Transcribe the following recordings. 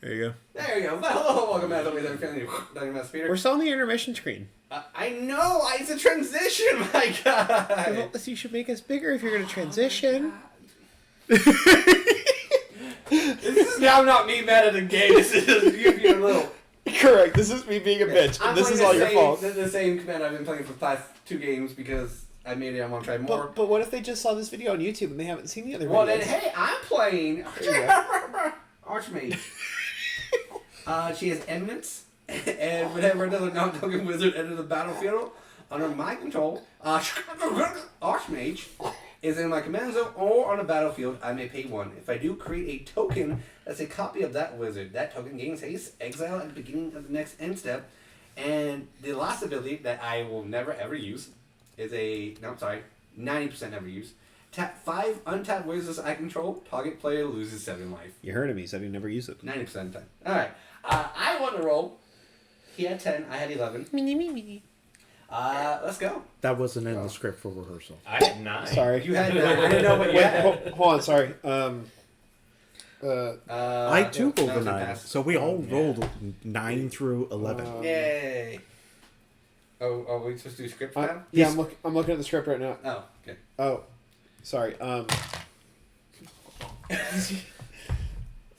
There you go. There you go. Hello, welcome back to the family. Peter. We're still on the intermission screen. I know. It's a transition, my God. Well, you should make us bigger if you're going to transition. This is now not me mad at the game. This is just you being a little. Correct. This is me being a bitch. And this is all your fault. The same command I've been playing for the past 2 games because I made it. I want to try more. But what if they just saw this video on YouTube and they haven't seen the other videos? Well, then, hey, I'm playing Archmage. She has Eminence, and whenever another non-token wizard enters the battlefield under my control, Archmage is in my command zone or on a battlefield, I may pay 1. If I do create a token that's a copy of that wizard, that token gains haste, exile at the beginning of the next end step, and the last ability that I will never ever use is 90% never use. Tap 5 untapped wizards I control, target player loses 7 life. You heard of me, said he never used it. 90% of the time. Alright. I won the roll. He had 10, I had 11. Let's go. That wasn't in the script for rehearsal. I had 9. Sorry. You had 9. I didn't know what you had. Hold on, sorry. I too rolled a 9. Pass. So we all rolled 9 through 11. Yay. Oh, are we supposed to do script now? Yeah, I'm looking at the script right now. Oh, okay. Oh, sorry.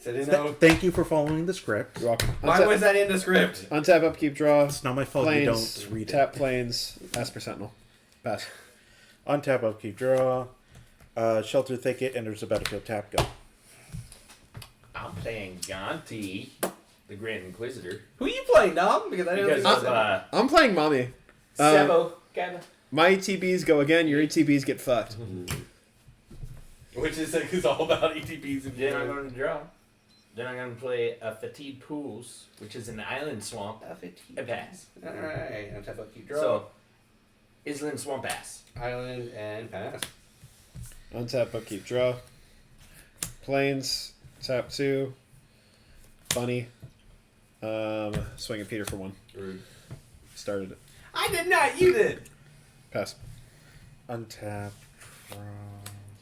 So didn't know. Thank you for following the script. You're welcome. Why was that in the script? Untap, upkeep, draw. It's not my fault Planes, you don't read it. tap planes, ask for sentinel. Pass. Untap, upkeep, draw. Shelter thicket, enters the battlefield, tap, go. I'm playing Gonti, the Grand Inquisitor. Who are you playing, Dom? Because I didn't Because know of I'm playing mommy. Sebo, kinda. My ETBs go again, your ETBs get fucked. which is all about ETBs and Then I'm going to draw. Then I'm going to play a Fatigue Pools, which is an island swamp. A pass. Alright, untap, upkeep, draw. So, Island Swamp pass. Island and pass. Untap, upkeep, draw. Planes, tap 2. Bunny. Swing at Peter for 1. Rude. Started it. I did not, you did! Pass. Untap, draw.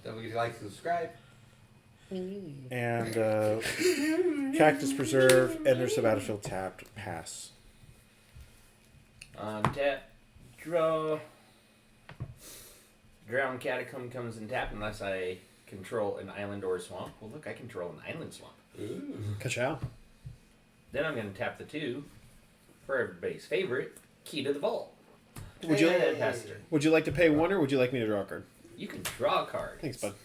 Don't forget to like and subscribe. And Cactus Preserve, enters the battlefield, tapped, pass. Tap, draw. Drowned Catacomb comes and tap unless I control an island or a swamp. Well, look, I control an island swamp. Ooh. Ka-chow. Then I'm going to tap the 2 for everybody's favorite, Key to the Vault. Would you And pass it. would you like to pay 1 or would you like me to draw a card? You can draw a card. Thanks, bud.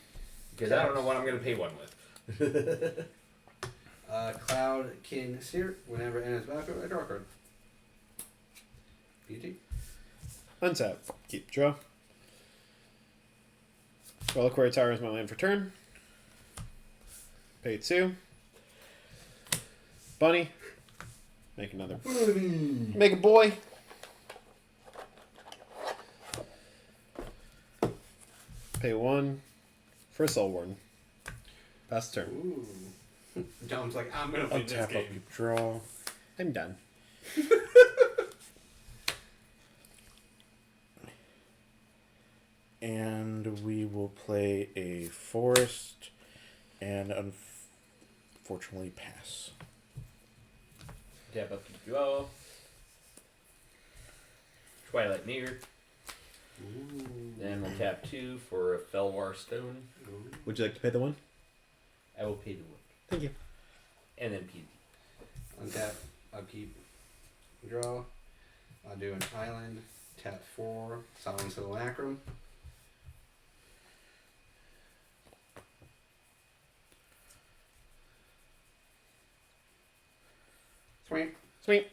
Because I don't know what I'm going to pay 1 with. Cloud King Seer. Whenever it enters battlefield, I draw a card. BT. Untap. Keep. Draw. Reliquary Tower is my land for turn. Pay 2. Bunny. Make another. Make a boy. Pay 1 for a Soul Warden. Pass the turn. Ooh. Dom's like, I'm gonna play this Untap, game. upkeep, draw. I'm done. And we will play a forest and unfortunately pass. Tap up to draw. Twilight Near. Ooh. Then we'll tap 2 for a Felwar Stone. Ooh. Would you like to pay the 1? I will pay the 1. Thank you. And then PD. Untap, upkeep, draw. I'll do an island. Tap 4. Silence Simulacrum. Sweet. Sweet.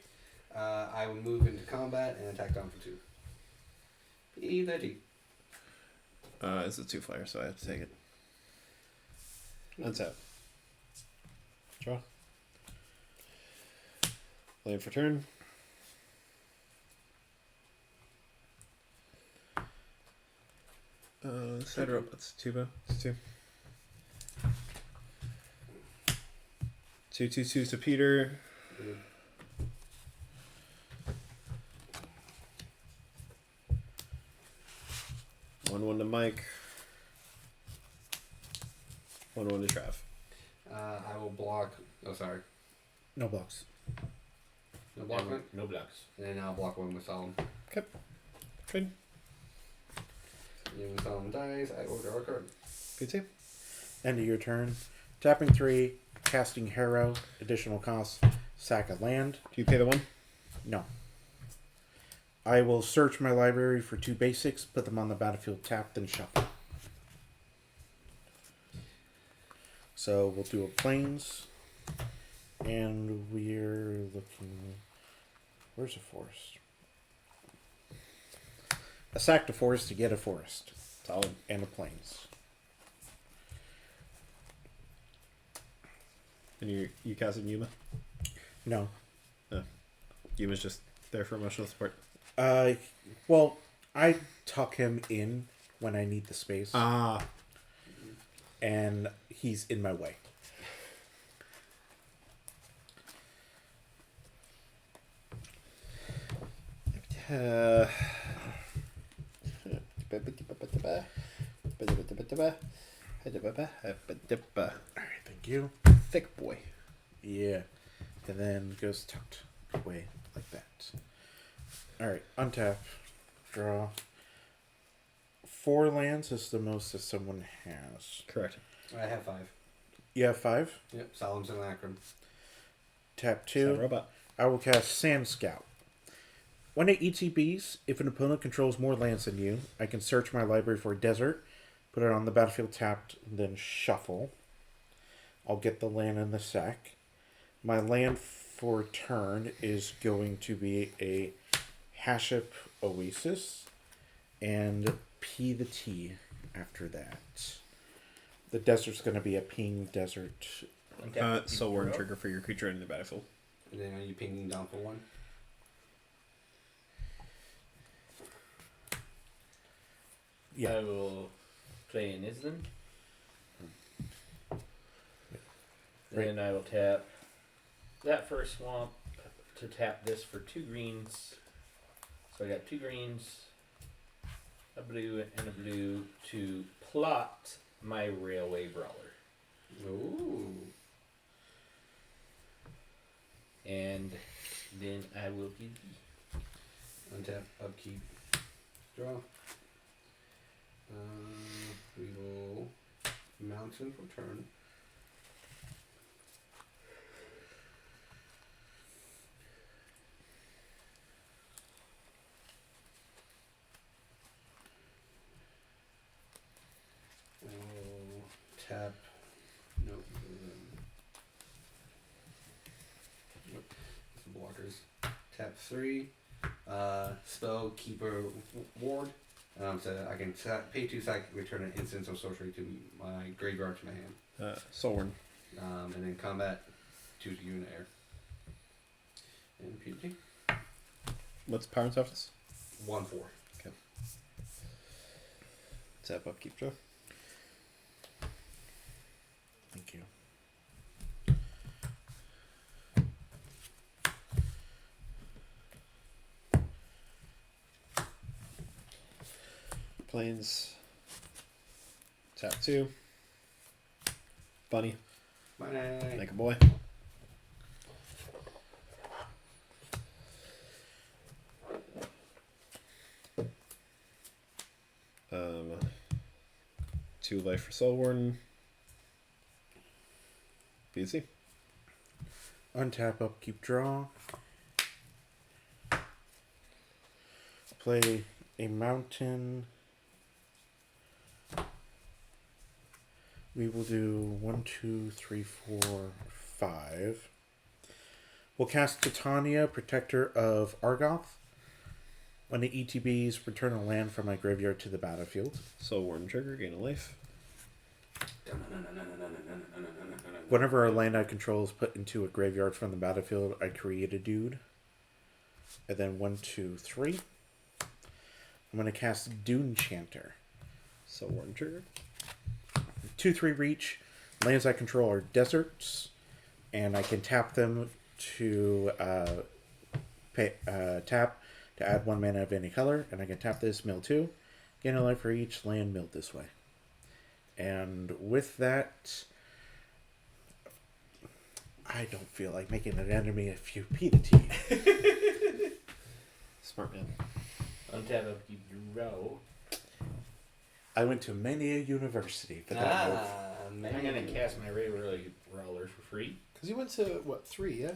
I will move into combat and attack down for 2. P30. It's a 2 flyer, so I have to take it. Untap. Draw. Land for turn. Set her up. That's 2 It's 2. 2/2/2 to Peter. Good. One to Mike. 1/1 to Trav. I will block. Oh, sorry. No blocks. No block one? No blocks. And then I'll block one with Solemn. Okay. Good. And when Solemn dies, I will draw a card. PT. End of your turn. Tapping 3, casting Harrow, additional cost, sack a land. Do you pay the 1? No. I will search my library for 2 basics, put them on the battlefield tapped, and shuffle. So we'll do a plains. And we're looking... Where's a forest? I sacked a forest to get a forest. Solid. And a plains. And you casting Yuma? No. Yuma's just there for emotional support. Well, I tuck him in when I need the space. Ah. And he's in my way. Alright, thank you. Thick boy. Yeah. And then goes tucked away like that. Alright, untap. Draw. 4 lands is the most that someone has. Correct. I have 5. You have 5? Yep, Solemn's an Akron. Tap Sound 2. robot. I will cast Sand Scout. When it ETBs, if an opponent controls more lands than you, I can search my library for a desert, put it on the battlefield tapped, then shuffle. I'll get the land in the sack. My land for turn is going to be a Haship Oasis and P the T after that. The desert's going to be a ping desert. Soul Warren trigger for your creature in the battlefield. And then are you pinging down for 1? Yeah. I will play an Island. Right. Then I will tap that first swamp to tap this for 2 greens. So I got 2 greens, a blue, and a blue to plot my Railway Brawler. Ooh. And then I will do Untap, upkeep, draw. We will mountain for turn. We'll tap. Nope. Nope. Some blockers. Tap 3. Spell Keeper Ward. So I can pay 2 sack, return an instance or sorcery to my graveyard to my hand. Soul Warren. And then combat 2 to you in the air. And PG. What's power and toughness? 1/4. Okay. Tap up, keep draw. Thank you. Plains. Tap 2. Bunny. Bye. Like a boy. Um, 2 life for Soul Warden. BC. Untap, upkeep, draw. Play a mountain. We will do 1, 2, 3, 4, 5. We'll cast Titania, Protector of Argoth. When the ETBs, return a land from my graveyard to the battlefield. Soul Warden trigger, gain a life. Whenever a land I control is put into a graveyard from the battlefield, I create a dude. And then 1, 2, 3. I'm going to cast Dune Chanter. Soul Warden trigger. 2, 3 reach. Lands I control are deserts, and I can tap them to tap to add 1 mana of any color, and I can tap this, mill 2, gain a life for each land milled this way. And with that, I don't feel like making an enemy a few P-to-T. Smart man. Untap, upkeep, draw. I went to many a university for that move. I'm going to cast my Ritualist Brawler for free. Because you went to, what, 3, yeah?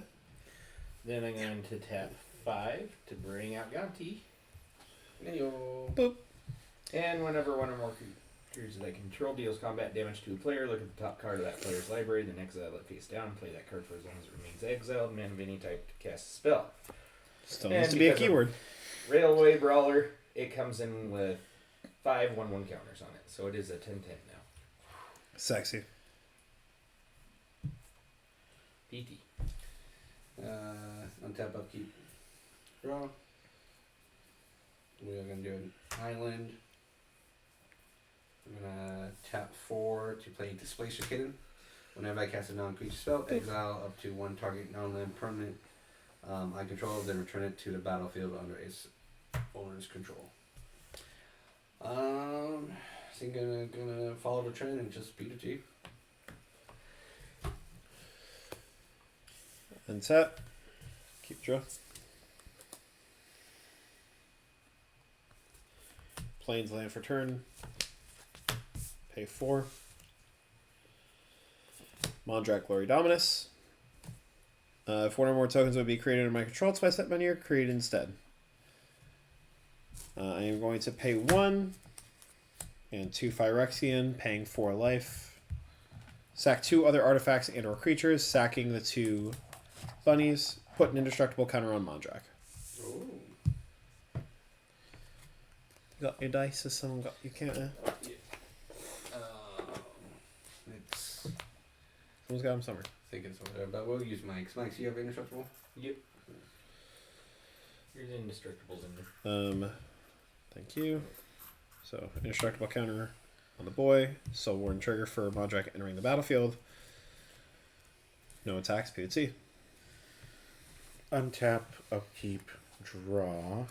Then I'm going to tap 5 to bring out Gonti. Boop. And whenever one or more creatures that I control deals combat damage to a player, look at the top card of that player's library, then exile it face down, play that card for as long as it remains exiled, man of any type to cast a spell. Still needs to be a keyword. Railway Brawler, it comes in with 5 1/1 counters on it, so it is a 10/10 now. Sexy. PT. Untap, upkeep, draw. We are going to do an island. I'm going to tap 4 to play Displacer Kitten. Whenever I cast a non-creature spell, exile up to 1 target non-land permanent I control, then return it to the battlefield under its owner's control. I think I'm gonna follow the trend and just beat a T. Untap. Keep draw. Plains land for turn. Pay 4. Mondrak Glory Dominus. If one or more tokens would be created under my control, it's by set menu, create instead. I am going to pay 1 and 2 Phyrexian, paying 4 life. Sack 2 other artifacts and or creatures, sacking the 2 bunnies. Put an indestructible counter on Mondrak. Ooh. Got your dice, has someone got your counter? It's Someone's got him somewhere. I think it's over there, but we'll use Mike's. Mike's, you have indestructible? Yep. Here's indestructibles in there. Thank you. So, indestructible counter on the boy. Soul Warden trigger for Mondrak entering the battlefield. No attacks, POT. Untap, upkeep, draw.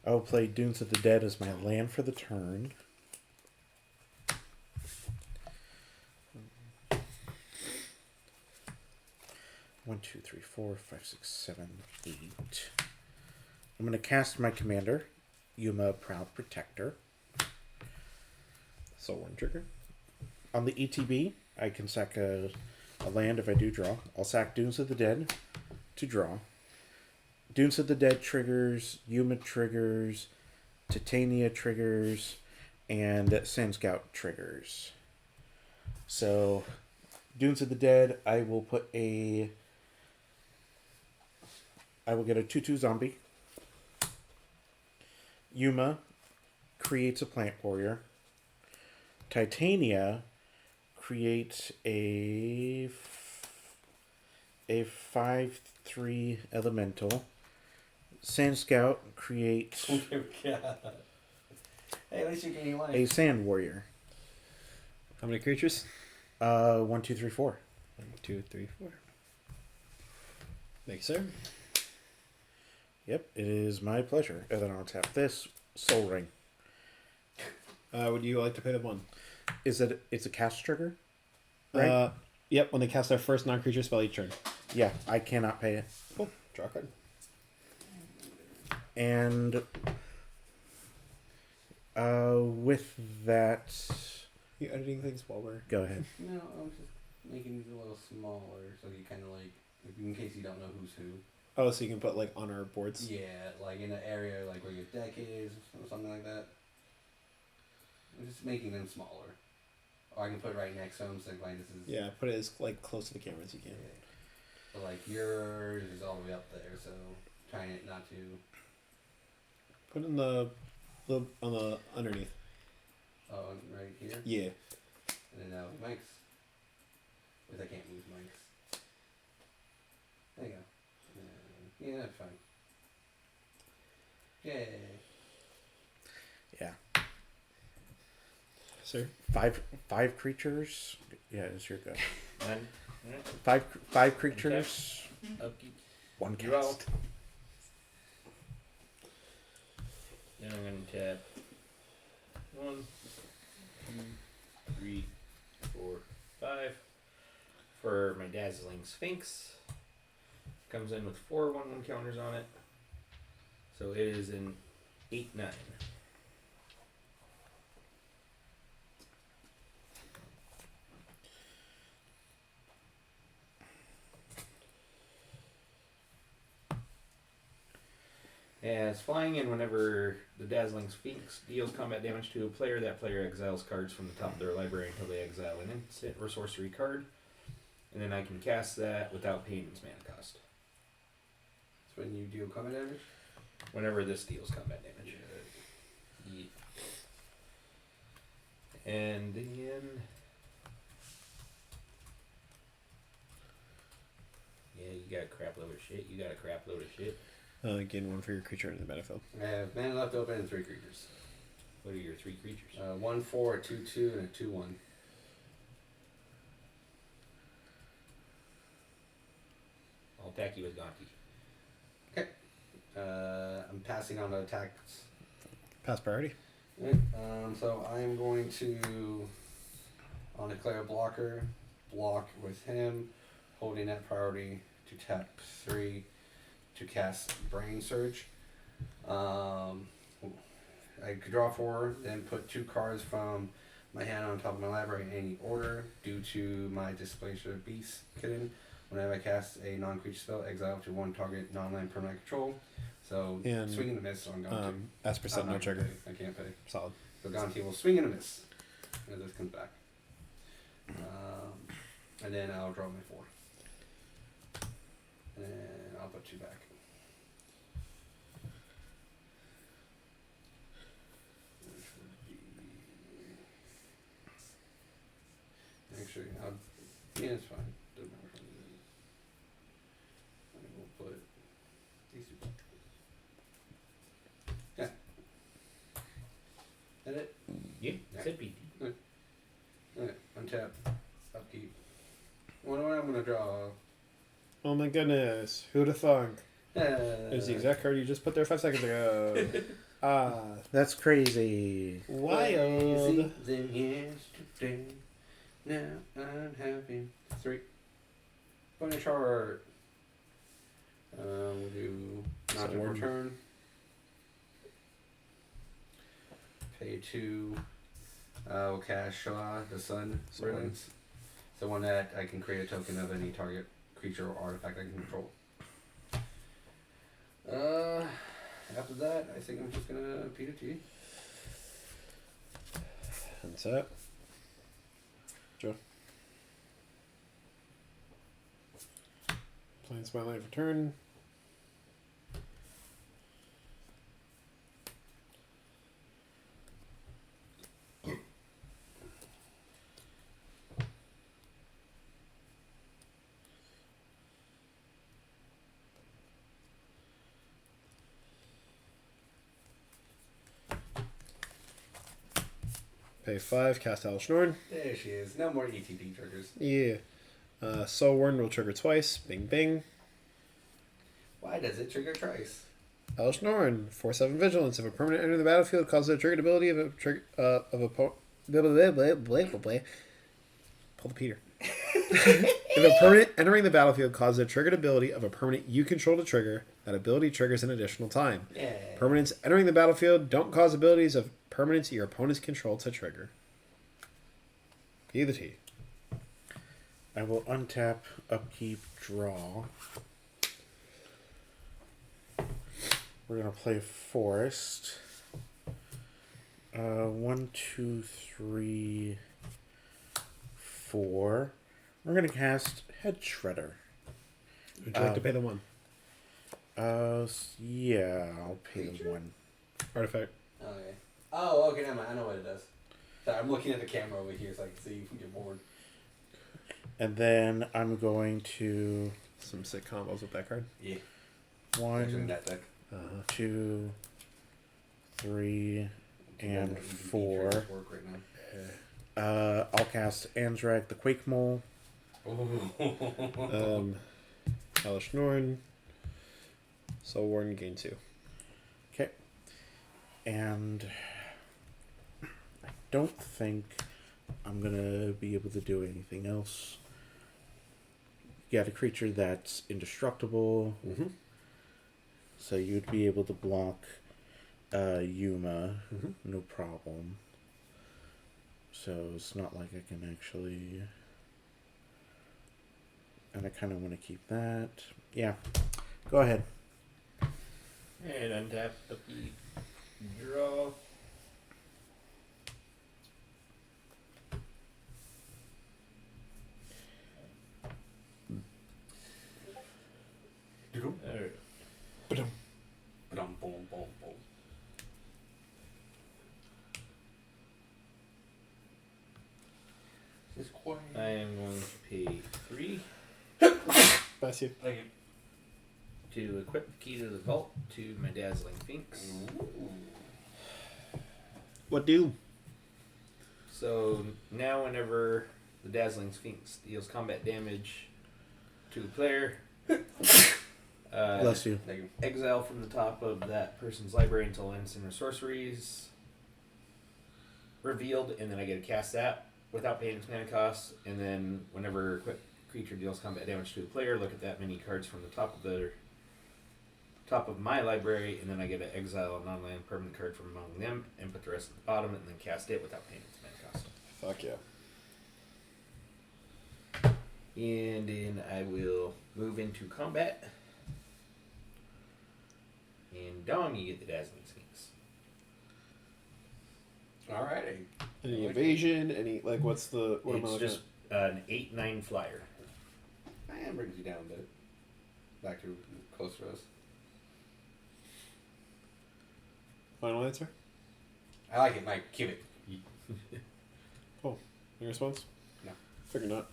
I will play Dunes of the Dead as my land for the turn. One, two, three, four, five, six, 7, 8. I'm going to cast my commander, Yuma, Proud Protector. Soul Warden trigger. On the ETB, I can sack a land if I do draw. I'll sack Dunes of the Dead to draw. Dunes of the Dead triggers, Yuma triggers, Titania triggers, and Sand Scout triggers. So, Dunes of the Dead, I will get a 2/2 zombie. Yuma creates a plant warrior. Titania creates a 5/3 elemental. Sand Scout creates Oh my god. Hey, at least you're getting life. a sand warrior. How many creatures? 1, 2, 3, 4. 1, 2, 3, 4. Thank you, sir. Yep, it is my pleasure. And then I'll tap this Soul Ring. Would you like to pay the 1? It's a cast trigger, right? Yep, when they cast their first non-creature spell each turn. Yeah, I cannot pay it. Cool. Draw a card. And with that, You editing things while we're... go ahead. No, I was just making these a little smaller so you kind of like, in case you don't know who's who. Oh, so you can put, like, on our boards? Yeah, like in an area like where your deck is or something like that. I'm just making them smaller. Or I can put it right next to them so like this is... Yeah, put it as, like, close to the camera as you can. Yeah. But like yours is all the way up there, so trying it not to... Put it in on the underneath. Oh, right here? Yeah. And then now Mike's. Because I can't move Mike's. There you go. Yeah, that's fine. Yay. Yeah. Sir? Five creatures. Yeah, it's your go. None. Five creatures. Upkeep. 1 Draw. cast. Then I'm going to tap 1, 2, 3, 4, 5. For my Dazzling Sphinx. Comes in with 4 1/1 counters on it. So it is an 8/9. As flying in, whenever the Dazzling Sphinx deals combat damage to a player, that player exiles cards from the top of their library until they exile an instant or sorcery card. And then I can cast that without paying its mana cost. That's when you deal combat damage? Whenever this deals combat damage. Yeah. And then... Yeah, you got a crap load of shit. You got a crap load of shit. Gain 1 for your creature into the battlefield. I have mana left open and 3 creatures. What are your 3 creatures? 1/4, a 2/2, and a 2/1. I'll attack you with Gonti. Okay. I'm passing on the attacks. Pass priority. Right. So I'm going to, on declare a blocker, block with him, holding that priority to tap 3 to cast Brain Surge. I could draw 4, then put 2 cards from my hand on top of my library in any order due to my Displacer Beast kitten. Whenever I cast a non-creature spell, exile up to 1 target non-land permanent control. So And, swing and a miss on Gonti. As percent, no trigger. I can't pay. Solid. So Gonti will swing and a miss as this comes back. And then I'll draw my 4. And I'll put 2 back. Which would be... Actually, yeah, it's fine. Doesn't matter. I will put these 2 back. Yeah. That it? Yeah, Yeah. said BT. Alright, untap, upkeep. What am I gonna draw? Oh my goodness. Who'd have thunk? There's the Uh, exact card you just put there 5 seconds ago. That's crazy. Wild. Than yesterday. Now I'm having 3. Bunny chart. We'll do not Sword. return. Pay 2. We'll cast Shah, the Sun Sword. Brilliance. So one that I can create a token of any target creature or artifact I can control. After that, I think I'm just gonna Peter-T. That's it. Joe. Plans my life return. Pay 5, cast Dom-Elesh Norn. There she is. No more ETB triggers. Yeah. Soul Warden will trigger twice. Bing bing. Why does it trigger twice? Dom-Elesh Norn, 4/7 vigilance. If a permanent enters the battlefield, causes a triggered ability of a pull the Peter. If a permanent entering the battlefield causes a triggered ability of a permanent you control to trigger, that ability triggers an additional time. Yeah. Permanents entering the battlefield don't cause abilities of permanents your opponents control to trigger. Be the T. I will untap, upkeep, draw. We're gonna play Forest. 1, 2, 3, 4. We're gonna cast Head Shredder. Would you like to pay the 1? Yeah, I'll pay the 1. Artifact. Okay. Oh, okay, never mind. I know what it does. Sorry, I'm looking at the camera over here so I can see you get bored. And then I'm going to Some sick combos with that card. Yeah. Actually, 1, that deck. 2, 3, and ETB 4. triggers work right now. I'll cast Anzrak the Quake Mole. Dom-Elesh Norn. Soul Warden, gain 2. Okay. And don't think I'm gonna be able to do anything else. You got a creature that's indestructible, so you'd be able to block Yuma, no problem. So it's not like I can actually... And I kind of want to keep that. Yeah, go ahead. And untap, upkeep, draw. Alright. Boom, boom, boom, boom. This is quiet. I am going to pay 3 Bless you. Thank you. to equip the key to the vault to my Dazzling Sphinx. What do? So now whenever the Dazzling Sphinx deals combat damage to the player, Bless you. Thank you. exile from the top of that person's library until instant or sorceries revealed, and then I get to cast that without paying its mana cost. And then whenever equipped creature deals combat damage to the player, look at that many cards from the top of my library, and then I get to exile a non-land permanent card from among them and put the rest at the bottom, and then cast it without paying its mana cost. Fuck yeah. And then I will move into combat. And Dom, you get the Dazzling Sphinx. Alrighty. Any evasion? Any like? What's the? What am I It's looking just an 8/9 flyer. And brings you down a bit. Back to close to us. at? Final answer. I like it, Mike. Keep it. Cool. Any response? No. Figure not.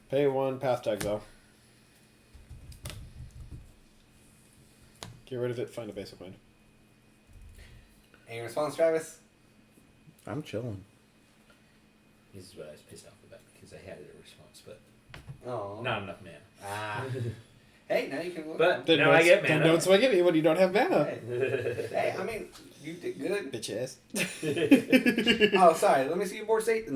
Pay 1. Path to exile. Get rid of it. Find a basic mind. Any response, Travis? I'm chilling. This is what I was pissed off about because I had a response, but Oh. not enough mana. Ah. Hey, now you can look. But Then now I get Then mana. don't swing at me when you don't have mana. Hey, I mean, you did good. Bitch ass. Oh, sorry. Let me see your board state.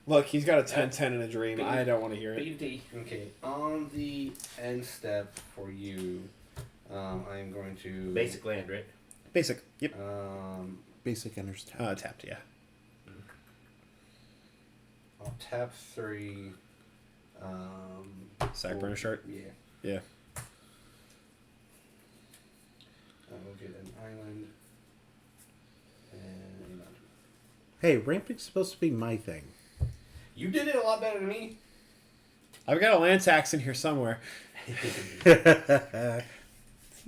Look, he's got a 10/10 in a dream. I don't want to hear it. B&T. Okay, on the end step for you, I'm going to Basic land, right? Basic. Yep. Basic enters tap. Tapped. Yeah. I'll tap 3. Sack burner shard. Yeah. Yeah. I will get an island. And Hey, ramping's supposed to be my thing. you did it a lot better than me. I've got a land tax in here somewhere.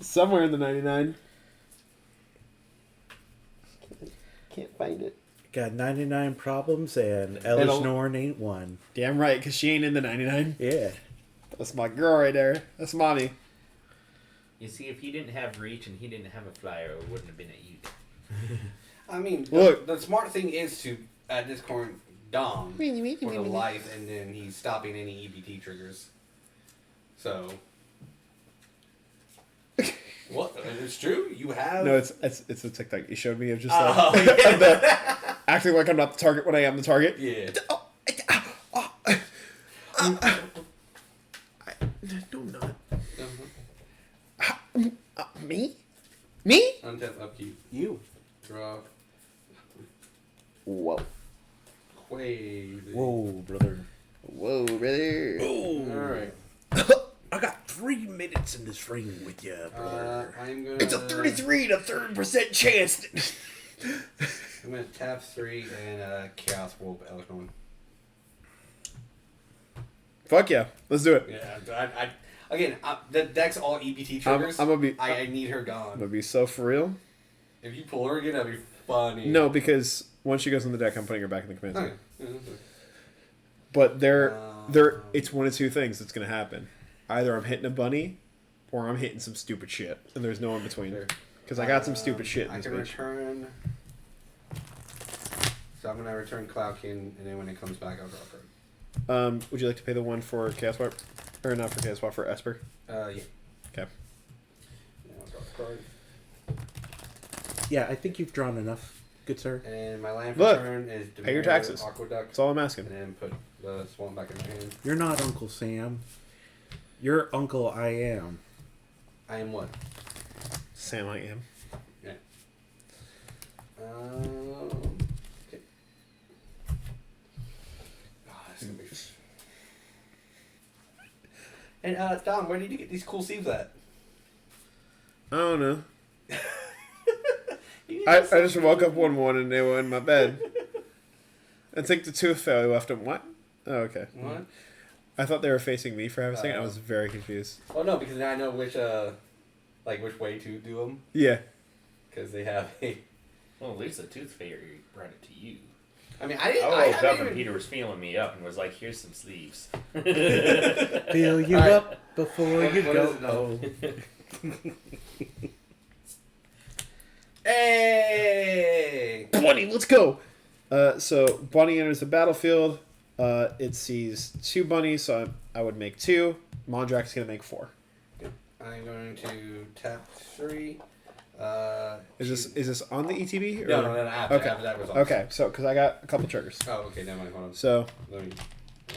Somewhere in the 99. Can't find it. Got 99 problems, and And Elish a- Norn ain't one. Damn right, because she ain't in the 99. Yeah. That's my girl right there. That's mommy. You see, if he didn't have reach and he didn't have a flyer, it wouldn't have been at you. I mean, Look. the smart thing is to discard Dom for the life, and then he's stopping any EBT triggers. So, what? It's true. You have. No, it's a TikTok you showed me of just Oh, like, yeah. acting like I'm not the target when I am the target. Yeah. No, not. Uh-huh. Me? Me? Untap upkeep. You. Draw. Whoa. Quaid. Whoa, brother. Whoa, brother. Alright. I got 3 minutes in this ring with you, brother. I'm gonna. It's a 33 to 30% chance. I'm gonna tap 3 and Chaos Wolf Elk Norn. Fuck yeah. Let's do it. Yeah, again, the deck's all EBT triggers. I'm gonna be. I need her I'm gone. gonna be so for real. If you pull her again, that'd be funny. No, because once she goes in the deck, I'm putting her back in the command Okay. center. But it's one of two things that's gonna happen. Either I'm hitting a bunny, or I'm hitting some stupid shit, and there's no in between. Because I got some stupid shit in I this can bitch. return. So I'm gonna return Cloudkin, and then when it comes back, I'll draw a card. Would you like to pay the 1 for Chaos Warp? Or not for Chaos Warp, for Esper? Yeah. Okay. Yeah, I'll draw a card. Yeah, I think you've drawn enough. good sir. And my land for Look, turn is pay your taxes. Aqueduct, That's all I'm asking. and then put the swamp back in my hand. You're not Uncle Sam. You're Uncle I Am. I am what? Sam, I am. Yeah. Okay. Oh, this is gonna be. And Dom, where did you get these cool sleeves at? I don't know. I just woke up one morning and they were in my bed. I think the tooth fairy left them. What? Oh, okay. What? I thought they were facing me for half a second. I was very confused. Well, no, because now I know which way to do them. Yeah. Because they have a. Well, at least the Tooth Fairy brought it to you. I mean, I didn't. I I woke up haven't and even. Peter was feeling me up and was like, "Here's some sleeves." Fill you Alright. up before you What go. is it now? Oh. Hey! Bunny, let's go! So, Bunny enters the battlefield. It sees 2 bunnies, so I would make 2. Mondrak's going to make 4. I'm going to tap 3. Is this on the ETB? Or? No, after, Okay. after that was Okay, so, because I got a couple triggers. Oh, okay, never mind. Hold on. So, Let me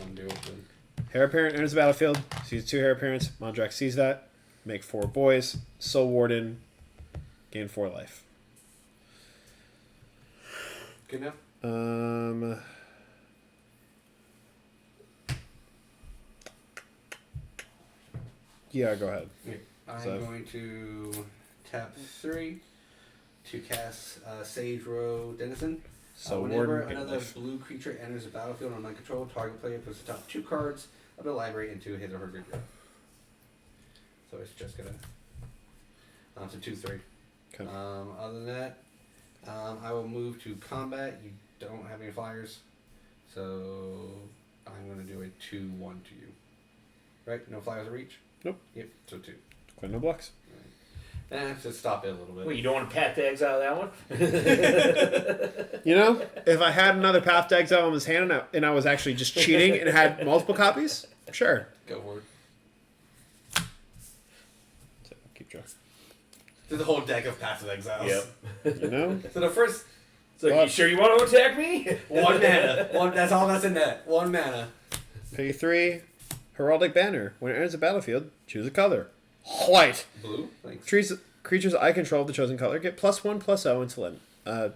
undo it then. Heir Apparent enters the battlefield. Sees 2 Heir Apparents. Mondrak sees that. Make 4 boys. Soul Warden. Gain 4 life. Good enough? Yeah, go ahead. I'm So- going to tap 3 to cast Sage Row Denizen. So Whenever Warden gain another life. blue creature enters the battlefield on my control, target player puts the top 2 cards of the library into his or her graveyard. So it's just gonna. So 2/3. Okay. Other than that, I will move to combat. You don't have any flyers, so I'm gonna do a 2/1 to you. Right? No flyers to reach. Nope. Yep. So 2. Quite no blocks. Just stop it a little bit. Well, you don't want to pat the eggs out of that one? You know, if I had another Path to Exile in his hand and I was actually just cheating and had multiple copies, sure. Go for it. So, keep track. There's a whole deck of passive exiles. Yep. You know? So the first So, Well, you sure you want to attack me? 1 mana. That's all that's in that. 1 mana. Pay 3. Heraldic Banner. When it enters the battlefield, choose a color. White. Blue. Thanks. Creatures I control of the chosen color get +1/+0 until end.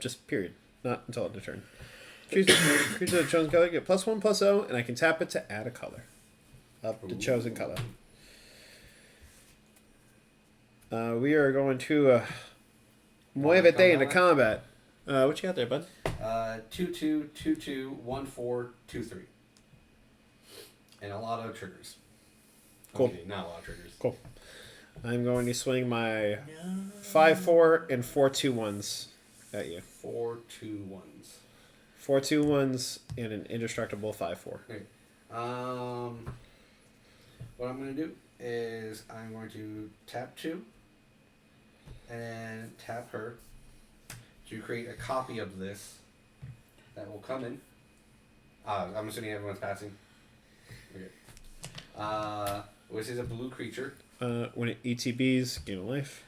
Just period. Not until end of turn. Creatures of the chosen color get +1/+0, and I can tap it to add a color of the chosen color. We are going to Muévete into combat. What you got there, bud? 2/2, 2/2, 1/4, 2/3. And a lot of triggers. Cool. Okay, not a lot of triggers. Cool. I'm going to swing my 5/4 and 4/2/1s at you. 4 2/1s. 4/2/1s and an indestructible 5/4. Okay. What I'm going to do is I'm going to tap 2 and tap her to create a copy of this that will come in. I'm assuming everyone's passing. Okay. This is a blue creature. When it ETBs, gain a life.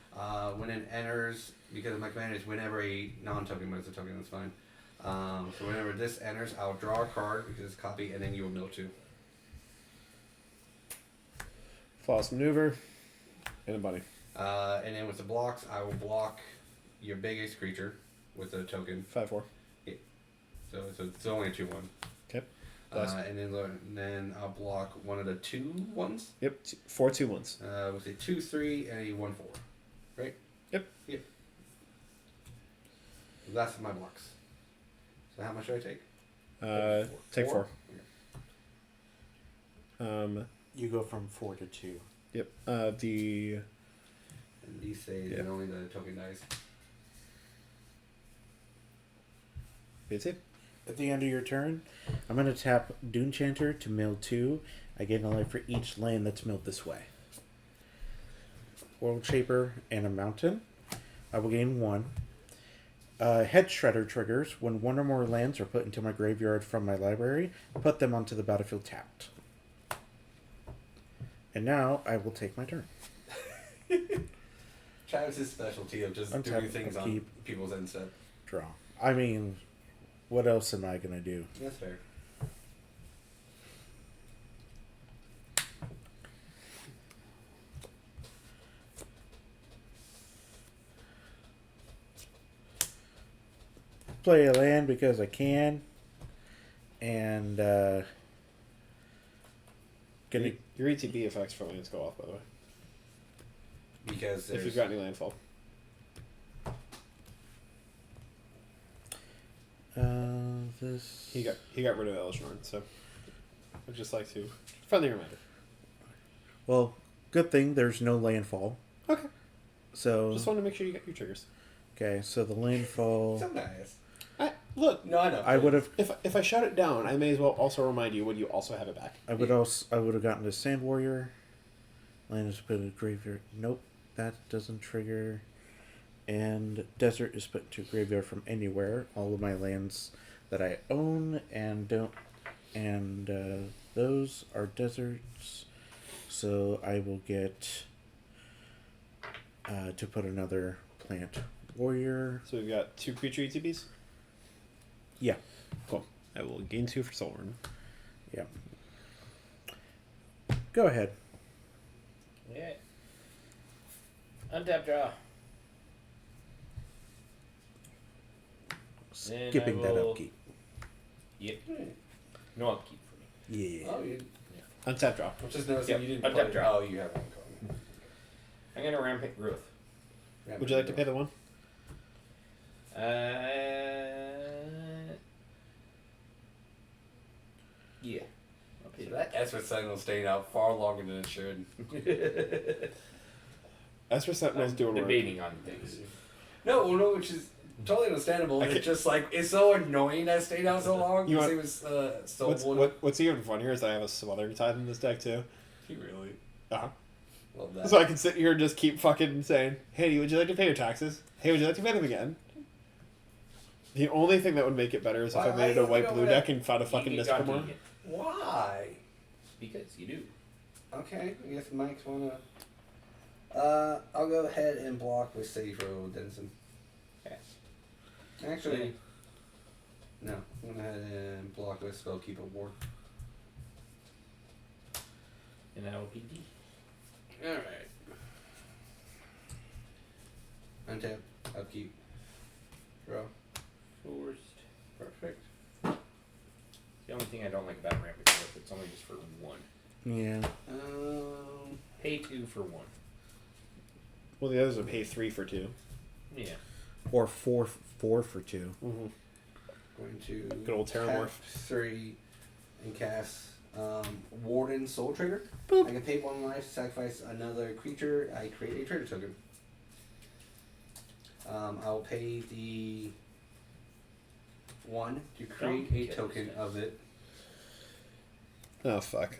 When it enters, because my command is whenever a non-token, but it's a token, that's fine. So whenever this enters, I'll draw a card, because it's a copy, and then you will mill 2. Flawless maneuver. And a bunny. And then with the blocks, I will block your biggest creature with a token. 5/4. So it's only a 2/1. Okay. Blast. And then I'll block one of the 2/1s. Yep. 4/2/1s. With a 2/3 and a 1/4. Right? Yep. That's my blocks. So how much do I take? Take 4. You go from 4 to 2. Yep. The And these say Yeah. that only the token dies. BT. At the end of your turn, I'm going to tap Dune Chanter to mill 2. I gain a life for each land that's milled this way. World Shaper and a Mountain. I will gain 1. Head Shredder triggers. When 1 or more lands are put into my graveyard from my library, put them onto the battlefield tapped. And now I will take my turn. Travis's specialty of just Untap, doing things on keep. people's end step. Draw. I mean, what else am I gonna do? That's fair. Play a land because I can, and gonna Your ETB effects for lands go off, by the way. Because If you've got any landfall. this. He got rid of Dom-Elesh Norn, so I'd just like to friendly reminder. Well, good thing there's no landfall. Okay. So Just wanted to make sure you got your triggers. okay, so the landfall. so nice. Look, No, I know. I would have. if I shut it down, I may as well also remind you when you also have it back. I would have gotten the Sand Warrior. Land is put in graveyard. Nope, that doesn't trigger. And Desert is put to graveyard from anywhere. All of my lands that I own and don't, and those are deserts. So I will get to put another plant warrior. So we've got 2 creature ETBs. Yeah, Cool. I will gain 2 for Soulrun. yeah. Go ahead. Yeah. Untap draw. Then Skipping I that will- upkeep. Yep. No upkeep for me. Yeah. Oh, you. Untap draw. I'm just noticing Yep, you didn't I've play. got draw. Oh, you have one card. I'm gonna rampant growth. Yeah, Would you like to pay the 1? Yeah. I'll pay So that Esper Sentinel staying out far longer than it should. Esper Sentinel's doing work. debating on things. No, well, no, which is totally understandable. I It's can't- just like it's so annoying that it stayed out so long. You Because want- it was so What's even funnier is I have a Smother Tithe in this deck too. You really Uh-huh. love that. So I can sit here and just keep fucking saying, "Hey, would you like to pay your taxes? Hey, would you like to pay them again?" The only thing that would make it better is if Why- I made it a why you white go blue with deck that? and found a fucking You Mystical got more. Deegan. Why? Because you do. Okay, I guess Mike's wanna. I'll go ahead and block with Sage Road Denson. Okay. Actually, no. I'm gonna go ahead and block with Spellkeeper Ward. And that will be D. Alright. Untap, upkeep, draw. Forced. Perfect. The only thing I don't like about rampant growth, it's only just for 1. Yeah. Pay 2 for 1. Well, the others would pay 3 for 2. Yeah. Or four for 2. Mm-hmm. Going to Good old Terramorph. tap 3 and cast Warden Soul Trader. Boop. I can pay 1 life, sacrifice another creature. I create a trader token. I'll pay the 1 to create Don't a get token this. of it. Oh fuck.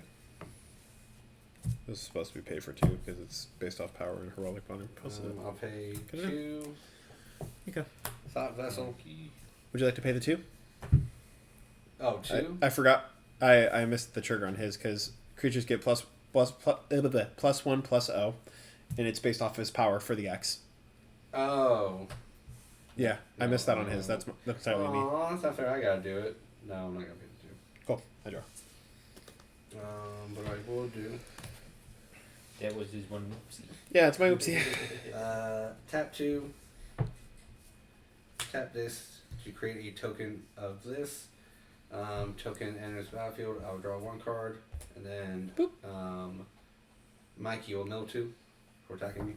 This is supposed to be paid for 2 because it's based off power and heroic bonding. I'll pay Can I do? 2 Okay. Thought Vessel. Would you like to pay the 2? Oh, 2? I forgot. I missed the trigger on his because creatures get plus 1 plus O, and it's based off his power for the X. Oh. Yeah, I missed that on his. That's entirely me. Oh, that's not fair. I gotta do it. No, I'm not gonna pay the 2. Cool. I draw. But I will do. That was his one whoopsie. Yeah, it's my oopsie. Tap 2. Tap this to create a token of this. Token enters battlefield. I'll draw 1 card, and then Boop. Mikey will mill 2 for attacking me.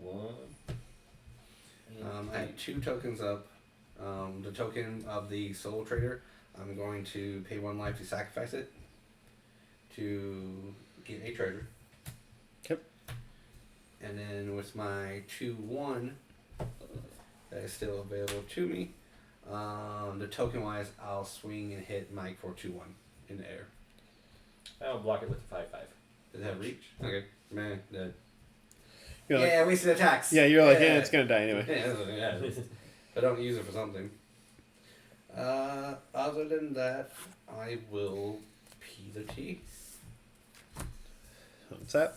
1. I have 2 tokens up. The token of the Soul Trader, I'm going to pay 1 life to sacrifice it to get a treasure. Yep. And then with my 2/1 that is still available to me, the token wise, I'll swing and hit Mike for 2/1 in the air. I'll block it with the 5/5. Does that reach? Okay, man, dead. You're like, Yeah, I wasted attacks. yeah, you're like, yeah, it's gonna die anyway. Yeah. I don't use it for something. Other than that, I will P the T. What's that?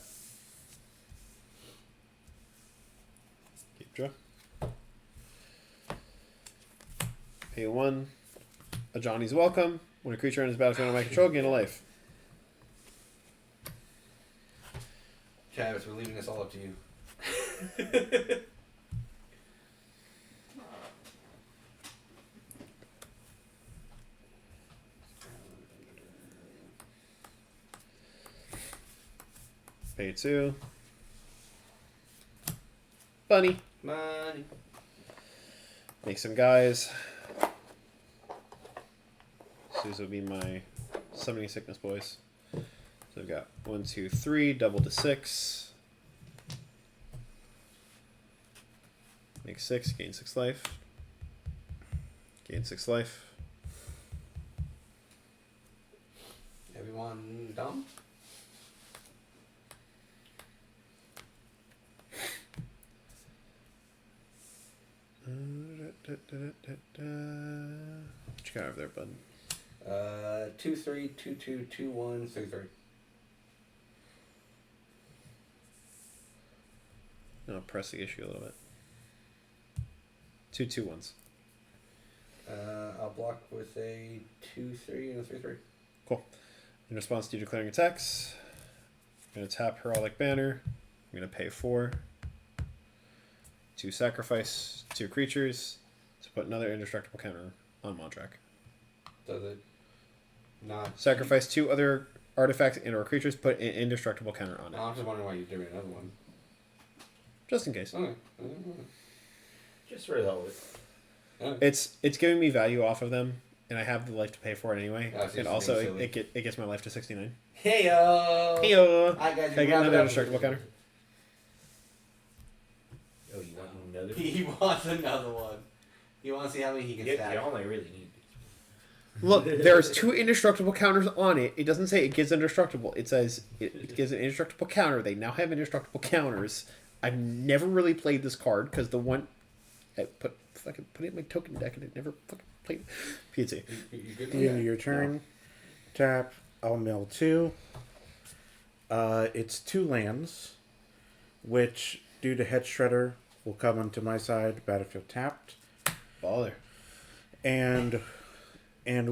Keep draw. Pay 1. A Johnny's welcome. When a creature enters the battlefield under my control, gain a life. Travis, we're leaving this all up to you. Pay 2. Bunny. Money. Make some guys. So these will be my summoning sickness boys. So we've got 1, 2, 3, double to 6. Make 6, gain 6 life. Gain 6 life. Everyone dumb? What you got over there, bud? 2, 3, 2, 2, 2, 1, 3, 3. I'll press the issue a little bit. 2 2-1s. I'll block with a 2, 3, and a 3, 3. Cool. In response to you declaring attacks, I'm going to tap Heraldic Banner. I'm going to pay 4 to sacrifice 2 creatures to put another indestructible counter on Mondrak. Does it not? Sacrifice 2 other artifacts and/or creatures, put an indestructible counter on it. I'm just wondering why you're doing another one. Just in case. Okay. Just for the hell of it. Okay. It's giving me value off of them, and I have the life to pay for it anyway. Yeah, it's And just also, being silly. it gets my life to 69. Hey-o! Heyo! Hi, guys. Can I get another indestructible counter? Oh, you want another? He wants another one. He wants to see how many he can Yeah, stack. you only really need. Look, there's 2 indestructible counters on it. It doesn't say it gives indestructible. It says it gives an indestructible counter. They now have indestructible counters. I've never really played this card because the one I put it in my token deck and it never fucking played. PT. You good? The end of your turn. Tap. I'll mill 2. It's 2 lands, which, due to Head Shredder, will come onto my side, battlefield tapped. Baller. And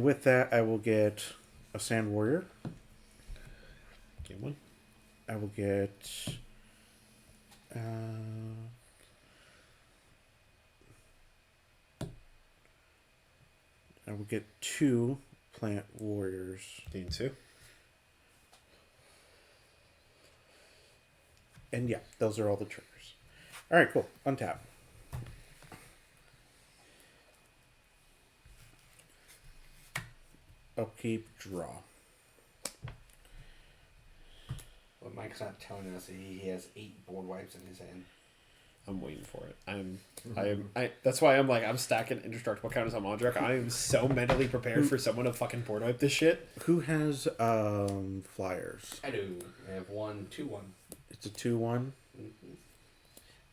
with that, I will get a Sand Warrior. Game 1. I will get... I will get 2 Plant Warriors. Game 2. And yeah, those are all the triggers. Alright, cool. Untap. Upkeep, draw. Well, Mike's not telling us that he has 8 board wipes in his hand. I'm waiting for it. That's why I'm like, I'm stacking indestructible counters on Mondrak. I am so mentally prepared for someone to fucking board wipe this shit. Who has flyers? I do. I have 1, 2, 1. It's a 2/1.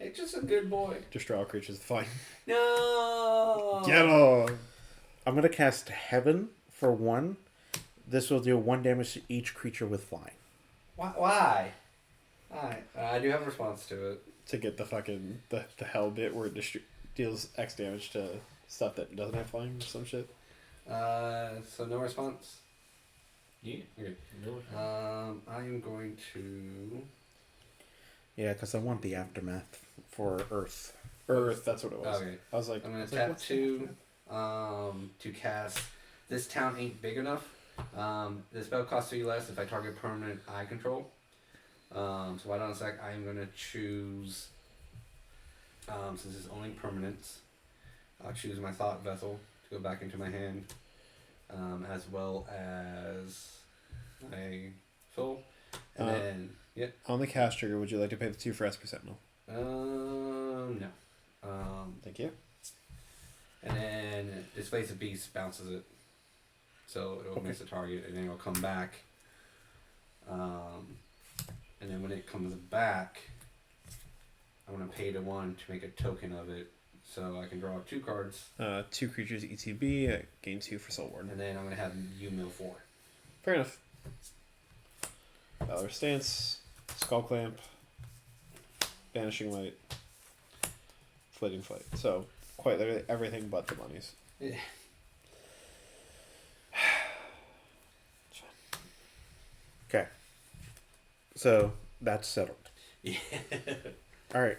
It's just a good boy. Destroy all creatures, fine. No! Get on! I'm gonna cast Heaven for 1. This will deal 1 damage to each creature with flying. Why? I do have a response to it. To get the fucking the hell bit where it deals X damage to stuff that doesn't have flying or some shit. So no response. Yeah. Okay. No. I'm going to. Yeah, because I want the aftermath for Earth. Earth, that's what it was. Okay. I was like, I'm gonna tap 2 to cast. This town ain't big enough. The spell costs 3 less if I target permanent I control. So while on a sec, I'm gonna choose. Since it's only permanents, I'll choose my Thought Vessel to go back into my hand, as well as my soul, and then on the cast trigger, would you like to pay the 2 for SP Sentinel? no. Thank you. And then Displace a Beast bounces it. So it'll miss the target and then it'll come back. And then when it comes back, I'm going to pay to 1 to make a token of it. So I can draw 2 cards. 2 creatures ETB, gain 2 for Soul Warden. And then I'm going to have Yuma 4. Fair enough. Valor Stance, Skull Clamp, Banishing Light, Flitting Flight. So quite literally everything but the monies. Okay. So that's settled. Yeah. All right.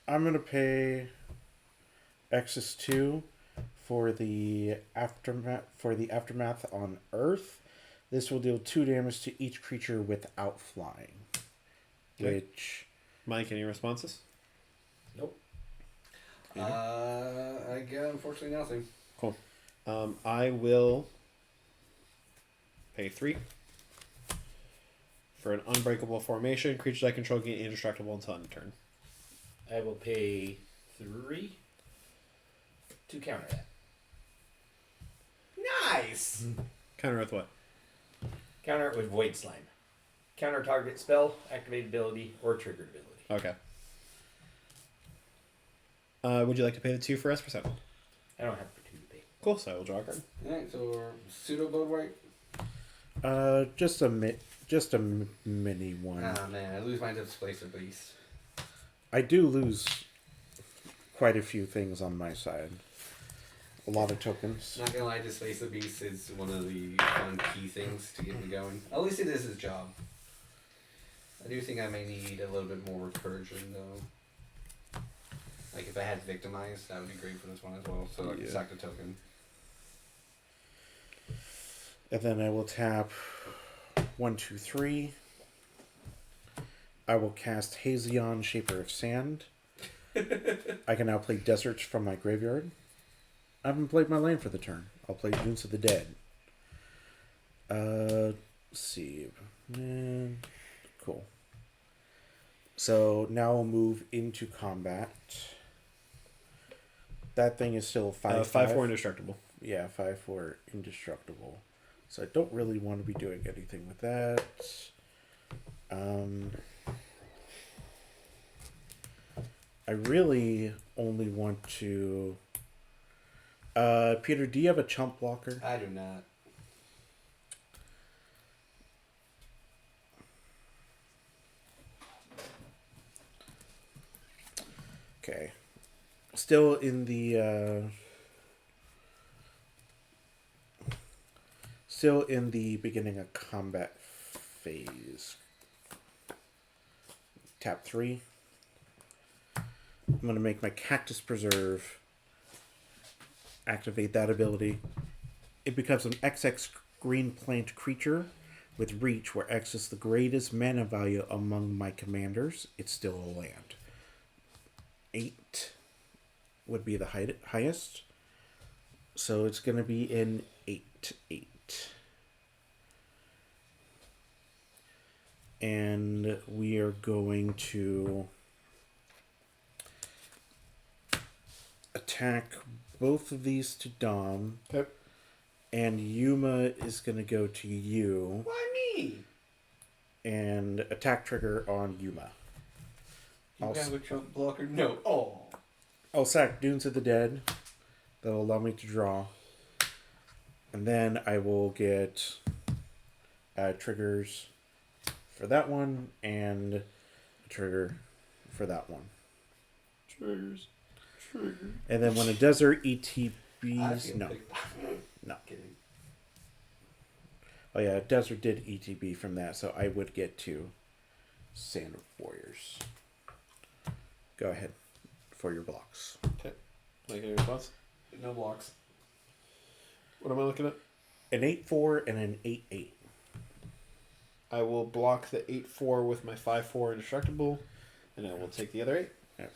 I'm gonna pay X's 2 for the aftermath on Earth. This will deal 2 damage to each creature without flying. Okay. Which Mike, any responses? Nope. I got unfortunately nothing. Cool. I will pay 3 for an unbreakable formation. Creatures I control gain indestructible until end of turn. I will pay 3 to counter that. Nice. Counter with what? Counter it with Void Slime. Counter target spell, activated ability, or triggered ability. Okay. Would you like to pay the 2 for Esper Sentinel? I don't have for 2 to pay. Cool, so I will draw a card. Alright, so we're pseudo boat right? just a mini one. Ah man, I lose my displacer beast. I do lose quite a few things on my side. A lot of tokens. Not gonna lie, displacer beast is one of the fun key things to get me going. At least it is his job. I do think I may need a little bit more recursion though. Like if I had victimized, that would be great for this one as well. So I can sack the token. And then I will tap 1, 2, 3. I will cast Hazion, Shaper of Sand. I can now play Deserts from my graveyard. I haven't played my land for the turn. I'll play Dunes of the Dead. Let's see. Cool. So now we'll move into combat. That thing is still 5/4 indestructible. Yeah, 5/4 indestructible. So I don't really want to be doing anything with that. I really only want to... Peter, do you have a chump blocker? I do not. Okay. Still in the... Still in the beginning of combat phase. Tap 3. I'm going to make my Cactus Preserve. Activate that ability. It becomes an XX green plant creature with reach, where X is the greatest mana value among my commanders. It's still a land. 8 would be the highest. So it's going to be in 8/8. And we are going to attack both of these to Dom. Okay. And Yuma is going to go to you. Why me? And attack trigger on Yuma. You have a chump blocker? No. Oh. I'll sack Dunes of the Dead. That'll allow me to draw. And then I will get triggers for that one and a trigger for that one. Triggers. And then when a desert I ETBs... feel No. big. No. Kidding. Oh yeah, desert did ETB from that, so I would get to Sand of Warriors. Go ahead for your blocks. Okay. Like any response? No blocks. What am I looking at? An 8/4 and an 8/8. I will block the 8/4 with my 5/4 indestructible, and I will take the other 8. Yep.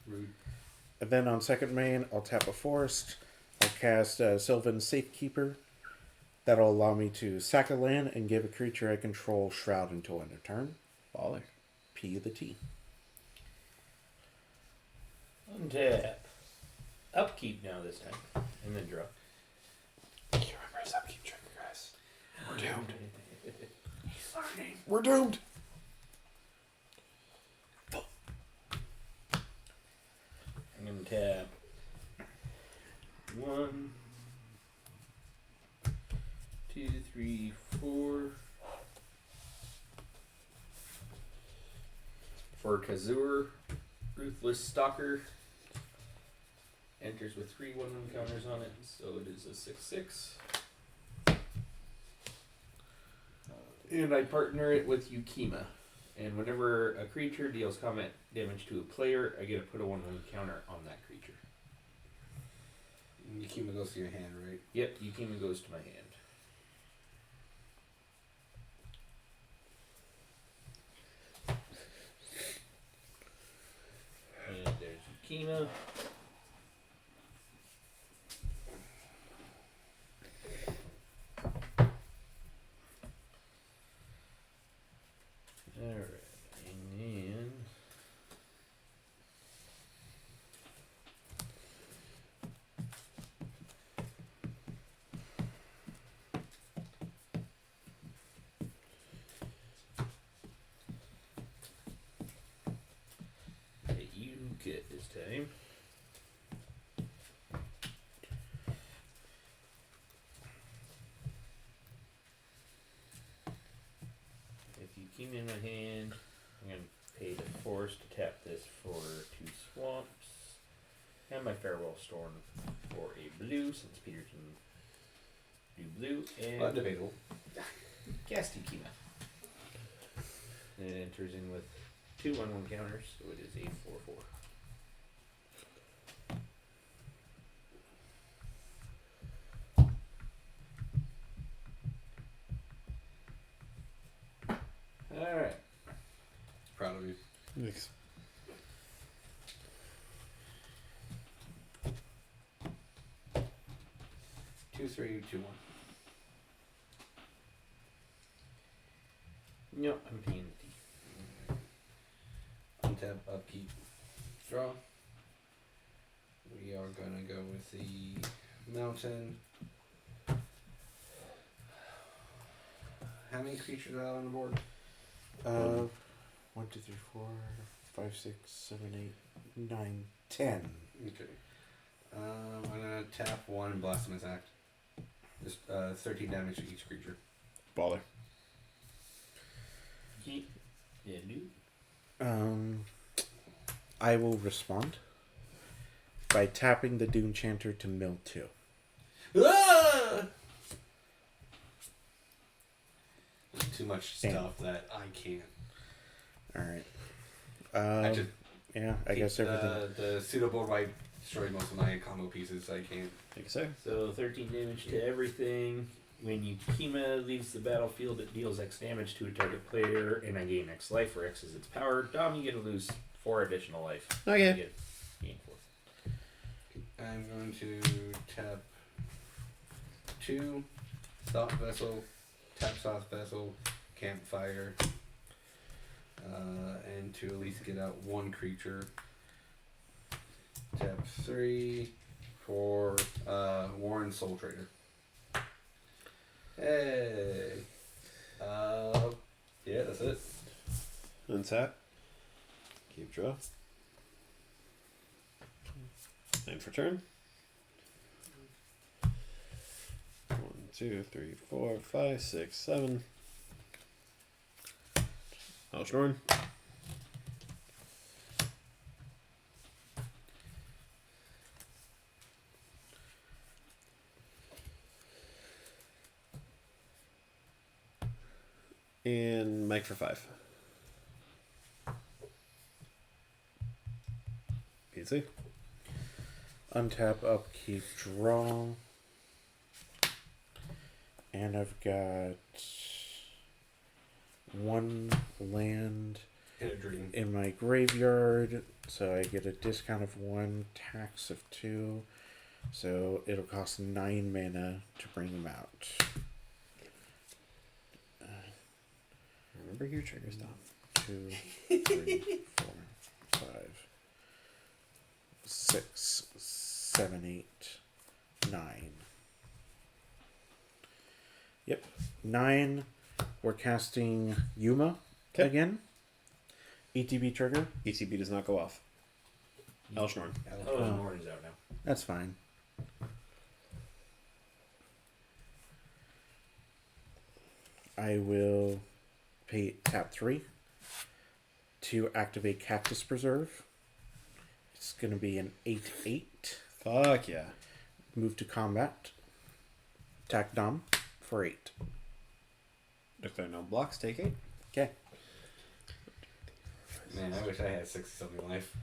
Rude. And then on second main, I'll tap a forest. I'll cast Sylvan Safekeeper. That'll allow me to sack a land and give a creature I control Shroud until end of turn. Baller. P the T. Untap. Upkeep now this time. And then draw. You remember his upkeep trigger, guys. We're doomed. He's learning. We're doomed. I'm going to tap 1, 2, 3, 4 for Kazur. Ruthless Stalker enters with 3 1/1 counters on it, so it is a 6/6. And I partner it with Yukima. And whenever a creature deals combat damage to a player, I get to put a 1/1 counter on that creature. Yukima goes to your hand, right? Yep, Yukima goes to my hand. And there's Yukima. Alright, and then okay, you get this time. If you keep me in my hand, I'm going to pay the force to tap this for 2 swamps. And my Farewell Storm for a blue, since Peter can do blue. And Undebatable. cast Yukima. And it enters in with 2 1/1 counters, so it is a 4/4. Alright. Proud of you. Thanks. Two, 3, 2, 1. No, I'm paying the Untap, upkeep, draw. We are gonna go with the mountain. How many creatures are out on the board? 1, 2, 3, 4, 5, 6, 7, 8, 9, 10. Okay. I'm gonna tap 1 and blast him attack. Just 13 damage to each creature. Baller. key. Yeah, dude. I will respond by tapping the Doom Chanter to mill 2. Ah! Too much Damn. stuff that I can't. Alright. I just Yeah, I guess everything. The pseudo board wipe destroyed most of my combo pieces. I can't. Thank you, sir. So 13 damage to everything. When Yukima leaves the battlefield, it deals X damage to a target player, and I gain X life, where X is its power. Dom, you get to lose 4 additional life. Okay. You get gain 4. I'm going to tap 2, stop vessel, tap stop vessel, campfire, and to at least get out 1 creature. Tap 3 for Warren Soul Trader. Hey. Yeah, that's it. Untap. Keep draw. And for turn. 1, 2, 3, 4, 5, 6, 7. Dom-Elesh Norn. And Mike for 5. PC. Untap, upkeep, draw. And I've got 1 land In a dream. in my graveyard, so I get a discount of 1, tax of 2. So it'll cost 9 mana to bring them out. Remember your triggers, Dom. 2, 3, 4, 5, 6, 7, 8, 9. Yep. 9. We're casting Yuma 'Kay. again. ETB trigger. ETB does not go off. Dom-Elesh Norn. Oh, Norn is out now. That's fine. I will tap 3 to activate Cactus Preserve. It's going to be an 8/8. Fuck yeah. Move to combat. Attack Dom for 8. If there are no blocks, take 8. Okay. Man, I wish I had 60-something life.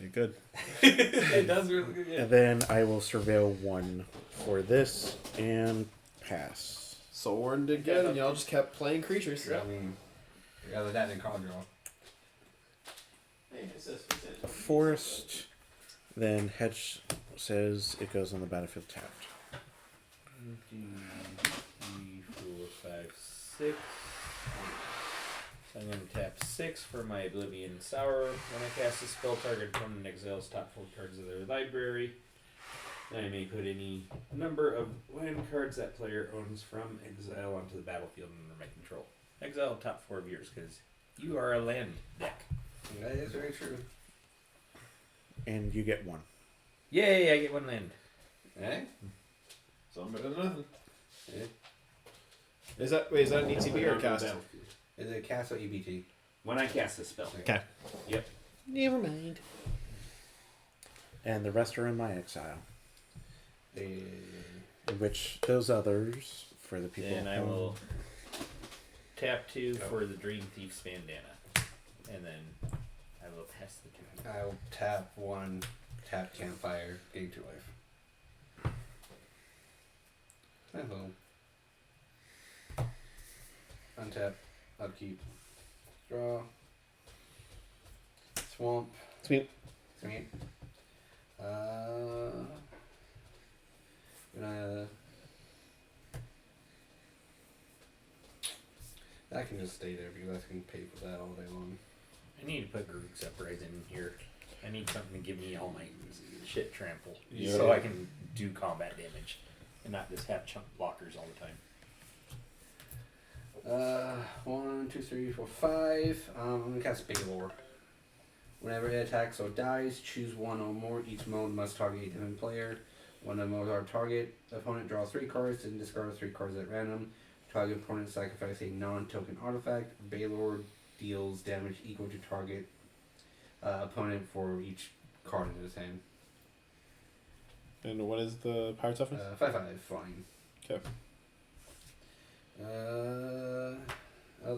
You're good. It does really good. Yeah. And then I will surveil 1 for this and pass. Soulworn did good, and y'all just kept playing creatures. I mean, rather that than card draw. A forest. Then Hedge says it goes on the battlefield tapped. 1, 2, 3, 4, 5, 6. So I'm going to tap 6 for my Oblivion Sour. When I cast a spell, target opponent exiles top 4 cards of their library. I may put any number of land cards that player owns from exile onto the battlefield under my control. Exile top 4 of yours because you are a land deck. That is very true. And you get 1. Yay, I get 1 land. Eh? Something better than nothing. Yeah. Is that an ETB or a cast? Is it cast or EBT? When I cast a spell. Okay. Yep. Never mind. And the rest are in my exile. They... In which those others, for the people Then at I home, will tap 2 for the Dream Thief's bandana. And then I will pass the turn. I'll tap 1, tap Campfire, gain 2 life. Hello. Untap, upkeep, draw, swamp, Sweet. sweet. That can just stay there because I can pay for that all day long. I need to put Grug's Uprising in here. I need something to give me all my shit trample. Yeah. So I can do combat damage. And not just have chunk blockers all the time. 1, 2, 3, 4, 5. I'm gonna cast Balor. Whenever it attacks or dies, choose 1 or more. Each mode must target a different player. When the modes are target, opponent draws 3 cards and discards 3 cards at random. Target opponent sacrifice a non-token artifact. Balor deals damage equal to target opponent for each card in his hand. And what is the power toughness? 5/5, flying. Okay. Other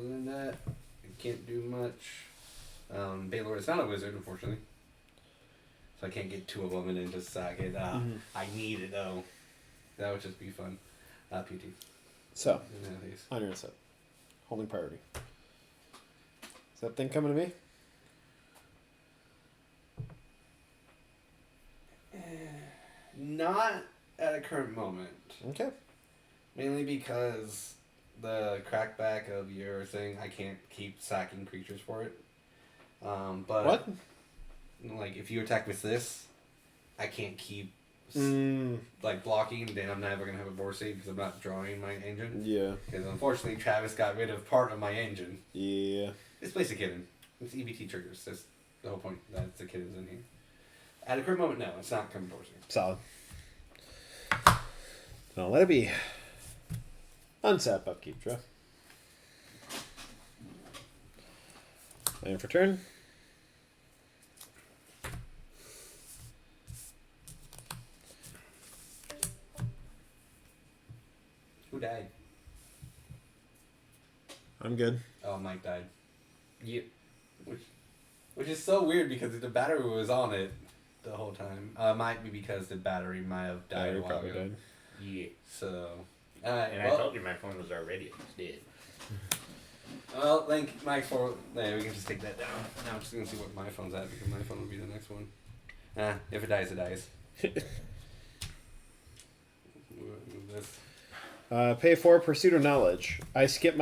than that, I can't do much. Balor is not a wizard, unfortunately. So I can't get 2 of them and then just sack it. I need it, though. That would just be fun. PT. So, Yeah, these. on your set. Holding priority. Is that thing coming to me? Not at a current moment. Okay. Mainly because the crackback of your thing, I can't keep sacking creatures for it. But What? Like, if you attack with this, I can't keep like blocking, then I'm never gonna have a board save because I'm not drawing my engine. Yeah. Because unfortunately, Travis got rid of part of my engine. Yeah. It's place a kitten. It's EBT triggers. That's the whole point. That the kitten's in here. At a current moment, no, it's not coming towards me. Solid. No, let it be. Unsap upkeep, draw. Land for turn. Who died? I'm good. Oh, Mike died. Yep. Which is so weird because the battery was on it the whole time. Might be because the battery might have died a while probably ago. died. Yeah. So, alright. And Well, I told you my phone was already dead. well, thank Mike for. Yeah, we can just take that down. Now I'm just gonna see what my phone's at because my phone will be the next one. If it dies, it dies. Move this. Pay 4 Pursuit of Knowledge. I skip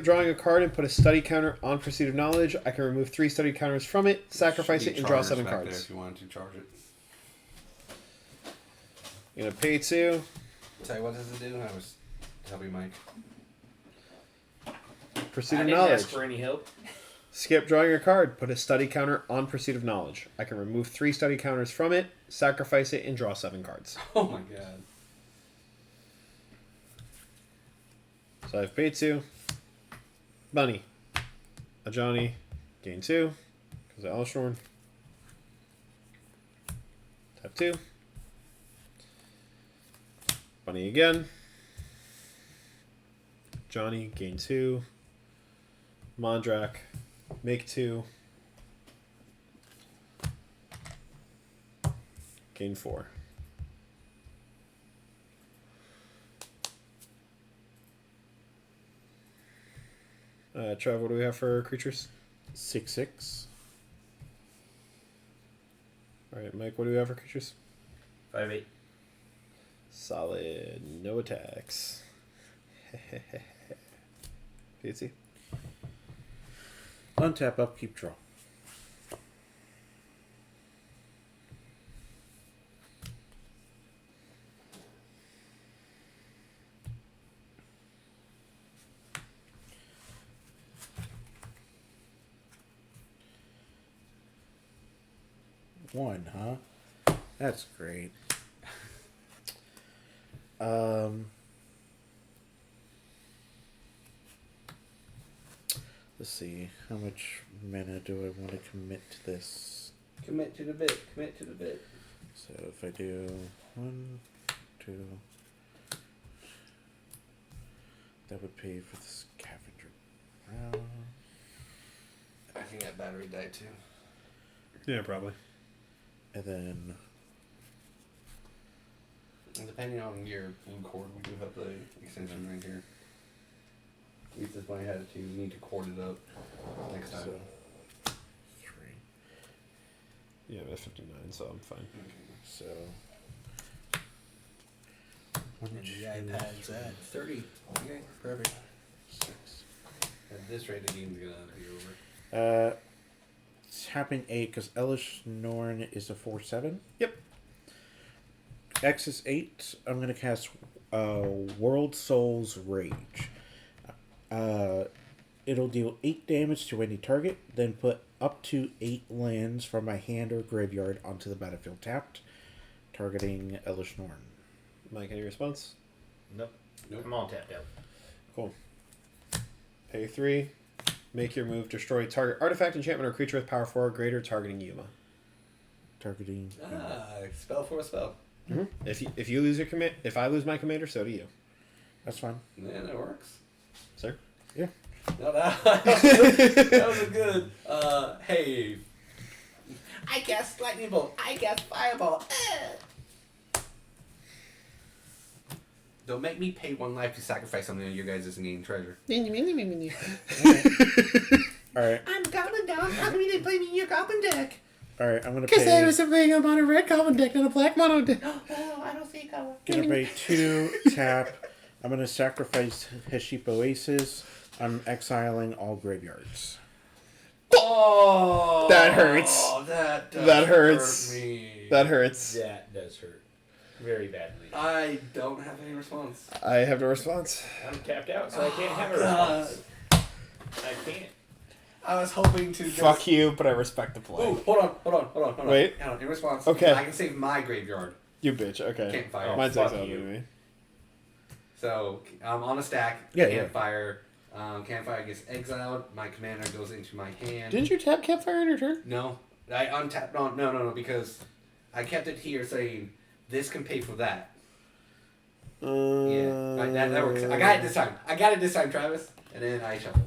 drawing a card and put a study counter on Pursuit of Knowledge. I can remove 3 study counters from it, sacrifice Should it, be and draw chargers 7 back there cards. if you wanted to charge it. I'm gonna pay 2. Tell you what does it do? I was helping Mike. Pursuit I of didn't Knowledge. ask for any help. Skip drawing a card. Put a study counter on Pursuit of Knowledge. I can remove 3 study counters from it, sacrifice it, and draw 7 cards. Oh my god. So I've paid 2. Bunny. A Johnny. Gain 2. Because Was it Dom-Elesh Norn? Tap 2. Bunny again. Johnny, gain 2. Mondrak, make 2. Gain 4. Trev, what do we have for creatures? 6/6. Alright, Mike, what do we have for creatures? 5/8. Solid. No attacks. Fancy. Untap, upkeep, draw. One, huh? That's great. Let's see. How much mana do I want to commit to this? Commit to the bit. Commit to the bit. So if I do 1, 2, that would pay for the scavenger round. I think that battery died too. Yeah, probably. And then And depending on your blue cord, we do have the extension right here. We just might have to need to cord it up next time. so 3. Yeah, I'm at 59, so I'm fine. So And the iPad's at 30. Okay, perfect. 6. At this rate, the game's gonna be over. Tapping 8 because Dom-Elesh Norn is a 4/7. Yep. X is 8. I'm gonna cast World Soul's Rage. It'll deal 8 damage to any target, then put up to 8 lands from my hand or graveyard onto the battlefield tapped, targeting Dom-Elesh Norn. Mike, any response? Nope. Nope. I'm all tapped out. Cool. Pay 3. Make your move. Destroy target artifact, enchantment, or creature with power 4 or greater, targeting Yuma. Targeting. Spell for a spell. Mm-hmm. If you lose your commit, if I lose my commander, so do you. That's fine. Yeah, that works. Sir? Yeah. No, that was a good. Hey. I cast lightning bolt. I cast fireball. Don't make me pay 1 life to sacrifice something of your guys' main treasure. Alright. I'm Goblin Dog. How come you didn't play me in your Goblin deck? Alright, I'm gonna pay. something about a red goblin deck, not a black mono deck. Oh, I don't see Goblin. Gonna pay 2 tap. I'm gonna sacrifice Heshipo Aces. I'm exiling all graveyards. Oh, That hurts. That hurts. Hurt me. That hurts. That does hurt. Very badly. I don't have any response. I have no response. I'm tapped out, so I can't have a God. response. I can't. I was hoping to just... Fuck you, but I respect the play. Ooh, hold on. Wait. Hang on, in response, Okay. I can save my graveyard. You bitch. Okay. Campfire. Mine's fuck exiled you. anyway. So, I'm on a stack. Yeah, yeah. Campfire. Campfire gets exiled. My commander goes into my hand. Didn't you tap campfire on your turn? No. I untapped... No, because I kept it here saying, this can pay for that. Yeah, that works. I got it this time. Travis. And then I shuffle.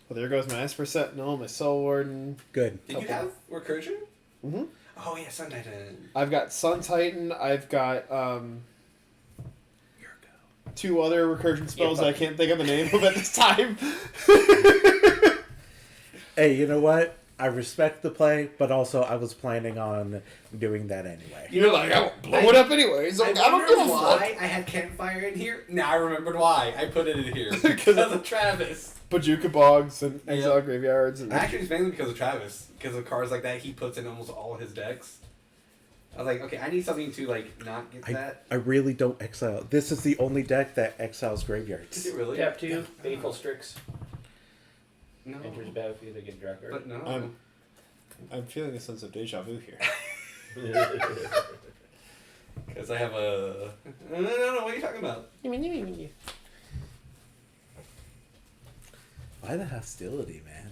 Well, there goes my Esper Sentinel, my Soul Warden. Good. Did you have recursion? Mm-hmm. Oh yeah, Sun Titan. I've got Sun Titan. I've got 2 other recursion spells that I can't think of the name of at this time. Hey, you know what? I respect the play, but also I was planning on doing that anyway. You're like, I won't blow it up anyways. I don't give a why fuck. I had campfire in here. Now I remembered why I put it in here because of Travis. Bajuka Bogs and Exile Yeah. Graveyards. And Actually, it's mainly because of Travis. Because of cards like that, he puts in almost all his decks. I was like, okay, I need something to like not get that. I really don't exile. This is the only deck that exiles Is graveyards. it really? Tap 2, Faithful Strix. No. Enters battlefield, they get draw card. But no. I'm feeling a sense of deja vu here. Because I have a. No. What are you talking about? Why the hostility, man?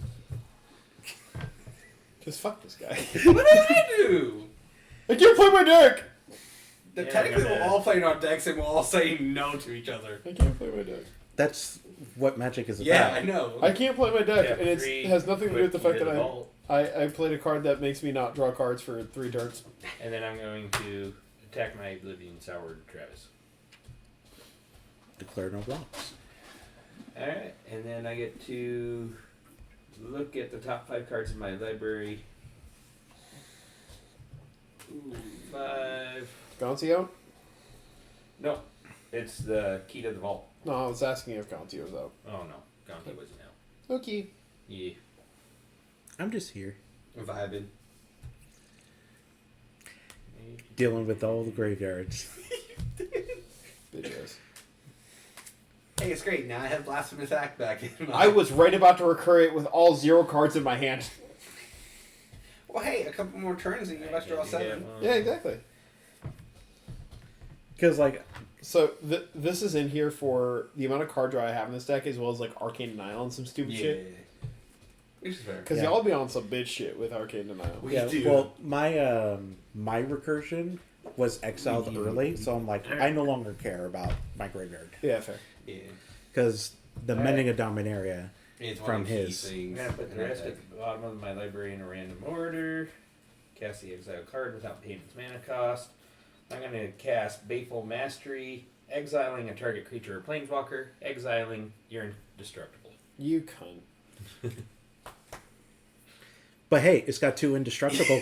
Just fuck this guy. What did I do? I can't play my deck! Yeah, Technically, I'm we're gonna- all playing our decks and we're all saying no to each other. I can't play my deck. That's what Magic is about. Yeah, I know. I can't play my deck, Tap and it 3, has nothing to do with the quick fact that hit the vault, I played a card that makes me not draw cards for 3 turns. and then I'm going to attack my Oblivion Sour Travis. Declare no blocks. Alright, and then I get to look at the top 5 cards in my library. Ooh, 5. Gonti? No, it's the key to the vault. No, I was asking if Gonti was out. Oh no, Gonti wasn't out. Okay. Yeah. I'm just here. Vibing. Dealing with all the graveyards. Bitches. Hey, it's great. Now I have Blasphemous Act back in my... I was right about to recur it with all 0 cards in my hand. Well, hey, a couple more turns and you're about to draw 7. Yeah, exactly. Because, like, So this is in here for the amount of card draw I have in this deck, as well as like Arcane Denial and some stupid shit. Which is fair. Because Yeah. y'all be on some bitch shit with Arcane Denial. We yeah, do. well, my recursion was exiled early, so I'm like, I no longer care about my graveyard. Yeah, fair. Yeah. Because the Alright. Mending of Dominaria, It's one From of the key his. things. I'm gonna put the in rest that at the bottom of my library in a random order. Cast the exile card without paying its mana cost. I'm gonna cast Baleful Mastery, exiling a target creature or planeswalker, exiling you're indestructible. You cunt. but hey, it's got 2 indestructible.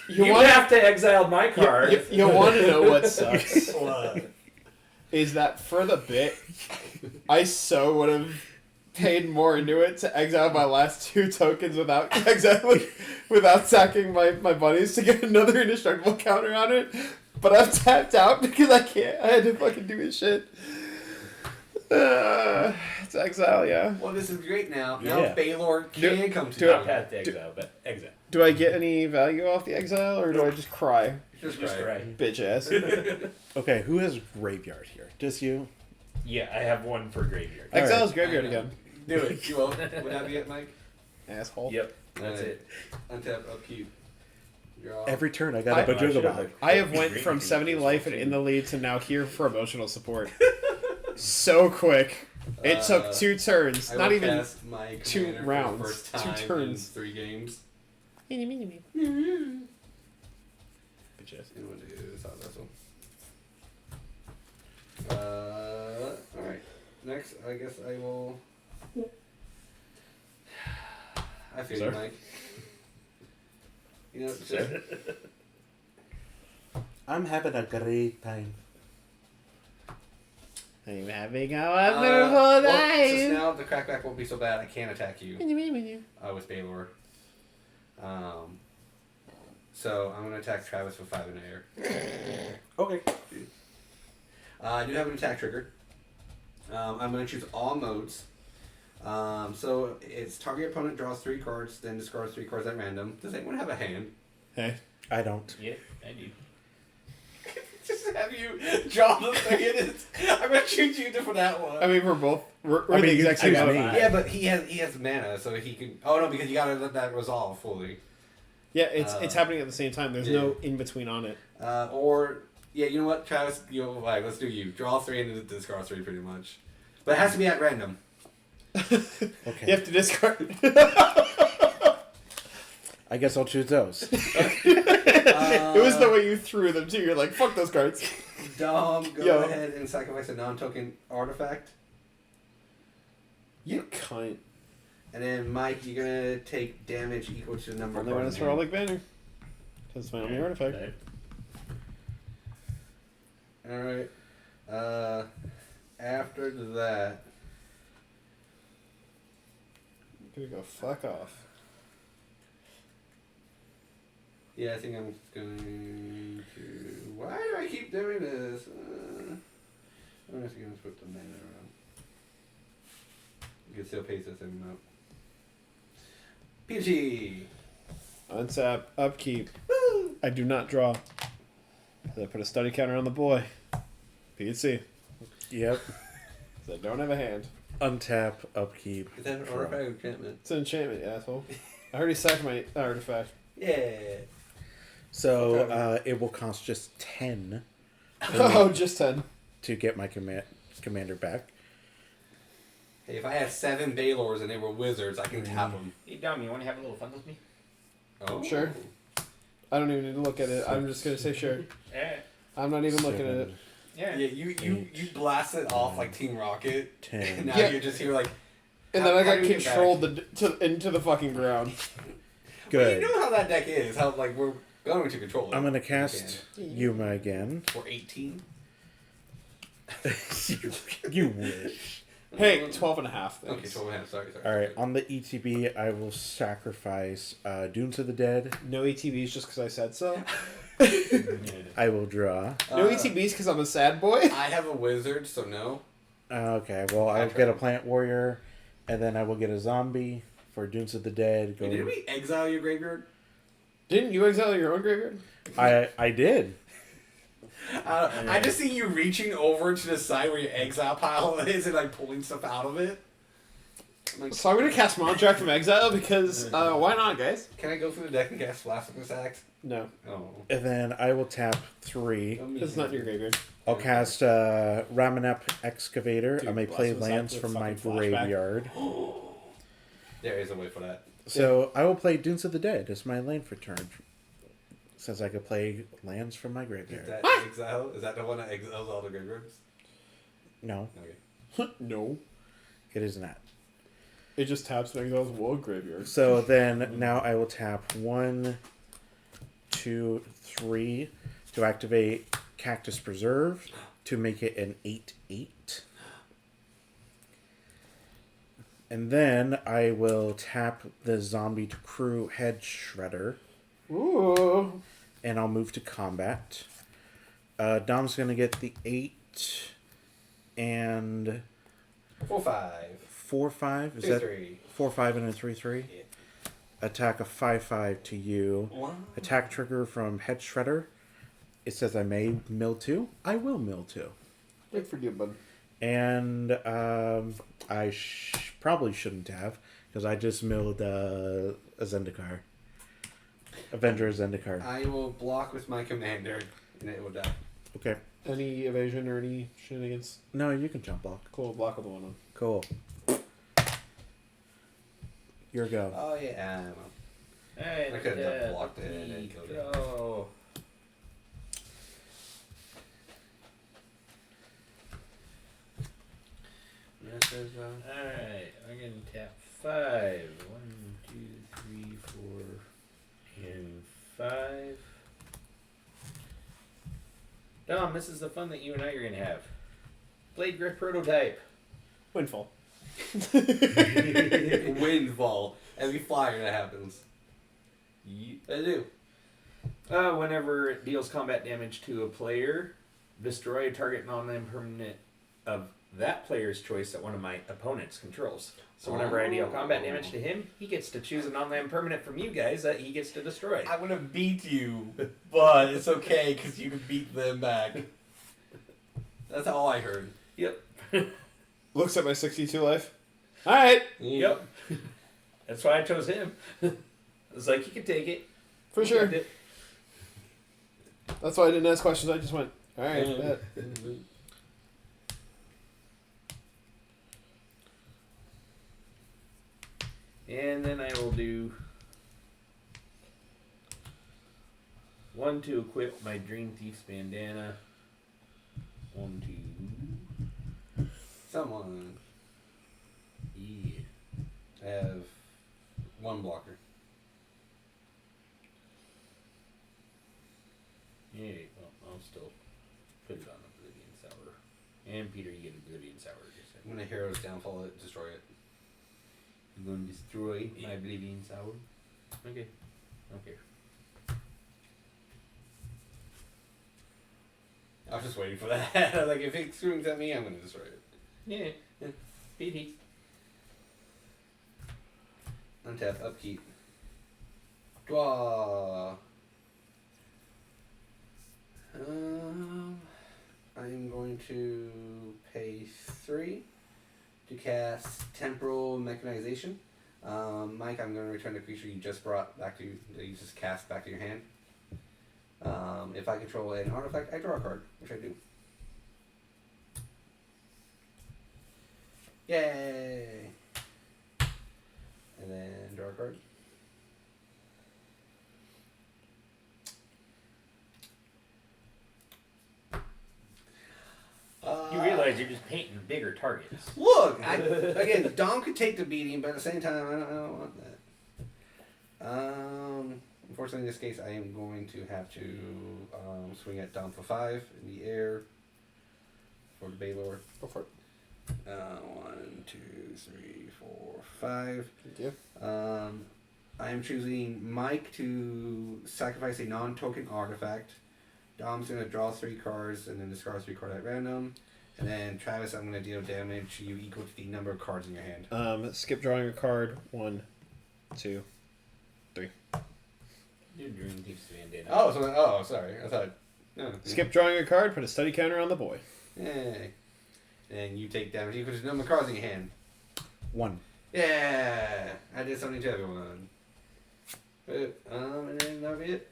You have to exile my card. You want to know what sucks? What? Is that for the bit, I so would have paid more into it to exile my last 2 tokens without exiling, without sacking my buddies to get another indestructible counter on it. But I've tapped out because I can't. I had to fucking do his shit. It's exile, yeah. Well, this is great now. Yeah. Now Baylor can come to do you. Not past the exile, but exile. Do I get any value off the exile, or do I just cry? Just Just right. right. Bitch ass. Okay, who has graveyard here? Just you? Yeah, I have one for graveyard. All right. Exile's graveyard again. Do it. You won't. Would that be it, Mike? Asshole. Yep, that's Alright. it. Untap, upkeep. Draw. Every turn I got a I Bajuga bag. I have went from 70 life and in the lead to now here for emotional support. So quick. It took 2 turns. I Not will even. cast my 2 commander rounds, For the first 2 time turns. In 3 games. Bitch ass. And we'll do this out wrestle. Alright. Next, I guess I will. I feel you, Sir? Mike. You know, just, I'm having a great time. I'm having a well, since now the crackback won't be so bad, I can attack you with Baylor. So I'm going to attack Travis with 5 in the air. Okay. I do have an attack trigger. I'm going to choose all modes. So it's target opponent draws 3 cards, then discards 3 cards at random. Does anyone have a hand? Hey. I don't. Yeah, I do. Just have you draw the thing. I'm going to choose you for that one. I mean, we're both. We're I mean, the you exact can same choose amount. me. yeah, but he has mana, so he can. Oh no, because you gotta let that resolve fully. Yeah, it's happening at the same time. There's no in between on it. Or yeah, you know what, Travis? Let's do you. Draw 3 and discard 3, pretty much. But it has to be at random. Okay. You have to discard. I guess I'll choose those. It was the way you threw them too. You're like, fuck those cards. Dom, go Yo. ahead and sacrifice a non-token artifact. You cunt. And then Mike, you're gonna take damage equal to the number Only of when cards. it's for Relic Banner. Because it's my only artifact. Alright. After that, Gonna go fuck off. yeah, I think I'm going to. Why do I keep doing this? I'm just gonna put the mana around. You can still pace this in out. PG. Untap, upkeep. I do not draw. I put a study counter on the boy. PHC. Yep. So I don't have a hand. Untap, upkeep. Is that an draw. artifact or enchantment? It's an enchantment, you asshole. I already sacked my artifact. Yeah. So Okay. it will cost just 10 Oh, just 10. to get my commander back. Hey, if I had 7 Baylors and they were wizards, I can tap them. Hey, Dom, you want to have a little fun with me? Oh. Sure. I don't even need to look at it. I'm just going to say sure. Yeah. I'm not even looking at it. 7, Yeah. Yeah, you blast it off like Team Rocket. 10. And now Yeah. you're just here like. And how- then I how got do you get controlled back? into the fucking ground. Well, Good. you know how that deck is. How like we're going to control it. I'm going to cast Yuma again. For 18. You wish. Hey, 12 and a half. Okay, Thanks. 12 and a half. Sorry. Alright, on the ETB, I will sacrifice Dunes of the Dead. No ETBs just because I said so. I will draw. No ETBs because I'm a sad boy. I have a wizard, so no. Okay, well, I'll get a Plant Warrior, and then I will get a zombie for Dunes of the Dead. Wait, did we exile your graveyard? Didn't you exile your own graveyard? I did. I just see you reaching over to the side where your exile pile is and like pulling stuff out of it. I'm like, So I'm gonna cast Montrack from Exile because why not, guys? can I go through the deck and cast Blasphemous Axe? No, Oh. And then I will tap 3. it's not in your graveyard. I'll cast Ramanep Excavator. Dude, I may play Blasphemous lands Act from with my fucking flashback. graveyard. There is a way for that. So I will play Dunes of the Dead as my land for turn. Since I could play lands from my Is graveyard. that exile? Is that the one that exiles all the graveyards? No, Okay. No, it is not. it just taps and exiles one graveyard. So then now I will tap 1, 2, 3 to activate Cactus Preserve to make it an 8/8. And then I will tap the Zombie to Crew Head Shredder, Ooh, and I'll move to combat. Dom's gonna get the 8 and 4/5. 4/5. Is 3/3. that 4/5 and a 3/3? Yeah. Attack a 5/5 to you. Wow. Attack trigger from Head Shredder. It says I may mill 2. I will mill 2. good for you, bud. And I probably shouldn't have, because I just milled a Zendikar. Avenger Zendikar. I will block with my commander, and it will die. Okay. Any evasion or any shenanigans? No, you can jump block. Cool, block with one on. Cool. Your go. Oh yeah. Alright, I could have blocked it and then killed it. go. Alright, I'm gonna tap 5. 1, 2, 3, 4, and 5. Dom, this is the fun that you and I are gonna have. Blade Grip Prototype. Windfall. Windfall. Every flyer that happens. I do. Whenever it deals combat damage to a player, destroy a target non-land permanent of that player's choice that one of my opponents controls. So whenever I deal combat damage to him, he gets to choose a non-land permanent from you guys that he gets to destroy. I'm gonna beat you, but it's okay because you can beat them back. That's all I heard. Yep. Looks at my 62 life. All right, Yep. That's why I chose him. I was like, you can take it. for You sure. got it. That's why I didn't ask questions. I just went. All right, bet. And then I will do 1 to equip my Dream Thief's bandana. 1, 2. Someone. Yeah. I have one blocker. Yeah, well, I'll still put it on Oblivion Sour. And Peter, you get Oblivion Sour. When a hero's downfall, it destroy it. I'm going to destroy my Oblivion Sour. Okay. Okay. I was just waiting for that. Like, if it swings at me, I'm gonna destroy it. Yeah. PD. Untap, upkeep. Draw. I'm going to pay 3 to cast Temporal Mechanization. Mike, I'm going to return the creature you just brought back to you. That you just cast back to your hand. If I control an artifact, I draw a card, which I do. Yay! And then draw a card. You realize you're just painting bigger targets. Look, again, Dom could take the beating, but at the same time, I don't want that. Unfortunately, in this case, I am going to have to swing at Dom for 5 in the air for the Baylor. Go for it. 1, 2, 3, 4, 5. Thank you. I am choosing Mike to sacrifice a non-token artifact. Dom's going to draw 3 cards and then discard 3 cards at random. And then Travis, I'm going to deal damage you equal to the number of cards in your hand. Skip drawing a card. 1, 2, 3. Your dream keeps bandana. Oh, sorry. I thought. No. Skip drawing a card. Put a study counter on the boy. Yay. And you take damage equal to the number of cards in your hand. 1. Yeah, I did something to everyone. But, and then that'll be it.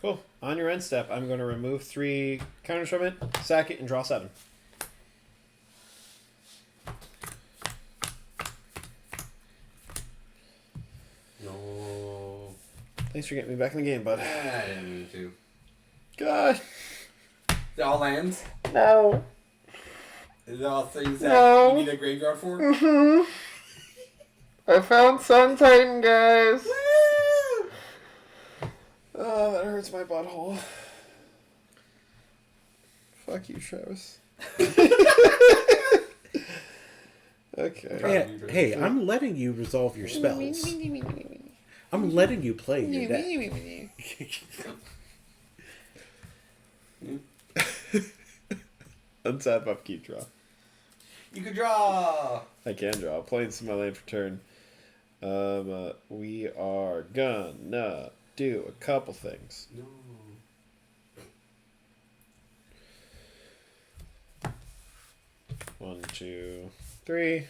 Cool. On your end step, I'm going to remove 3 counters from it, sack it, and draw 7. No. Thanks for getting me back in the game, bud. I didn't mean to. God. Is it all lands? No. Is it all things that No. you need a graveyard for? Mm-hmm. I found Sun Titan, guys. Woo! Oh, that hurts my butthole. Fuck you, Travis. Okay. Hey, I'm letting you resolve your spells. I'm letting you play your deck. Untap, upkeep, draw. You can draw. I can draw. Playing some my land for turn. We are gonna do a couple things. No. 1, 2, 3.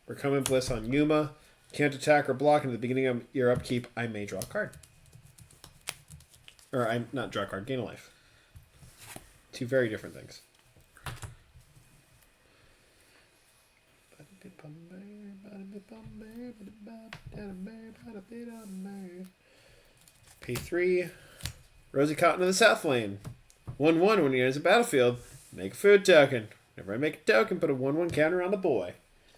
We're coming bliss on Yuma. Can't attack or block, and at the beginning of your upkeep, I may draw a card. Or I'm not draw a card, gain a life. 2 very different things. Pay 3. Rosie Cotton of the South Lane. 1/1 when he enters a battlefield. Make a food token. Whenever I make a token, put a 1/1 counter on the boy.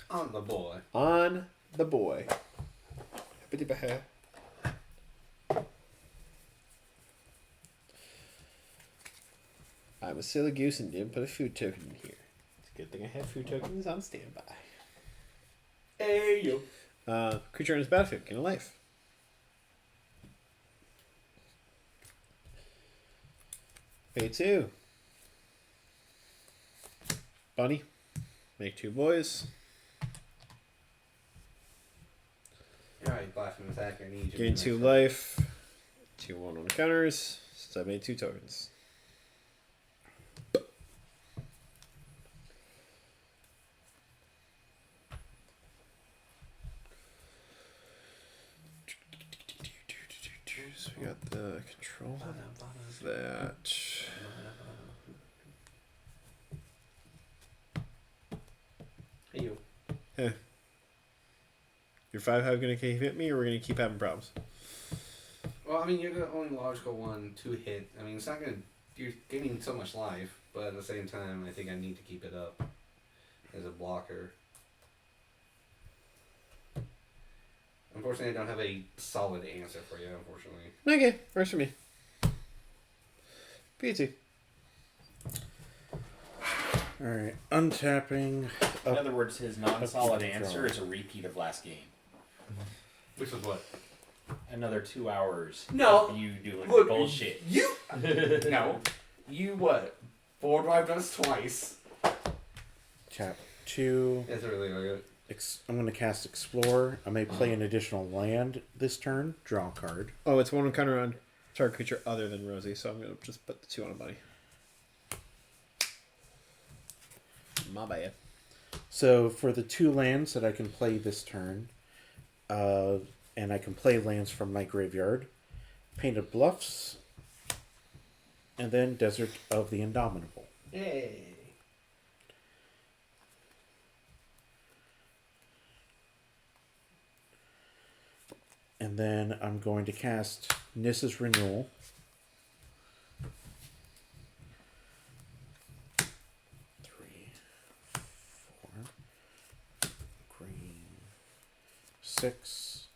On the boy. On the boy. I'm a silly goose and didn't put a food token in here. It's a good thing I have food tokens on standby. Hey, yo. Creature enters battlefield. Gain a life. Pay 2. Bunny. Make 2 boys. Alright, blasphemous attacker. I need you. Gain 2 life. 2 1/1 counters. Since I made 2 tokens. So we got the control of that. Hey, you. Hey. Your 5 going to hit me, or we're going to keep having problems? Well, I mean, you're the only logical one to hit. I mean, it's not going to... You're gaining so much life, but at the same time, I think I need to keep it up as a blocker. Unfortunately, I don't have a solid answer for you, unfortunately. Okay, works for me. PT. Alright, untapping. In other words, his non-solid Upkeep, answer draw. is a repeat of last game. Which was what? Another 2 hours. No. Of you doing Look, bullshit. You... No. You what? Forward drive us twice. Tap 2. That's really good. I'm going to cast Explore. I may play an additional land this turn. Draw a card. Oh, it's 1/1 counter on target creature other than Rosie, so I'm going to just put the 2 on a bunny. My bad. So for the 2 lands that I can play this turn, and I can play lands from my graveyard, Painted Bluffs, and then Desert of the Indomitable. Yay. And then I'm going to cast Nissa's Renewal. Three, 4, green, 6.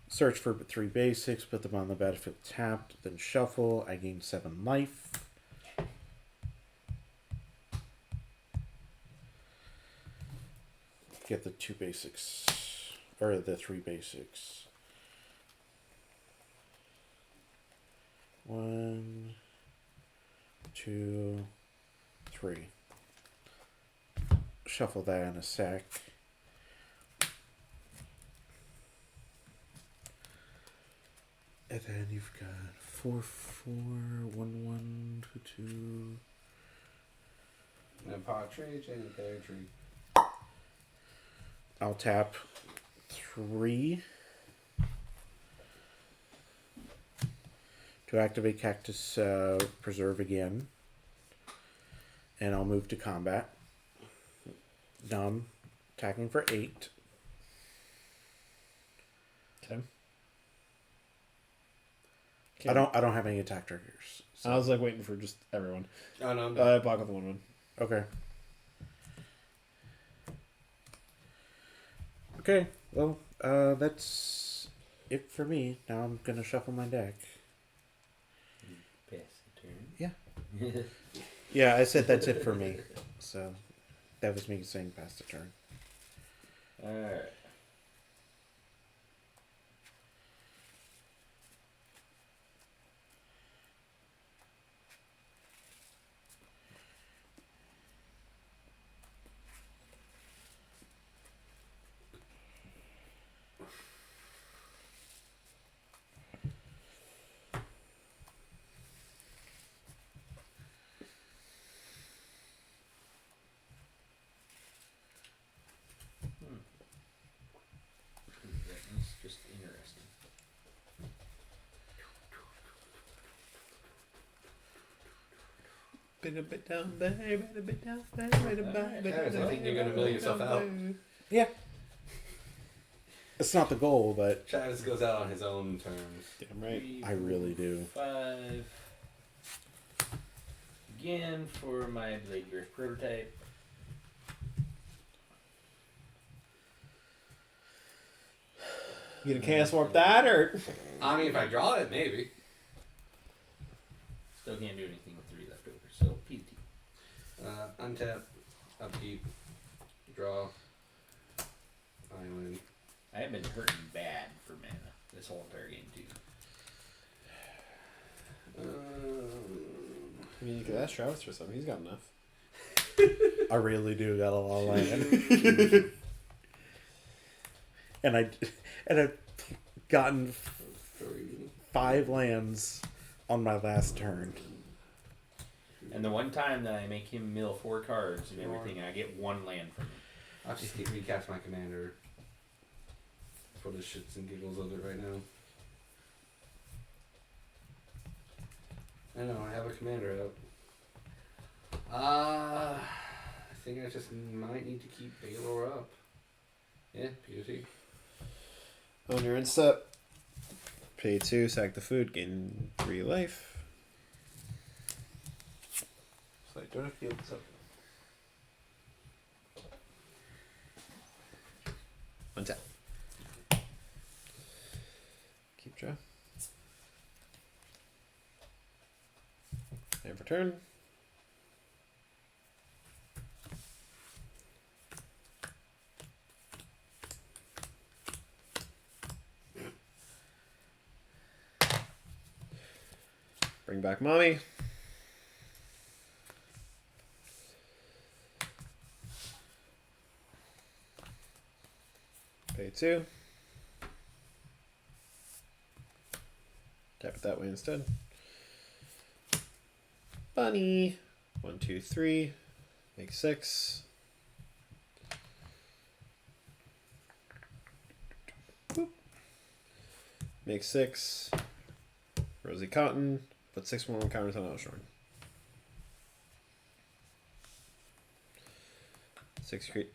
Search for 3 basics, put them on the battlefield tapped, then shuffle. I gain 7 life. Get the 2 basics, or the 3 basics. 1, 2, 3. Shuffle that in a sec. And then you've got 4, 4, 1, 1, 2, 2. And a partridge and a pear tree. I'll tap 3 to activate Cactus Preserve again. And I'll move to combat. Dumb. Attacking for 8. Okay. I don't have any attack triggers. So. I was like waiting for just everyone. Oh, no, I'm done. Block with the 1/1. Okay. Okay. Well, that's it for me. Now I'm gonna shuffle my deck. Pass the turn. Yeah. Yeah, I said that's it for me. So that was me saying pass the turn. Alright. That's just interesting. Been a bit down there, been a bit down there, been a bit Travis, I think you're gonna mill yourself out. Yeah. It's not the goal, but Travis goes out on his own terms. Damn right. 3, I really do. 5. Again for my Blade Gears prototype. You gonna chaos warp that or? I mean, if I draw it, maybe. Still can't do anything with 3 left over, so PT. Untap, upkeep, draw, island. I have been hurting bad for mana this whole entire game too. I mean, you could ask Travis for something. He's got enough. I really do got a lot of land. and I've gotten 5 lands on my last turn. And the one time that I make him mill 4 cards and everything, I get 1 land from him. I'll just recast my commander for the shits and giggles of it right now. I know, I have a commander out. I think I just might need to keep Baylor up. Yeah, beauty. On your end step, pay 2, sack the food, gain 3 life. So I don't have to deal with this up. Untap. Keep draw. And return. Bring back mommy. Pay 2. Tap it that way instead. Bunny. 1, 2, 3. Make 6. Make 6. Rosy Cotton. Put 6/1 counters on Dom-Elesh Norn.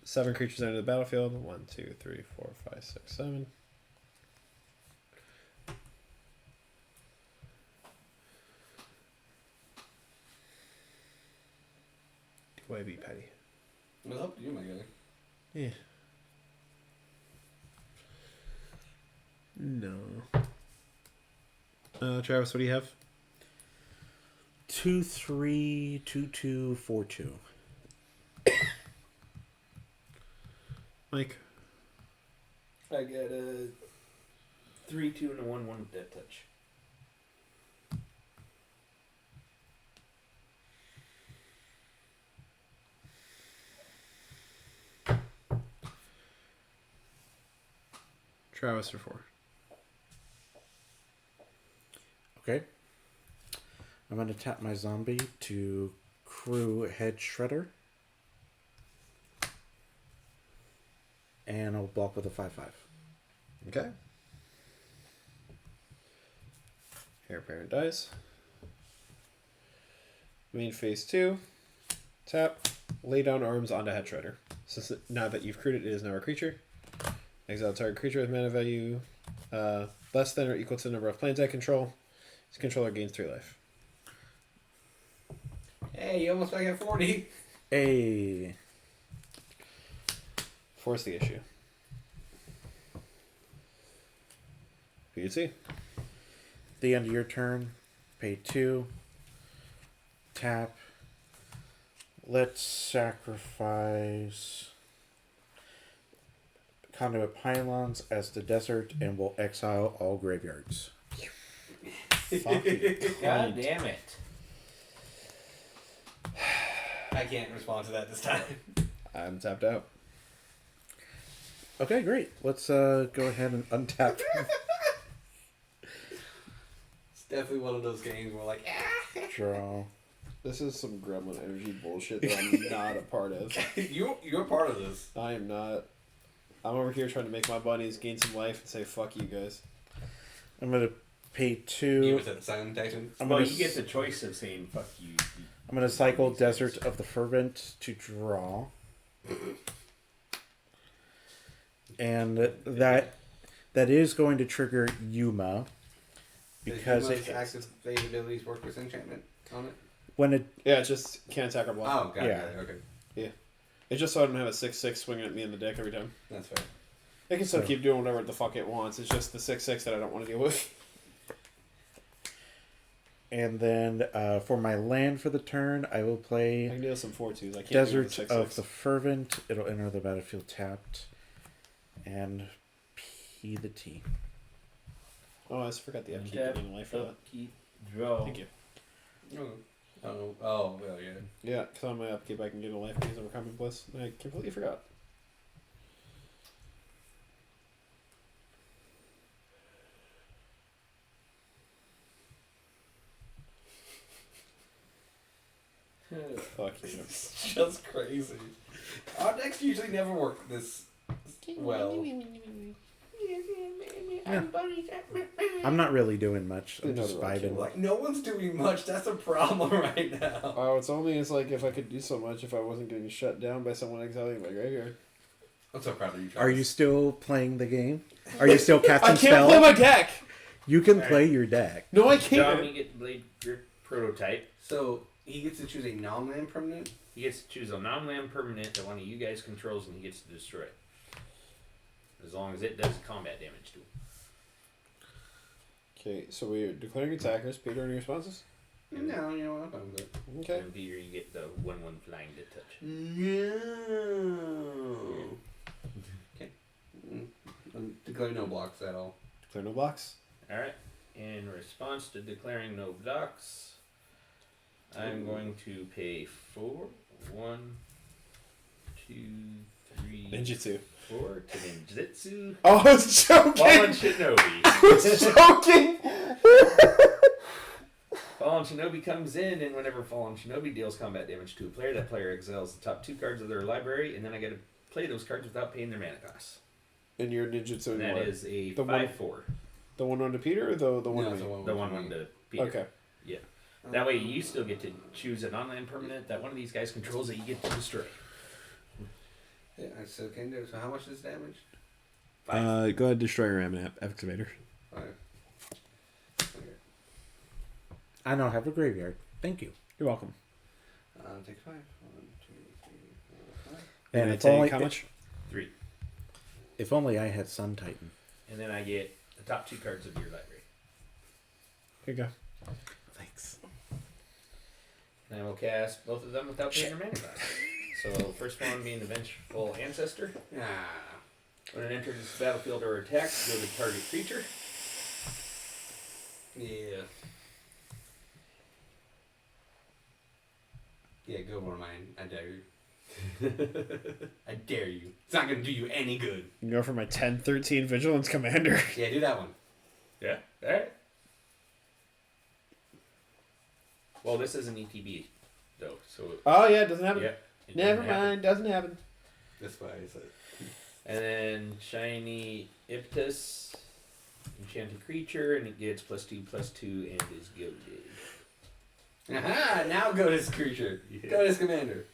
7 creatures enter the battlefield. 1, 2, 3, 4, 5, 6, 7. Do I be petty? It's up to you, my guy. Yeah. No. Travis, what do you have? 2/3, 2/2, 4/2. Mike. I got a 3/2 and a 1/1 with Death Touch. Travis for 4. Okay. I'm going to tap my zombie to crew Head Shredder. And I'll block with a 5/5. Okay. Heir Apparent dies. Main phase 2. Tap. Lay down arms onto Head Shredder. Since now that you've crewed it, it is now a creature. Exile target creature with mana value less than or equal to the number of planes I control. Its controller gains 3 life. Hey, you almost back at 40. Hey. Force the issue. PUC. The end of your turn. Pay 2. Tap. Let's sacrifice Conduit Pylons as the desert, and we'll exile all graveyards. God damn it. I can't respond to that this time. I'm tapped out. Okay, great. Let's go ahead and untap. It's definitely one of those games where like, Draw. This is some gremlin energy bullshit that I'm not a part of. you're part of this. I am not. I'm over here trying to make my bunnies gain some life and say fuck you guys. I'm going to pay 2. You was at the silent detection. Well, you get the choice of saying fuck you. I'm going to cycle Desert of the Fervent to draw. And that is going to trigger Yuma. Because it active phase abilities work with enchantment on it. when it Yeah, it just can't attack or block. Oh, got Yeah. it. Okay, It's just so I don't have a 6/6 swinging at me in the deck every time. that's fair. It can still So- keep doing whatever the fuck it wants. It's just the 6/6 that I don't want to deal with. and then for my land for the turn, I will I play can deal some 4/2s. I can't Desert deal with of 6/6. the Fervent. It'll enter the battlefield tapped. And P the T. Oh, I just forgot the upkeep Untap, getting life for that. upkeep, draw. Thank you. Oh, well, yeah. Yeah, because on my upkeep I can get a life because of Common Bliss. I completely forgot. Fuck you. It's just crazy. Our decks usually never work this well. I'm not really doing much. I'm Another just rocket. vibing. Like, no one's doing much. That's a problem right now. Oh, it's only as like if I could do so much if I wasn't getting shut down by someone exiling my graveyard. I'm so proud of you, Travis. Are you still playing the game? Are you still I casting can't spells? play my deck! You can play your deck. No, I Dom, can't! you get to play your prototype. So, he gets to choose a non-land permanent? He gets to choose a non-land permanent that one of you guys controls, and he gets to destroy it. As long as it does combat damage to him. Okay, so we're declaring attackers. Peter, any responses? No, you know what? I'm fine with it. Okay. And Peter, you get the 1/1 flying to touch. No. Okay. Declare no blocks at all. Declare no blocks. Alright. In response to declaring no blocks, I'm going to pay 4. 1, 2, 3, Ninjutsu. 4 to Ninjutsu. Oh, I was joking! Fallen Shinobi. I was joking! Fallen Shinobi comes in, and whenever Fallen Shinobi deals combat damage to a player, that player exiles the top 2 cards of their library, and then I get to play those cards without paying their mana costs. And your ninjutsu And that anymore. is a The one- 5/4. The one to Peter or the one No, to the me? one The one to Peter. Okay. Yeah. That way you still get to choose a non-land permanent that one of these guys controls that you get to destroy. Yeah, I still can do. So how much is damage? Go ahead, destroy Ram Excavator. 5. Okay. I now have a graveyard. Thank you. You're welcome. Take 5. 1, 2, 3, 4, 5. And I if take only, how much? 3. If only I had Sun Titan. And then I get the top 2 cards of your library. Here you go. Thanks. And I will cast both of them without paying their mana cost. So first one being the Vengeful Ancestor. Ah. When it enters the battlefield or attacks, go to target creature. Yeah. Yeah, go for mine. I dare you. I dare you. It's not gonna do you any good. You can go for my 10-13 Vigilance Commander. Yeah, do that one. Yeah. Alright. Well, this is an ETB, though, so... Oh, yeah, it doesn't happen. Yeah. it Never doesn't happen. mind, doesn't happen. That's why I said. And then Shiny Iptus, enchanted creature, and it gets +2/+2 and is goaded. Aha! Now go to this creature. Yeah. Go to this commander.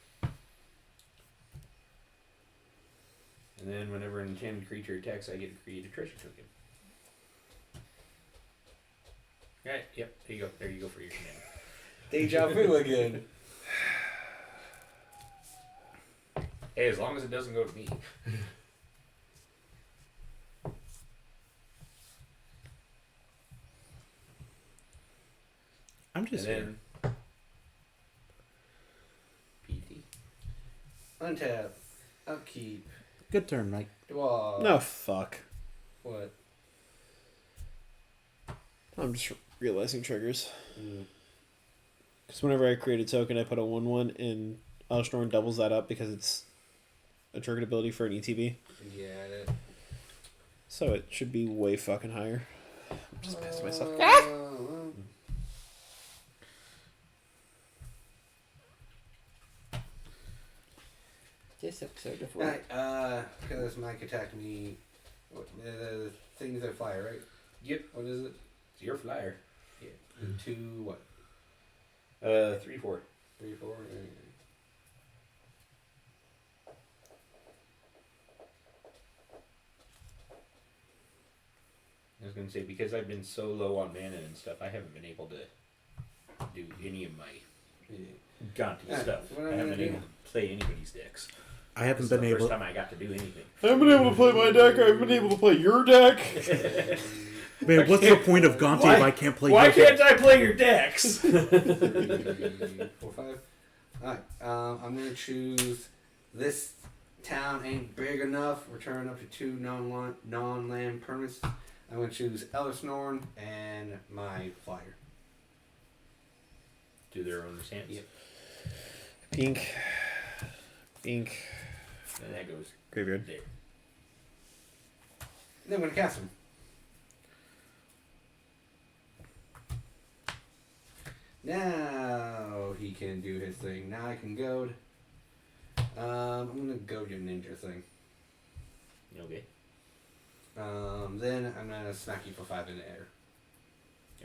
And then whenever an enchanted creature attacks, I get to create a treasure token. Alright, yep, there you go. There you go for your command. Deja vu again. Hey, as long as it doesn't go to me. I'm just And here. then PT. Untap. Upkeep. Good turn, Mike. Dwarf. No, fuck. What? I'm just realizing triggers. Mm. Because whenever I create a token, I put a 1/1, and Dom-Elesh Norn doubles that up because it's a triggered ability for an ETB. Yeah, that. So it should be way fucking higher. I'm just pissed at myself. This episode of Alright, because Mike attacked me. What, things that fly, right? Yep, What is it? it's your flyer. 2, what? 3/4. 3, 4? I was gonna say, because I've been so low on mana and stuff, I haven't been able to do any of my Yeah. Gonti Yeah, stuff. what I I'm haven't gonna been able to play anybody's decks. I haven't This is been the able. first time I got to do anything. I haven't been able to play my deck. I haven't been able to play your deck. Man, what's the point of Gonti if I can't play? Why your can't deck? I play your decks? 3, 4, 5. Alright, I'm gonna choose this town ain't big enough. Return up to 2 non-land permits. I'm gonna choose Dom-Elesh Norn and my flyer. Do their owner's hands. Yep. Pink. Ink. And that goes Graveyard. there. And then I'm gonna cast him. Now he can do his thing. Now I can goad. I'm gonna goad your ninja thing. Okay. Then I'm gonna smack you for 5 in the air.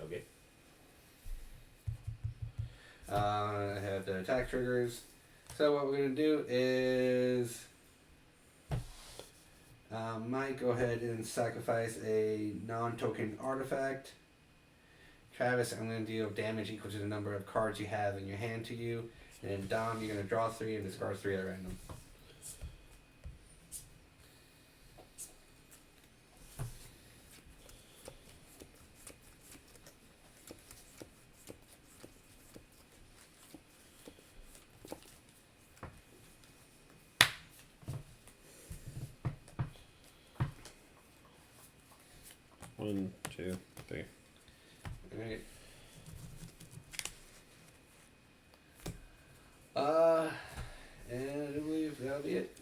Okay. I have the attack triggers. So what we're gonna do is, might go ahead and sacrifice a non-token artifact. Travis, I'm gonna deal damage equal to the number of cards you have in your hand to you. And then Dom, you're gonna draw 3 and discard 3 at random. One, two, three. Alright. And I believe that'll be it.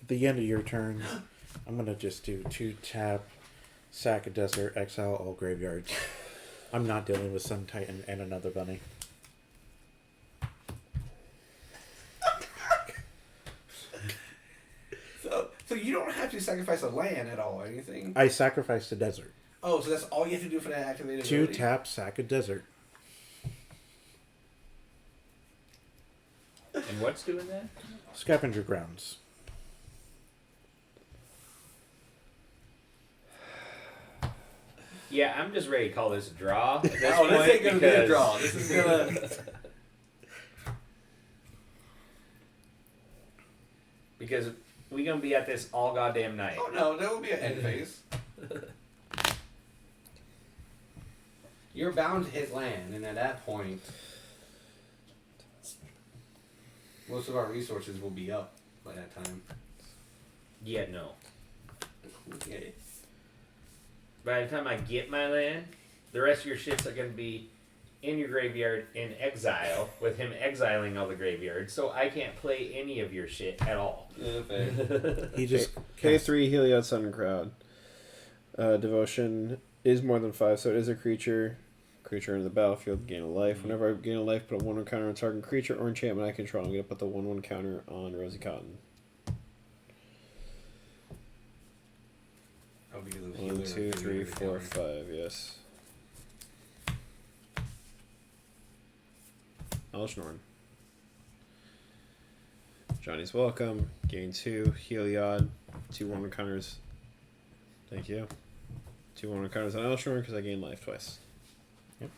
At the end of your turn, I'm gonna just do 2 tap, sack a desert, exile all graveyards. I'm not dealing with Sun Titan and another bunny. So you don't have to sacrifice a land at all or anything. I sacrificed a desert. Oh, so that's all you have to do for that activated 2 ability? tap, sack a desert. And what's doing that? Scavenger grounds. Yeah, I'm just ready to call this a draw. At this Oh, point this ain't gonna be a because- draw. This is gonna... Because we gonna be at this all goddamn night. Oh no, there will be an end phase. You're bound to hit land, and at that point, most of our resources will be up by that time. Yeah, no. Okay. By the time I get my land, the rest of your ships are gonna be in your graveyard in exile, with him exiling all the graveyards, so I can't play any of your shit at all. Yeah, fair. He just K3 Heliod Sun Crowd. Devotion is more than 5, so it is a creature. Creature in the battlefield, gain a life. Whenever I gain a life, put a 1/1 counter on target creature or enchantment I control. I'm going to put the 1/1 counter on Rosy Cotton. Oh, because of 1, healer 2, and 3, healer 4, counter. 5, yes. Dom-Elesh Norn. Johnny's welcome. Gain 2. Heliod. 2 1/1 counters. Thank you. 2 1/1 counters on Dom-Elesh Norn because I gain life twice. Yep.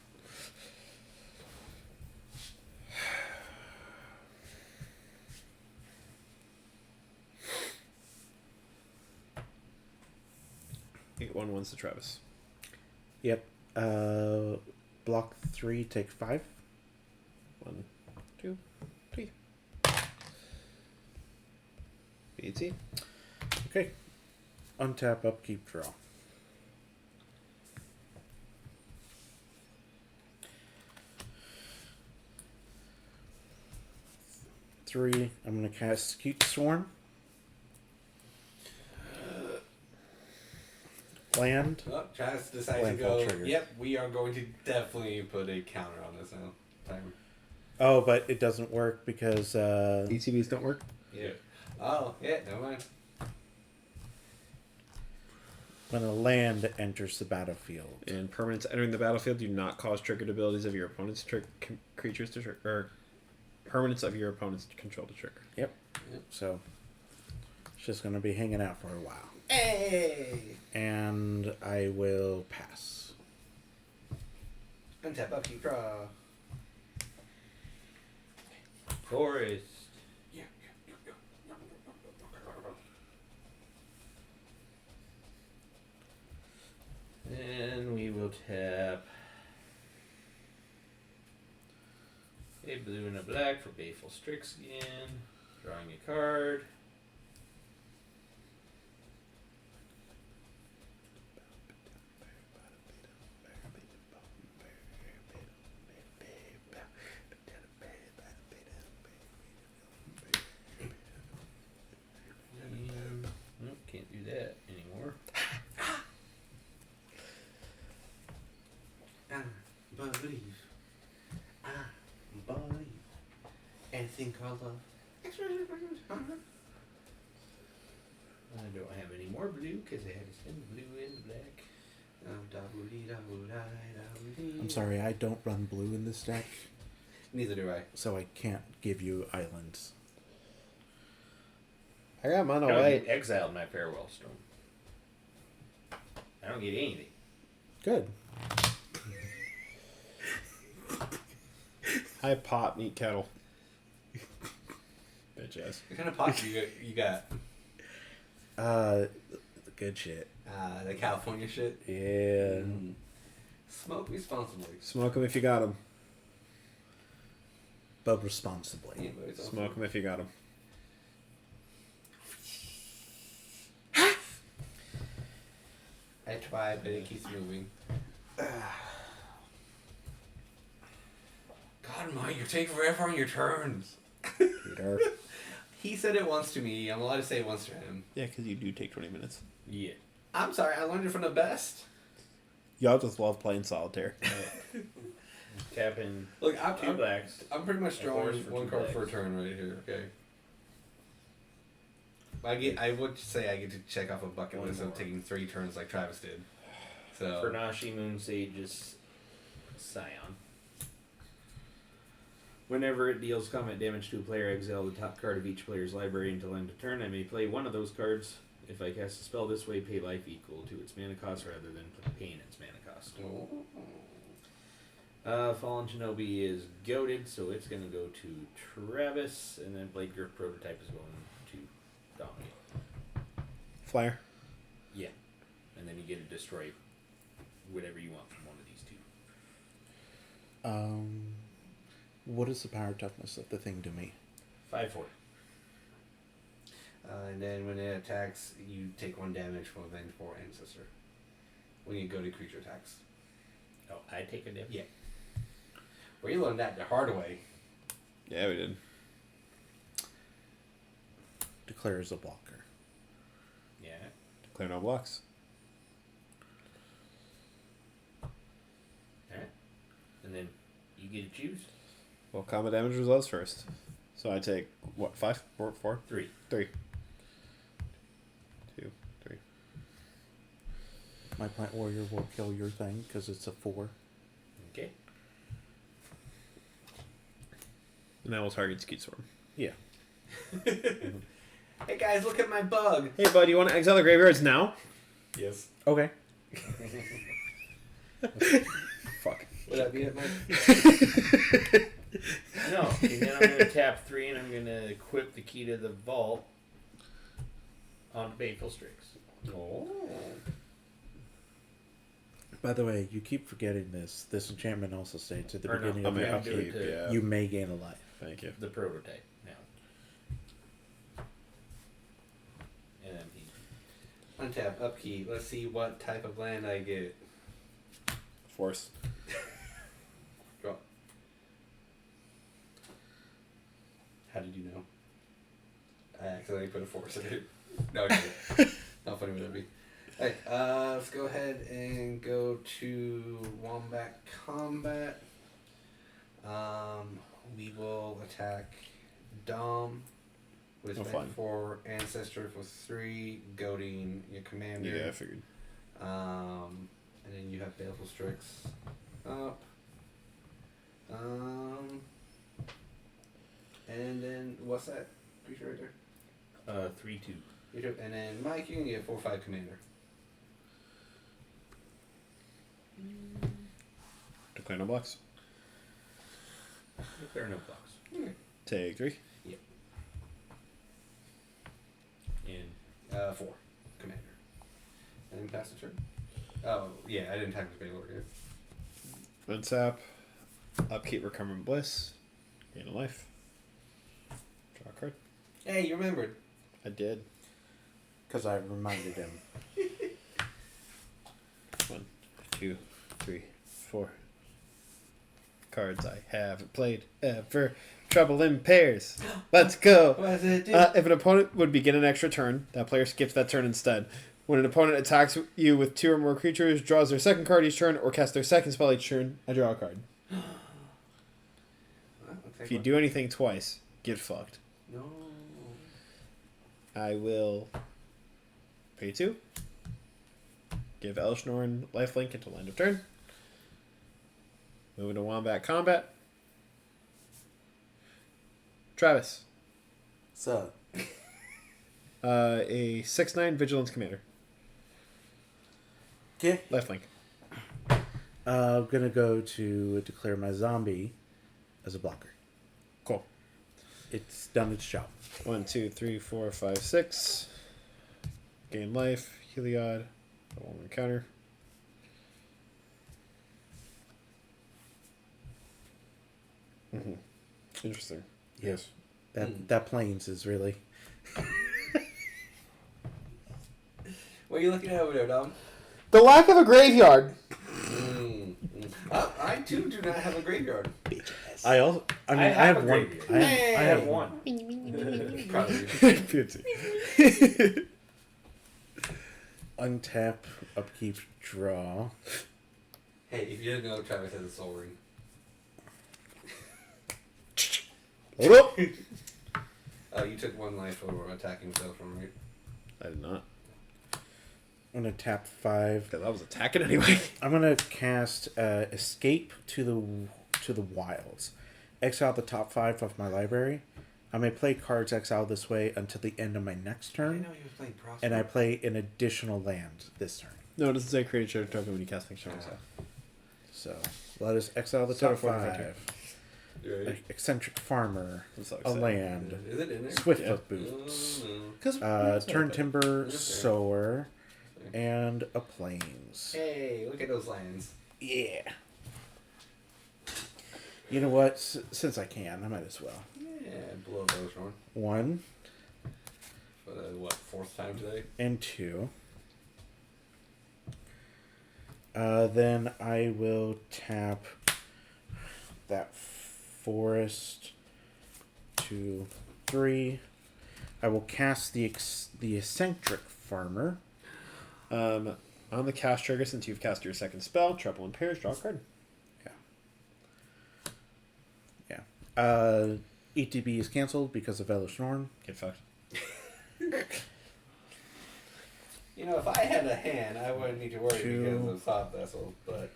Eight 1/1s to Travis. Yep. Block 3, take 5. 1, 2, 3. BT. Okay. Untap, upkeep, draw. Three. I'm gonna cast Cute Swarm. Land. Oh, Travis decides to Landfall go. trigger. Yep, we are going to definitely put a counter on this now. Time. Oh, but it doesn't work because ETBs don't work. Yeah. Oh, yeah, never mind. when a land enters the battlefield. And permanents entering the battlefield do not cause triggered abilities of your opponent's creatures to trigger, or permanents of your opponent's control to trigger. Yep. So it's just going to be hanging out for a while. Hey! And I will pass. Untap, upkeep, draw. Forest. And we will tap a blue and a black for Baleful Strixhaven. Drawing a card. Nope, can't do that anymore. I believe. Anything called love. I don't have any more blue because I had to send the blue and the black. I'm sorry, I don't run blue in this deck, Neither do I. so I can't give you islands. I got mono I don't white. get exiled my Farewell Storm. I don't get anything. Good. I pot meat kettle. Bitch ass. What kind of pot you got? Good shit. The California shit. Yeah. Smoke responsibly. Smoke them if you got them. But responsibly. Anyways, Smoke them if you got them. I try, but it keeps moving. God, Mike, you take forever on your turns. Peter. He said it once to me. I'm allowed to say it once to him. Yeah, because you do take 20 minutes. Yeah. I'm sorry, I learned it from the best. Y'all just love playing solitaire. Tapping Look, two blacks. I'm pretty much And force drawing for one two card for a blacks. turn right here. Okay. I would say I get to check off a bucket One list of more. taking 3 turns like Travis did. So Fernashi Moon Sage's Scion. Whenever it deals combat damage to a player, exile the top card of each player's library until end of turn. I may play one of those cards. If I cast a spell this way, pay life equal to its mana cost rather than paying its mana cost. Fallen Shinobi is goated, so it's going to go to Travis, and then Blade Grip Prototype is going to Dominate. Flyer. Yeah. And then you get to destroy whatever you want from one of these two. What is the power toughness of the thing to me? 5/4. And then when it attacks, you take 1 damage from Avenge 4 Ancestor. When you go to creature attacks. Oh, I take a dip? Yeah. Well, you learned that the hard way. Yeah, we did. Declares a blocker. Yeah. Clear no blocks. Alright. And then you get to choose. Well, combat damage results first. So I take, what, 5? 4? 3. 3. 2, 3. My Plant Warrior will kill your thing because it's a 4. Okay. And that will target Skeet Swarm. Yeah. Hey guys, look at my bug. Hey, bud, you want to exile the graveyards now? Yes. Okay. Fuck. Would that be it, Mike? No. And then I'm going to tap 3 and I'm going to equip the key to the vault onto Baleful Strix. Oh. By the way, you keep forgetting this. This enchantment also states at the Or no, beginning I of mean, your I'll do it upkeep, to- yeah. you may gain a life. Thank you. The prototype now. And then Untap, upkeep. Let's see what type of land I get. Force. Draw. How did you know? I accidentally put a force in it. No, okay. How funny would that be? Alright, let's go ahead and go to Wombat Combat. We will attack Dom with Oh, fine. 4 Ancestor for 3, goading your commander. Yeah, I figured. And then you have Baleful Strix up. And then what's that creature right there? 3/2. And then Mike, you can get 4/5 commander. Declare no blocks. Declare no blocks. Take 3. And 4 commander. And then pass the turn. Oh yeah, I didn't type his Baylor yet. Untap. Upkeep Recurrent Bliss. Gain a life. Draw a card. Hey, you remembered. I did. Because I reminded him. 1, 2, 3, 4. Cards I haven't played ever. Trouble in pairs. Let's go. What does it do? If an opponent would begin an extra turn, that player skips that turn instead. When an opponent attacks you with 2 or more creatures, draws their second card each turn, or casts their second spell each turn, I draw a card. If you do anything twice, get fucked. No. I will pay 2. Give Elesh Norn lifelink until end of turn. Moving to Wombat Combat. Travis. So, A 6/9 Vigilance Commander. okay. Lifelink. I'm going to go to declare my zombie as a blocker. Cool. It's done its job. 1, 2, 3, 4, 5, 6. Gain life. Heliod. One encounter. Interesting. Yes. That plains is really... What are you looking at over there, Dom? The lack of a graveyard. I too do not have a graveyard. I also... I mean, I have a one. graveyard. I have one. Proud of you. Beauty. Untap, upkeep, draw. Hey, if you didn't know, Travis has a soul ring. Hold up. You took 1 life for attacking yourself from right. I did not. I'm gonna tap 5. Because I was attacking anyway. I'm gonna cast Escape to the Wilds. Exile the top 5 of my library. I may play cards exiled this way until the end of my next I know turn, you were playing Prosper. and I play an additional land this turn. No, it doesn't say create a shared token when you cast Fixture. So let us exile the Stop top for it, 5. Right. Eccentric Farmer, That's so a exciting. land, Is it in there? Swiftfoot Yeah. Boots, Because Turn Timber, Okay. Sower, and a Plains. Hey, look at those lands. Yeah. You know what? Since I can, I might as well. Yeah, blow those, Norn. 1 For the, what, 4th time today? and 2. Then I will tap that Forest 2, 3. I will cast the Eccentric Farmer. on the cast trigger, since you've cast your second spell, Trouble in Pairs, draw a card. Yeah. ETB is canceled because of Dom-Elesh Norn. Get fucked. You know, if I had a hand, I wouldn't need to worry 2. because of Thought Vessel, but...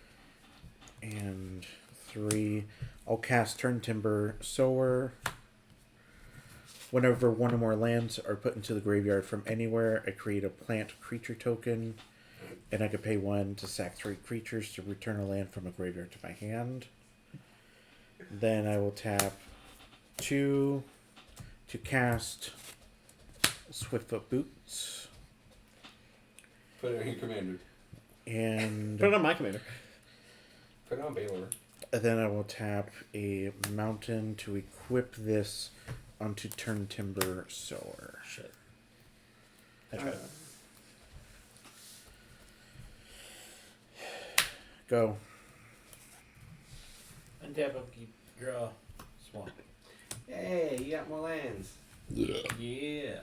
And 3. I'll cast Turn Timber, Sower. Whenever one or more lands are put into the graveyard from anywhere, I create a plant creature token, and I can pay 1 to sack 3 creatures to return a land from a graveyard to my hand. Then I will tap 2 to cast Swiftfoot Boots, Put it on your commander. and Put it on my commander. Put it on Baylor. then I will tap a mountain to equip this onto Turn Timber, Sower. Shit. I tried. Go. Untap, upkeep, draw, swamp. Hey, you got more lands. Yeah.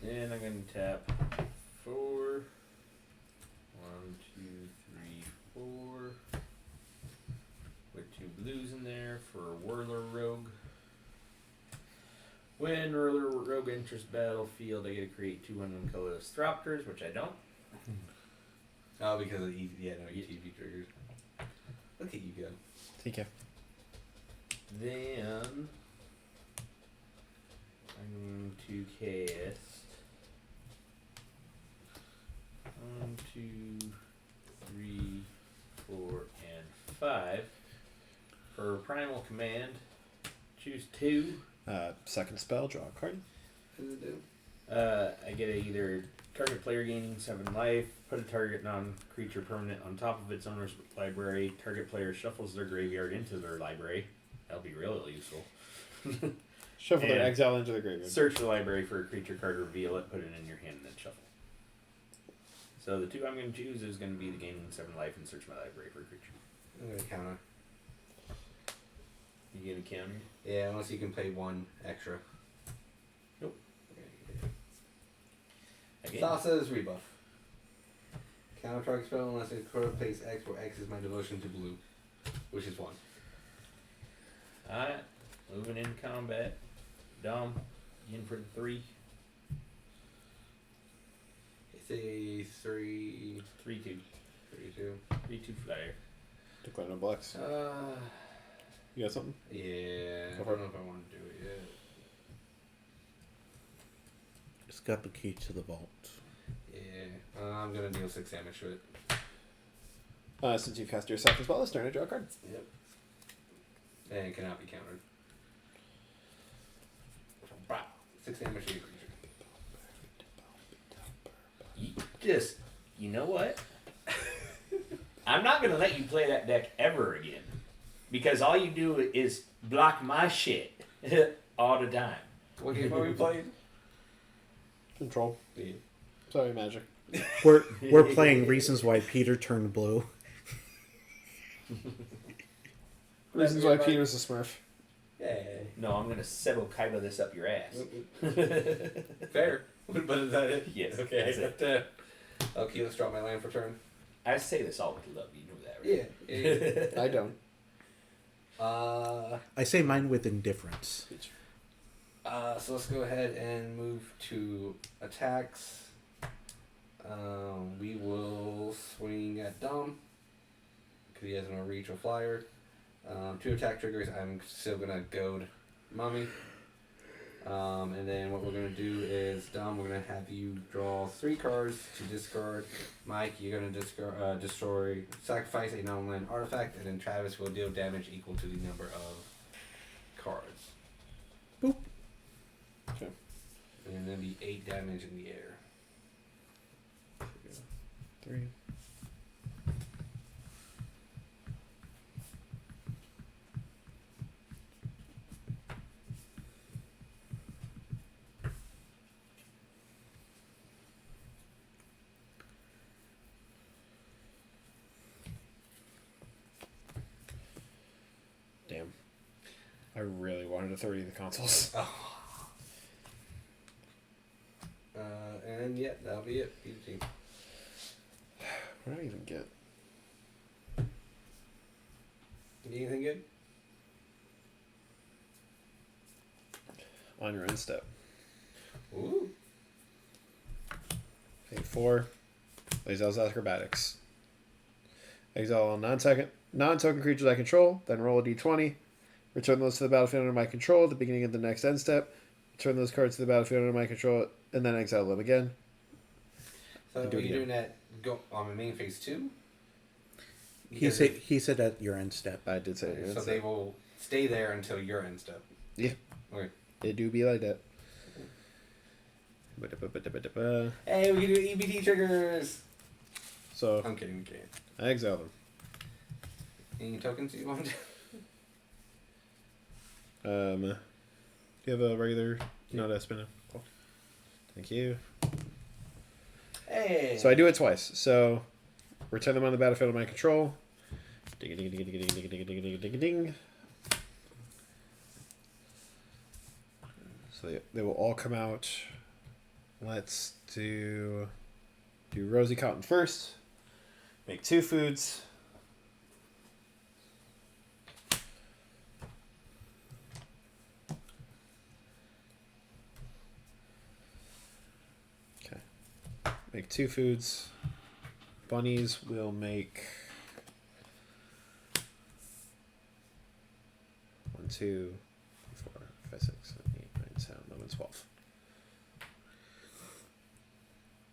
Then I'm gonna tap 4. 1, 2, 3, 4. With 2 blues in there for Whirler Rogue. When Whirler Rogue enters battlefield, I get to create 2 1/1 colorless Thropters, which I don't. Oh, because of the ETB triggers. Look at you go. TK. Then I'm going to cast 1, 2, 3, 4, and 5 for Primal Command. Choose 2. Second spell, draw a card. What does it do? I get a either target player gaining 7 life, put a target non-creature permanent on top of its owner's library. Target player shuffles their graveyard into their library. That'll be really useful. Shuffle their And exile into the graveyard. Search the library for a creature card, reveal it, put it in your hand, and then shuffle. So the 2 I'm going to choose is going to be the gaining 7 life and search my library for a creature. I'm going to counter. You get a counter? Yeah, unless you can play 1 extra. Nope. Again. Thassa's rebuff. Counter target spell unless it plays X, where X is my devotion to blue, which is 1. Alright, moving into combat. Dom, in for the 3. It's a 3... 3-2. 3-2. 3-2 flyer. Declare no blacks. You got something? Yeah. I Go don't for it. know if I want to do it yet. It's got the key to the vault. Yeah. I'm going to deal 6 damage to it. Since you've cast your second spell, let's turn to draw a card. Yep. And it cannot be countered. 6 damage to your creature. You know what? I'm not going to let you play that deck ever again. Because all you do is block my shit all the time. What game are we playing? Control. Yeah. Sorry, Magic. We're playing Reasons Why Peter Turned Blue. Reasons why Peter's a smurf. Yeah. No, I'm going to Sebo Kaiba this up your ass. Fair. But is that it? Yes, Okay. that's it. Okay, let's draw my land for turn. I say this all with love. You know that, right? Yeah. I don't. I say mine with indifference. So let's go ahead and move to attacks. We will swing at Dom because he has no reach or flyer. 2 attack triggers. I'm still gonna goad Mommy. And then what we're gonna do is Dom, we're gonna have you draw 3 cards to discard. Mike, you're gonna sacrifice a non-land artifact, and then Travis will deal damage equal to the number of cards. Boop. Okay. And then be 8 damage in the air. 3. Damn. I really wanted a 30 of the consoles. And yeah, that'll be it. PG. What did I even get? Anything good? On your end step. Ooh. Pay 4. Exiles Acrobatics. Exile non-token creatures I control, then roll a d20. Return those to the battlefield under my control at the beginning of the next end step. Return those cards to the battlefield under my control, and then exile them again. So And are do it you again. doing that on the main phase 2? He said at your end step. I did say it. So they will stay there until your end step. Yeah. Okay. It do be like that. Hey, we can do EBT triggers. So I'm kidding. I exile them. Any tokens you want? Do you have a regular? No, that's been a. Cool. Thank you. Hey. So I do it twice. So return them on the battlefield of my control. Ding ding ding ding ding ding ding ding ding ding. So they will all come out. Let's do Rosy Cotton first. Make 2 foods. Okay. Make 2 foods. Bunnies will make 1, 2, 4, 5, 6, 7, 8, 9, 10, 11, 12.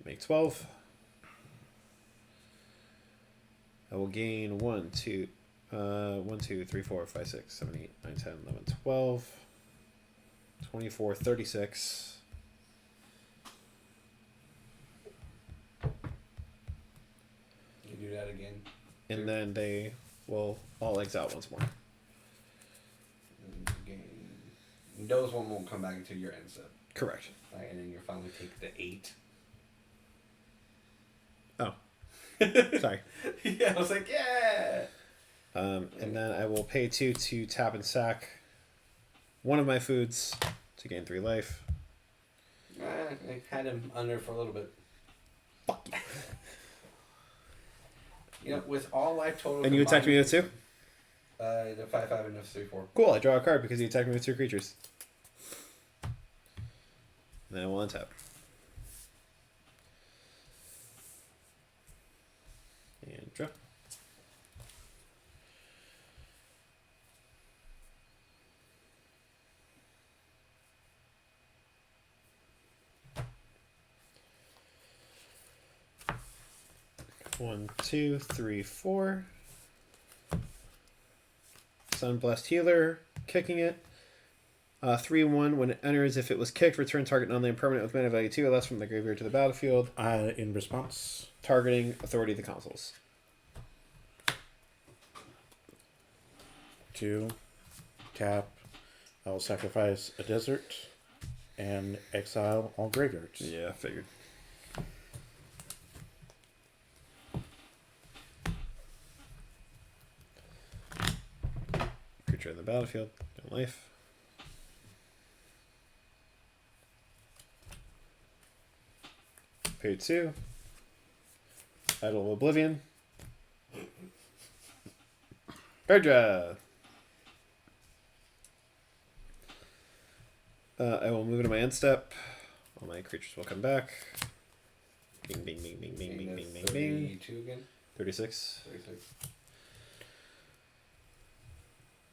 Make 12. I will gain 1, 2, 3, 4, 5, 6, 7, 8, 9, 10, 11, 12, 24, 36. You do that again. And then they will all exile once more. And gain. Those one won't come back until your end step. Correct. Right, and then you finally take the 8. Oh. Sorry. Yeah, I was like, yeah. And then I will pay 2 to tap and sack one of my foods to gain 3 life. I had him under for a little bit. You know, with all life total. And you attacked me with 2? The 5/5 and the 3/4. Cool, I draw a card because you attacked me with 2 creatures. And then I will untap. And draw. One, 2, 3, 4. Sunblessed Healer, kicking it. 3/1. When it enters, if it was kicked, return target non-land permanent with mana value 2 or less from the graveyard to the battlefield. In response, Targeting authority of the consoles. 2, tap. I will sacrifice a desert and exile all graveyards. Yeah, figured. Creature in the battlefield, no life. Pay 2. Idol of Oblivion. Card draw. I will move into my end step. All my creatures will come back. Bing, bing, bing, bing, bing, bing, bing, bing, bing. 32 again? 36. 36.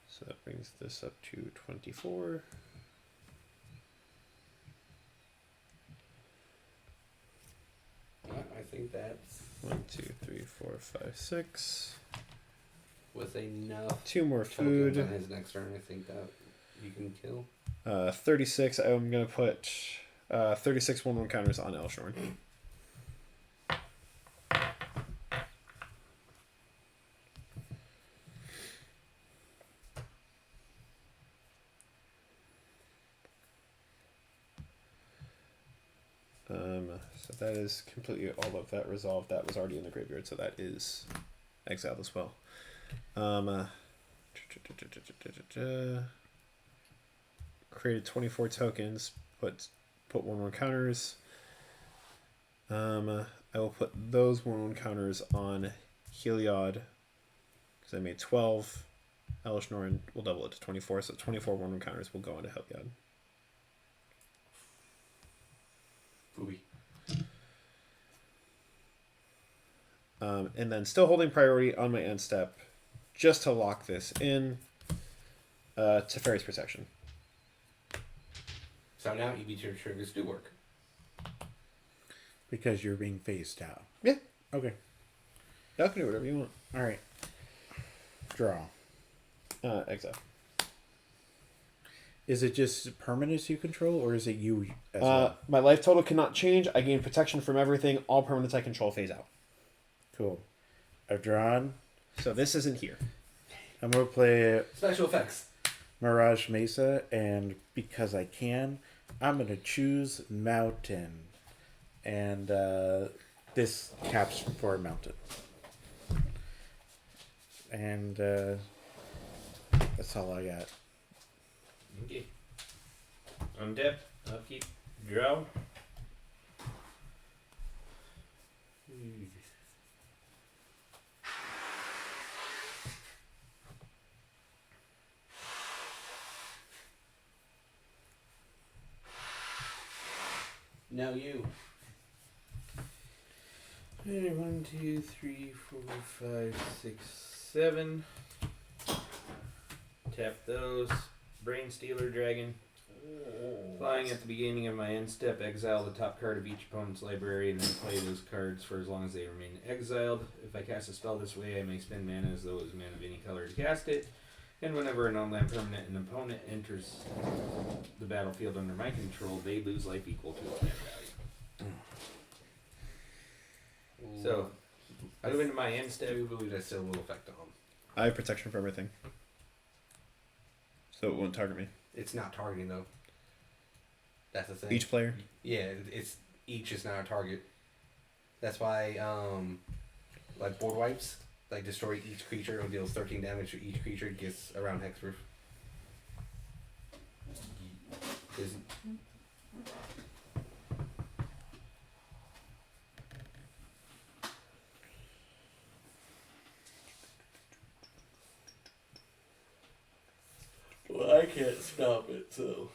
So that brings this up to 24. I think that's 1, 2, 3, 4, 5, 6. with enough 2 more tokens food. on his next turn. I think that you can kill. 36. I'm going to put 36 1/1 counters on Dom-Elesh Norn. So that is completely all of that resolved. That was already in the graveyard, so that is exiled as well. Created 24 tokens. Put 1/1 counters. I will put those 1/1 counters on Heliod because I made 12. Dom-Elesh Norn will double it to 24, so 24 1/1 counters will go into Heliod. Booby. And then still holding priority on my end step, just to lock this in, Teferi's Protection. So now EB triggers do work. Because you're being phased out. Yeah. Okay. Y'all can do whatever you want. All right. Draw. Exile. Is it just permanents you control, or is it you as well? My life total cannot change. I gain protection from everything. All permanents I control phase out. Cool. I've drawn. So this isn't here. I'm going to play Special effects. Mirage Mesa, and because I can, I'm going to choose Mountain. And this caps for Mountain. And that's all I got. Okay. Untap. Upkeep. Draw. Now you. Okay, 1, 2, 3, 4, 5, 6, 7. Tap those. Brain Stealer Dragon. Flying at the beginning of my end step, exile the top card of each opponent's library and then play those cards for as long as they remain exiled. If I cast a spell this way, I may spend mana as though it was mana of any color to cast it. And whenever a non-land permanent an opponent enters the battlefield under my control, they lose life equal to its mana value. So, I move into my end I step. do believe that still will affect on. I have protection for everything. So it won't target me. It's not targeting though. That's the thing. Each player? Yeah, it's each is not a target. That's why like board wipes, like destroy each creature and deals 13 damage to each creature gets around hexproof. Well, I can't stop it, so.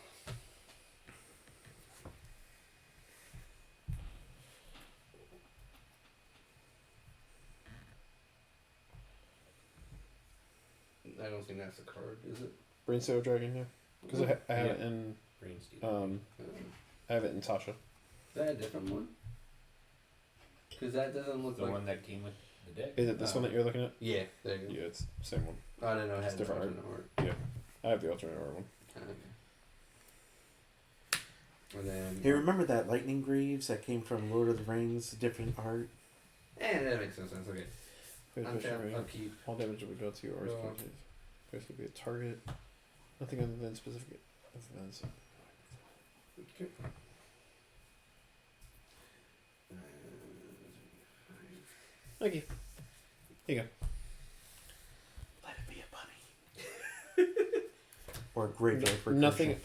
I don't think that's a card, is it? Brainsteel Dragon, yeah. Because I have it in Brain Stealer. I have it in Tasha. Is that a different one? Because that doesn't look The like. one that came with the deck. Is it this one that you're looking at? Yeah, there you go. Yeah, it's the same one. I don't know. It has It's different different art. Yeah. I have the alternate art one. Okay. And then. Hey, remember that Lightning Greaves that came from Lord of the Rings? Different art? That makes no sense. Okay. Untap, Upkeep. all damage would go to you or Go its This would be a target. Nothing other than specific events. Okay. Thank you. Here you go. Let it be a bunny. Or a graveyard for Nothing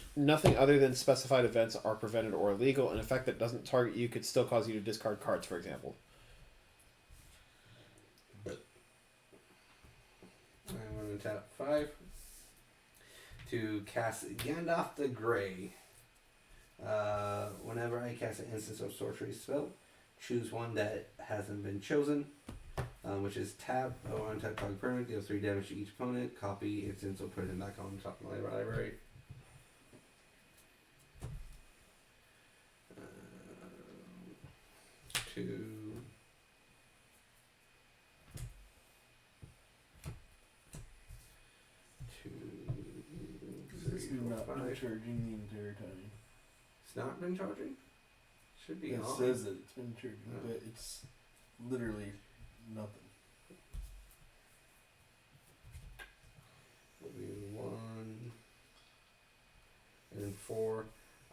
other than specified events are prevented or illegal. An effect that doesn't target you could still cause you to discard cards, for example. I'm going to tap 5 to cast Gandalf the Grey. Whenever I cast an instance of sorcery spell, choose one that hasn't been chosen, which is tap or untap target permanent, deals 3 damage to each opponent, copy instance or put it back on top of my library. Two. It's not been charging the entire time. It's not been charging? Should be It on. says that it's been charging, Oh. but it's literally nothing. Will be 1 and then 4.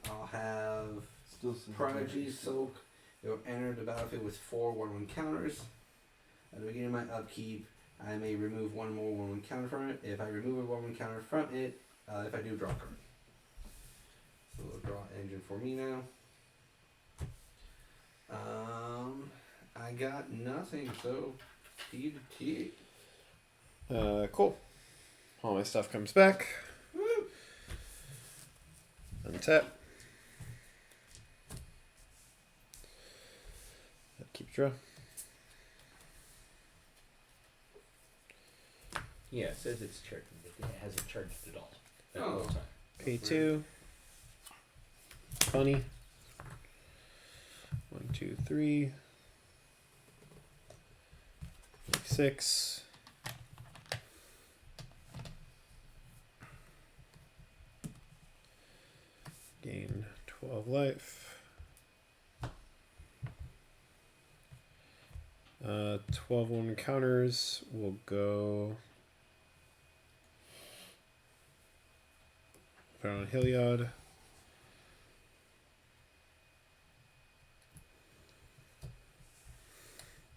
I'll have Still says Prodigy it's Soak. It will enter the battlefield with 4 1/1 counters. At the beginning of my upkeep, I may remove 1 more 1/1 counter from it. If I remove a 1/1 counter from it, if I do, draw a card. So we'll draw engine for me now. I got nothing, so P to T. Cool. All my stuff comes back. Woo! Untap. Keep draw. Yeah, it says it's charging, but it hasn't charged at all. At Oh. all time. Pay 2. Bunny. 1, 2, 3. 6. Gain 12 life. 12 1 counters will go. Put on Heliod.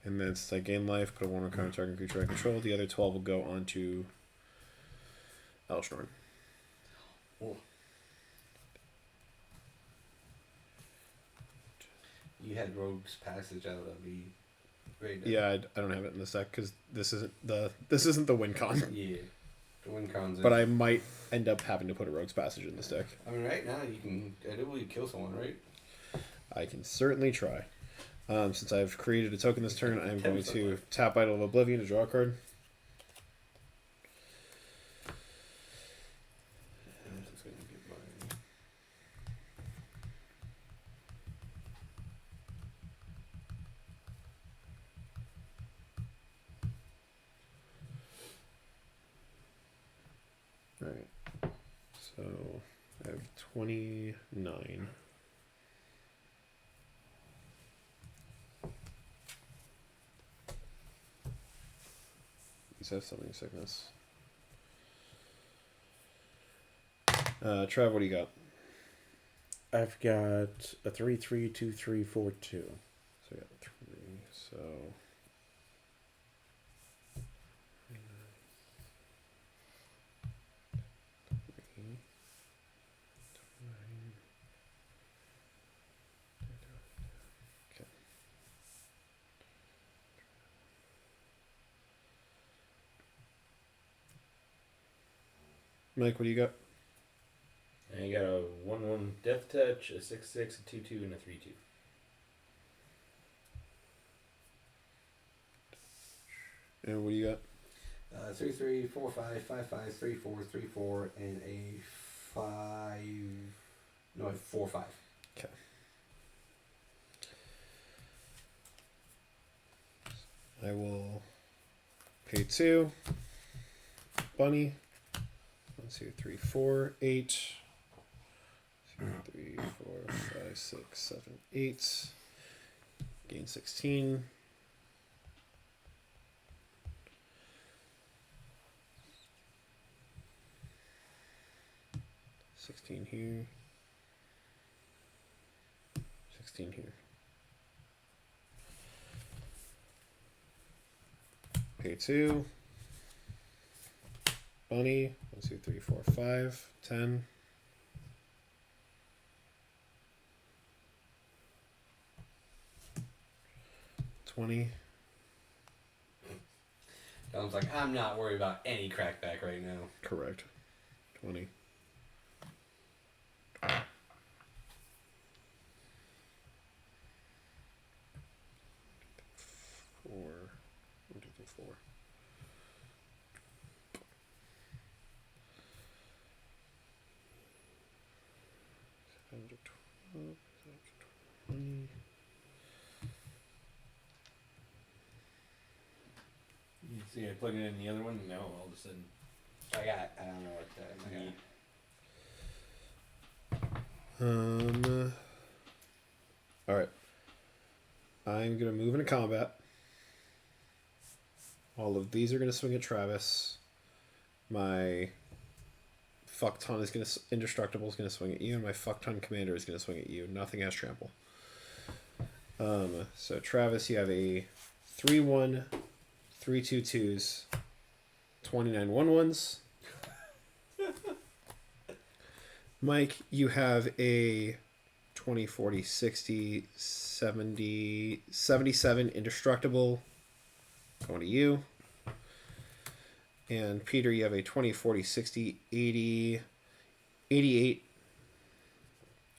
And then it's like gain life, put a 1 counter target creature I control. The other 12 will go on to Dom-Elesh Norn. Oh. You had Rogue's Passage out of the great. Yeah, I don't have it in this deck because this isn't the win con. Yeah. The win cons. But I might end up having to put a Rogue's Passage in this deck. I mean, right now you can editably kill someone, right? I can certainly try. Since I've created a token this turn, I'm going to tap Idol of Oblivion to draw a card. I'm just gonna get my. Alright. So I have 29. These have Summoning Sickness. Trav, what do you got? I've got a 3/3, 2/3, 4/2. So I got 3. So Mike, what do you got? And you got a 1/1 Death Touch, a 6/6, a 2/2, and a 3/2. And what do you got? 3 3 4 5 5 5 3 4 3 4 and a 5. No, a 4 5. Okay. I will pay 2. Bunny. 1, 2, 3, 4, 8. 2, 3, 4, 5, 6, 7, 8. Gain 16. Here. 16 here. Pay 2. Bunny. 1, 2, 3, 4, 5. 10. $20. Dom's like, I'm not worried about any crackback right now. Correct. 20. See, I plug it in the other one, and now all of a sudden. I don't know what that is. Alright. I'm gonna move into combat. All of these are gonna swing at Travis. My fuck ton is gonna indestructible is gonna swing at you, and my fuck ton commander is gonna swing at you. Nothing has trample. So Travis, you have a 3/1, 3/2/2s, 29 1/1s. Mike, you have a 20, 40, 60, 70, 77 indestructible going to you. And Peter, you have a 20, 40, 60, 80, 88,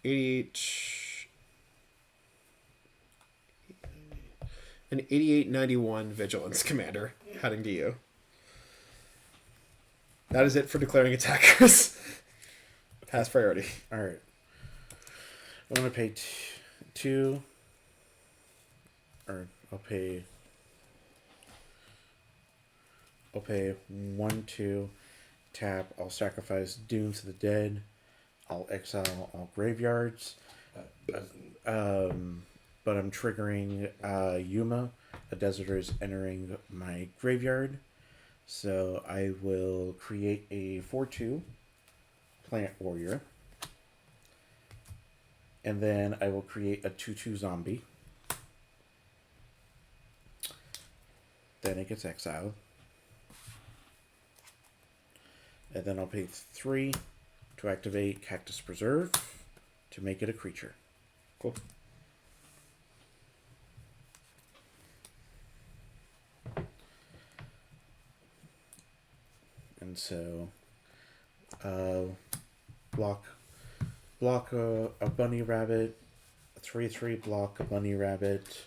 8891 vigilance commander heading to you. That is it for declaring attackers. Pass priority. Alright. I'm going to pay 2. Or I'll pay 1, 2. Tap. I'll sacrifice Doom to the Dead. I'll exile all graveyards. But I'm triggering Yuma. A Deserter is entering my graveyard. So I will create a 4/2 Plant Warrior. And then I will create a 2/2 zombie. Then it gets exiled. And then I'll pay 3 to activate Cactus Preserve to make it a creature. Cool. And so, block a bunny rabbit, a 3/3 block a bunny rabbit,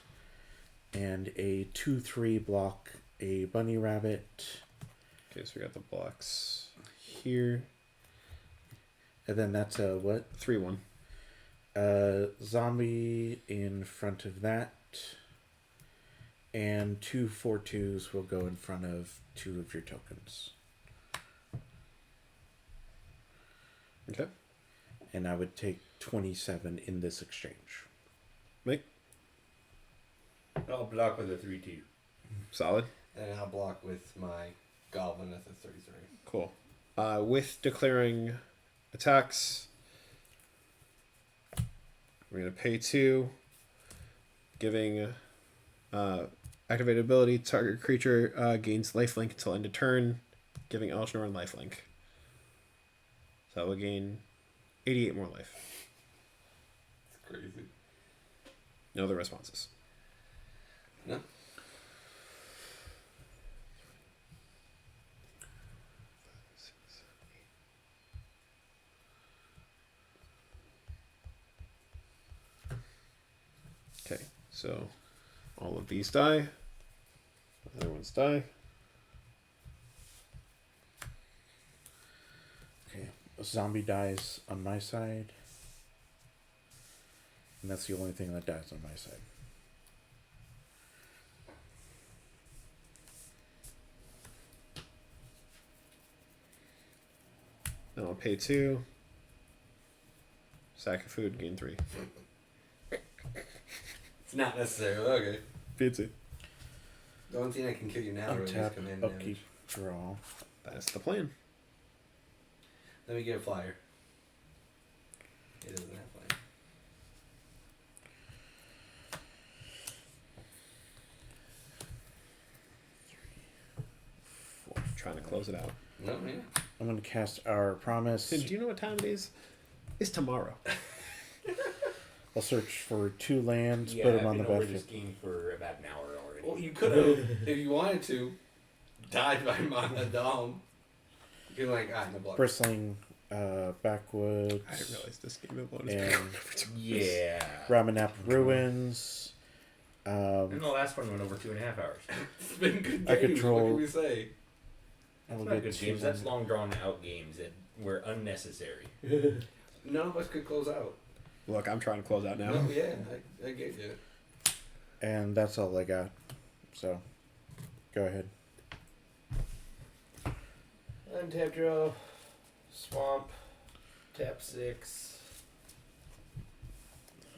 and a 2/3 block a bunny rabbit. Okay, so we got the blocks here. And then that's a what? 3/1. Zombie in front of that. And 2 4/2s will go in front of 2 of your tokens. Okay. And I would take 27 in this exchange. Mike? I'll block with a 3/2. Solid. And I'll block with my Goblin at the 33. Cool. With declaring attacks, we're going to pay 2, giving activated ability, target creature gains lifelink until end of turn, giving Dom-Elesh Norn lifelink. So we'll gain 88 more life. It's crazy. No other responses. No? Okay, so all of these die. The other ones die. Okay. A zombie dies on my side. And that's the only thing that dies on my side. Then I'll pay 2. Sack of food, gain 3. It's not necessarily. Okay. Pay 2. The only thing I can kill you now is Untap, command upkeep, damage. draw. That's the plan. Let me get a flyer. It doesn't have flyer. Trying to close it out. No, yeah. I'm going to cast Our Promise. Tim, do you know what time it is? It's tomorrow. I'll search for 2 lands, Yeah, put them I've on the been over this battlefield. game for about an hour already. Well, you could have, if you wanted to, died by Mana Dom. You could like, no block. Bristling Backwoods. I didn't realize this game of load And Yeah. Ramanap Ruins. And the last one went over 2.5 hours. It's been good I games. control- What can we say? That's I'll not get good 2 games. That's lands. long drawn out games that were unnecessary. None of us could close out. Look, I'm trying to close out now. No, yeah, I get you. And that's all I got. So, go ahead. Untap draw. Swamp. Tap 6.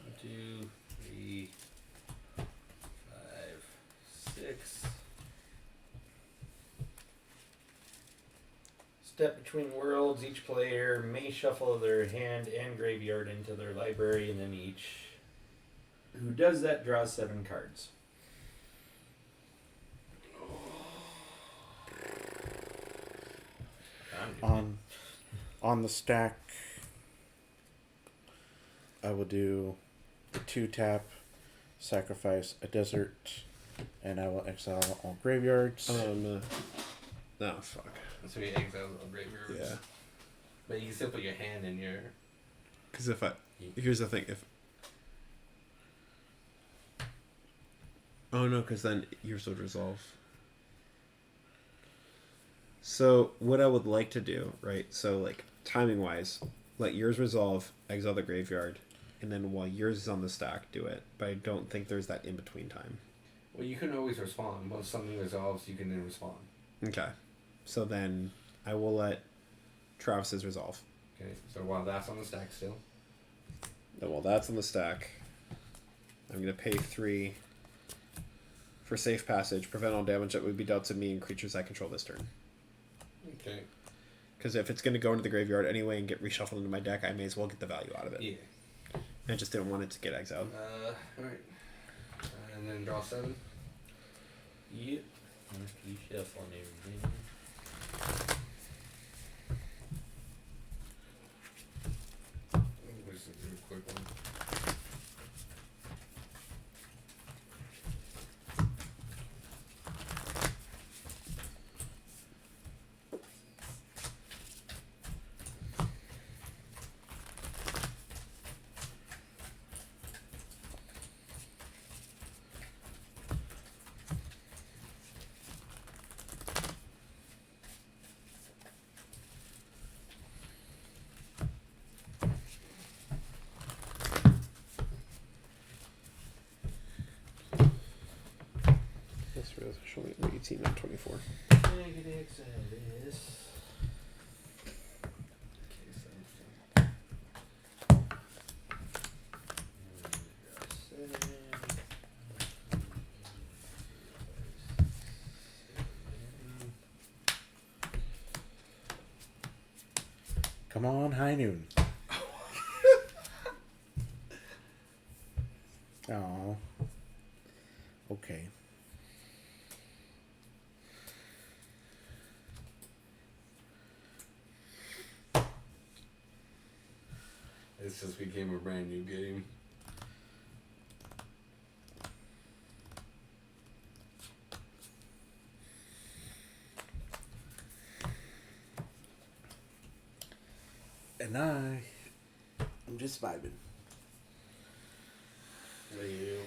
1, 2, 3, 5, 6. Step between worlds. Each player may shuffle their hand and graveyard into their library, and then each who does that draws 7 cards. On the stack, I will do a 2-tap, sacrifice a desert, and I will exile all graveyards. No, fuck. So you exile the graveyards. Yeah. But you can still put your hand in your. Because here's the thing, oh no, because then yours would resolve. So what I would like to do, right? So like timing wise, let yours resolve, exile the graveyard, and then while yours is on the stack, do it. But I don't think there's that in between time. Well, you can always respond. Once something resolves, you can then respond. Okay. So then I will let Travis's resolve. Okay. So while that's on the stack still. Then while that's on the stack, I'm gonna pay 3 for safe passage, prevent all damage that would be dealt to me and creatures I control this turn. Okay. Because if it's going to go into the graveyard anyway and get reshuffled into my deck, I may as well get the value out of it. Yeah. I just didn't want it to get exiled. Alright. And then draw 7. Yep. You shuffle and everything. Just a real quick one. That's really showing 18 and 24. Negative this. Come on, high noon. Oh. Okay. This just became a brand new game. And I'm just vibing. What do you do?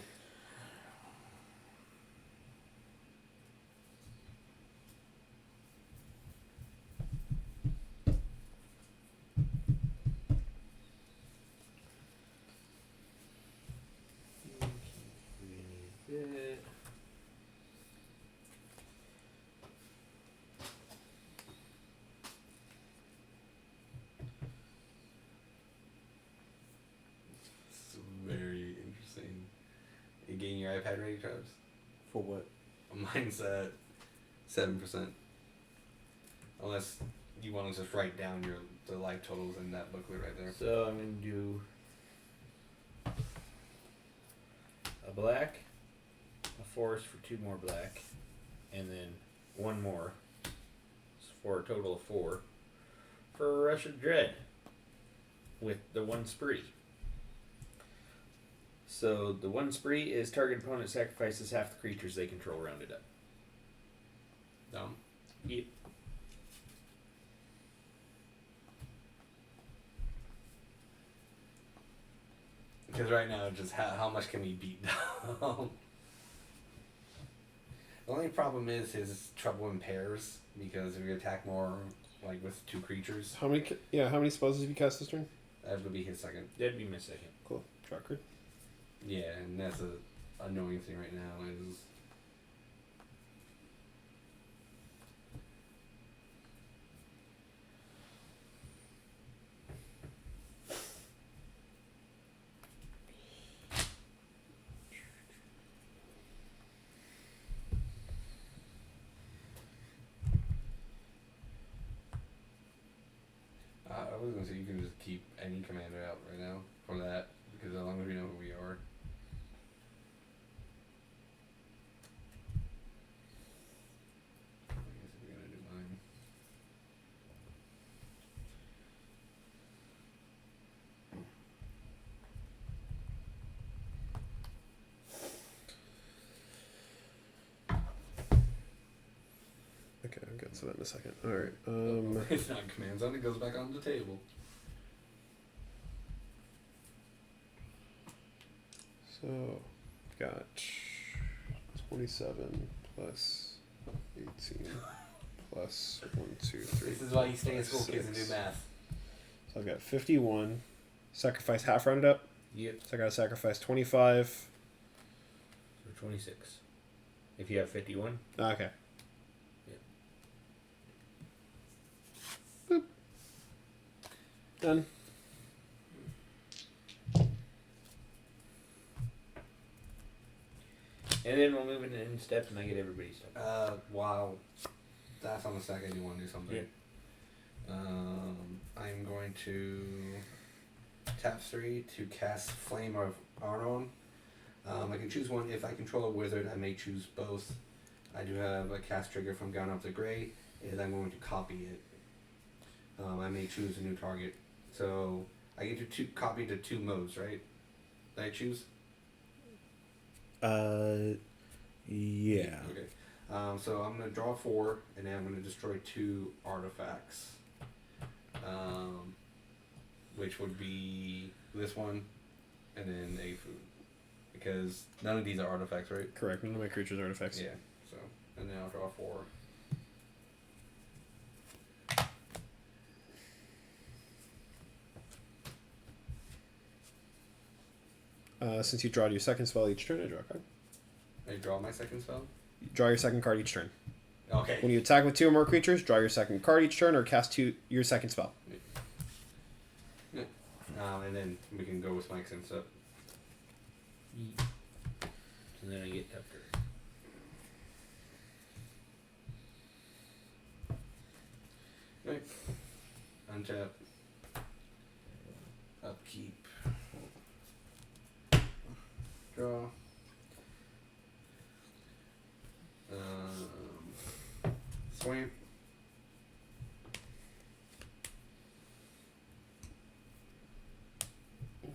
Very interesting. You getting your iPad ready, Travis? For what? Mine's at 7%. Unless you want to just write down the life totals in that booklet right there. So I'm going to do a black, a forest for 2 more black, and then 1 more. For a total of 4. For a Rush of Dread with the 1 spree. So the 1 spree is target opponent sacrifices half the creatures they control rounded up. Dumb. Yep. Because right now, just how much can we beat down? The only problem is his trouble in pairs, because if you attack more, like with 2 creatures, How many spells have you cast this turn? that would be his second. That'd be my second. Cool. Draw card. Yeah, and that's a annoying thing right now is was gonna say you can just keep any commander out right now for that because as long as we know who we are. I guess if we're gonna do mine. Okay, I'll get to that in a second. All right. It's not command zone. It goes back on the table. So, got 27 plus 18 plus 1, 2, 3. This is why you stay in school, 5, kids, and do 6. math. So I've got 51. Sacrifice half rounded up. Yep. So I gotta sacrifice 25. So 26. If you have 51. Okay. Yep. Boop. Done. And then we'll move into end steps and I get everybody's stuff. While that's on the second, you want to do something. Yeah. I'm going to tap 3 to cast Flame of Arnon. I can choose one. If I control a wizard, I may choose both. I do have a cast trigger from Gone Up the Grey, and I'm going to copy it. I may choose a new target. So I get to copy to 2 modes, right? That I choose? Yeah. Okay. So I'm going to draw 4, and then I'm going to destroy 2 artifacts. Which would be this one, and then a food. Because none of these are artifacts, right? Correct. None of my creatures are artifacts. Yeah. So, and then I'll draw 4. Since you draw your second spell each turn, I draw a card. I draw my second spell? You draw your second card each turn. Okay. When you attack with 2 or more creatures, draw your second card each turn or cast your second spell. Yeah. And then we can go with Mike's and stuff. And then I get Tucker. Okay. Untap. Upkeep. Draw. Swamp. I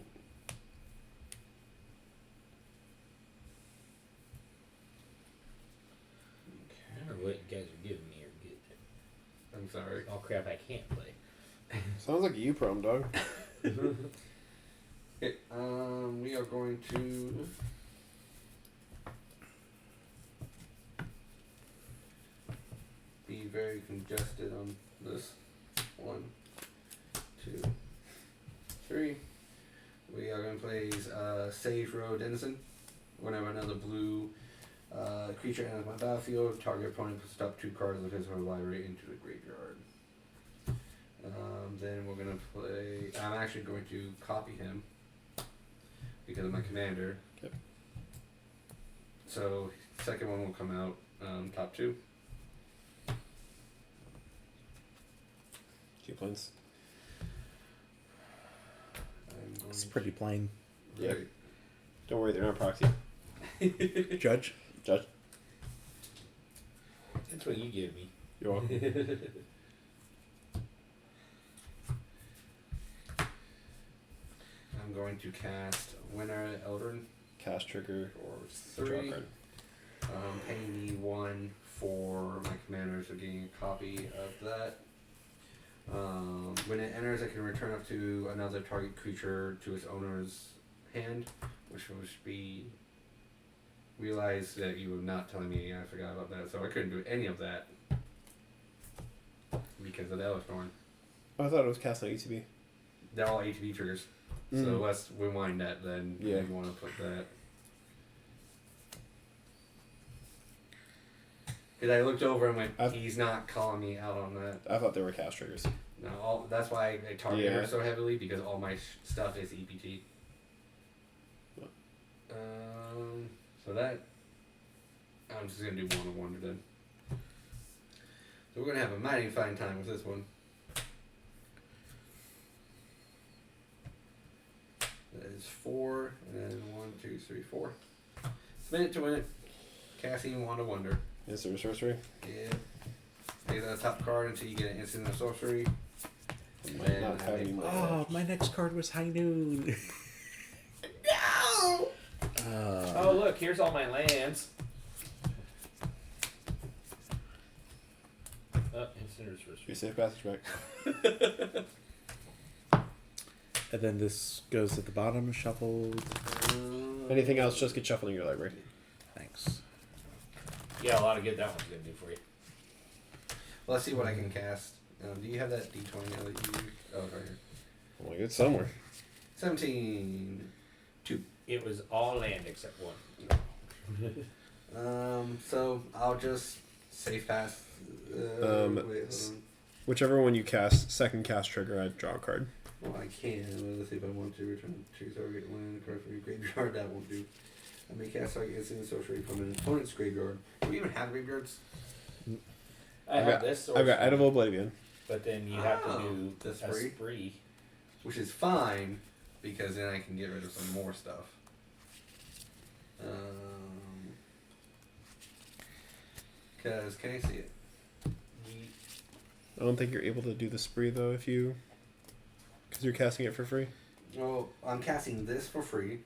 don't know what you guys are giving me or get. I'm sorry. Oh crap, I can't play. Sounds like a U-prom, dog. Okay, we are going to be very congested on this. 1, 2, 3. We are going to play Sage Road Denizen. Whenever another blue creature enters my battlefield, target opponent puts up 2 cards of his or her library into the graveyard. Then we're going to play... I'm actually going to copy him because of my commander. Yep. So, second one will come out top 2. 2 points. I'm going It's pretty plain. to- Yeah. Right. Don't worry, they're not proxy. Judge? Judge, That's what you give me. you're welcome. I'm going to cast Winter Eldrin Cast trigger, for draw a 3. card. Paying me 1 for my commander, so getting a copy of that. When it enters, I can return up to another target creature to its owner's hand, which would be... Realize that you were not telling me, I forgot about that, so I couldn't do any of that because of the Dom-Elesh Norn. Oh, I thought it was cast on ETB. They're all ATB triggers, so Mhm. let's rewind that then. Yeah. If you want to put that. Because I looked over and went, he's not calling me out on that. I thought they were cast triggers. No, that's why I target Yeah. her so heavily, because all my stuff is EPT. So that, I'm just going to do 1 on 1 then. So we're going to have a mighty fine time with this one. 4, and then 1, 2, 3, 4. Spin it to win it. Casting Wand of Wonder. Is there a sorcery? Yeah. Stay the top card until you get an instant or sorcery. Might And not have any more. Oh, my next card was High Noon. No! Oh, look, here's all my lands. Instant or sorcery. Be safe passage back. And then this goes at the bottom, shuffled. Anything else, just get shuffling your library. Thanks. Yeah, a lot of good that one's gonna do for you. Well, let's see what I can cast. Do you have that D20 now that you... Oh, right here. Oh my god, somewhere. 17. 2. It was all land except one. So I'll just safe pass. Wait, hold on. Whichever one you cast, second cast trigger, I draw a card. Well, I can. Well, let's see if I want to return to target land card from your graveyard. That won't do. I may cast target instant sorcery from an opponent's graveyard. Do we even have graveyards? I I've have got- this I've got sorcery, Edible Oblivion. but then you have to do the a spree? spree. Which is fine, because then I can get rid of some more stuff. Because, can I see it? I don't think you're able to do the spree though if you, because you're casting it for free. Well, I'm casting this for free,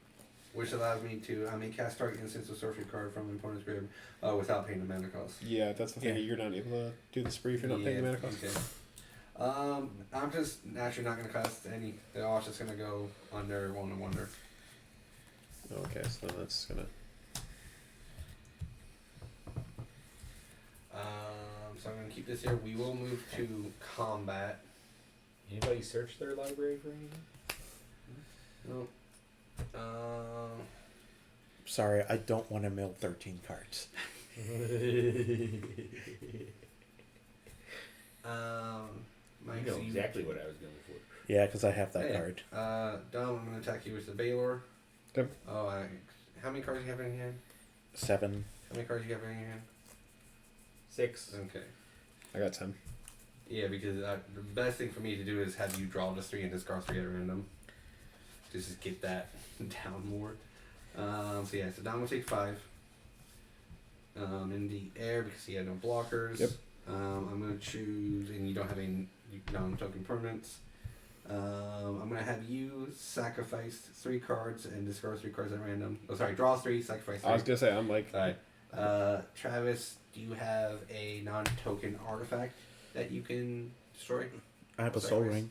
which allows me to, I may cast target instance or sorcery card from an opponent's graveyard without paying the mana cost. Yeah, that's the thing. Yeah. You're not able to do the spree if you're not paying the mana cost. Okay. I'm just naturally not going to cast any. They're all just going to go under One of Wonder. Okay, so then that's gonna. So I'm going to keep this here. We will move to combat. Anybody search their library for anything? No. Sorry, I don't want to mill 13 cards. Mike, You know so exactly what I was going for. Yeah, because I have that Hey, card. Dom, I'm going to attack you with the Baylor. Yep. Oh, how many cards do you have in your hand? 7. How many cards do you have in your hand? 6. Okay. I got 10. Yeah, because the best thing for me to do is have you draw just 3 and discard 3 at random. Just to get that down more. So yeah, so Dom will take 5. In the air because he had no blockers. Yep. I'm going to choose, and you don't have any non-token permanents. I'm going to have you sacrifice 3 cards and discard 3 cards at random. Oh, sorry, draw 3, sacrifice 3. I was gonna say I'm like. Sorry. Travis, do you have a non-token artifact that you can destroy? I have a Sacrifice. Soul Ring.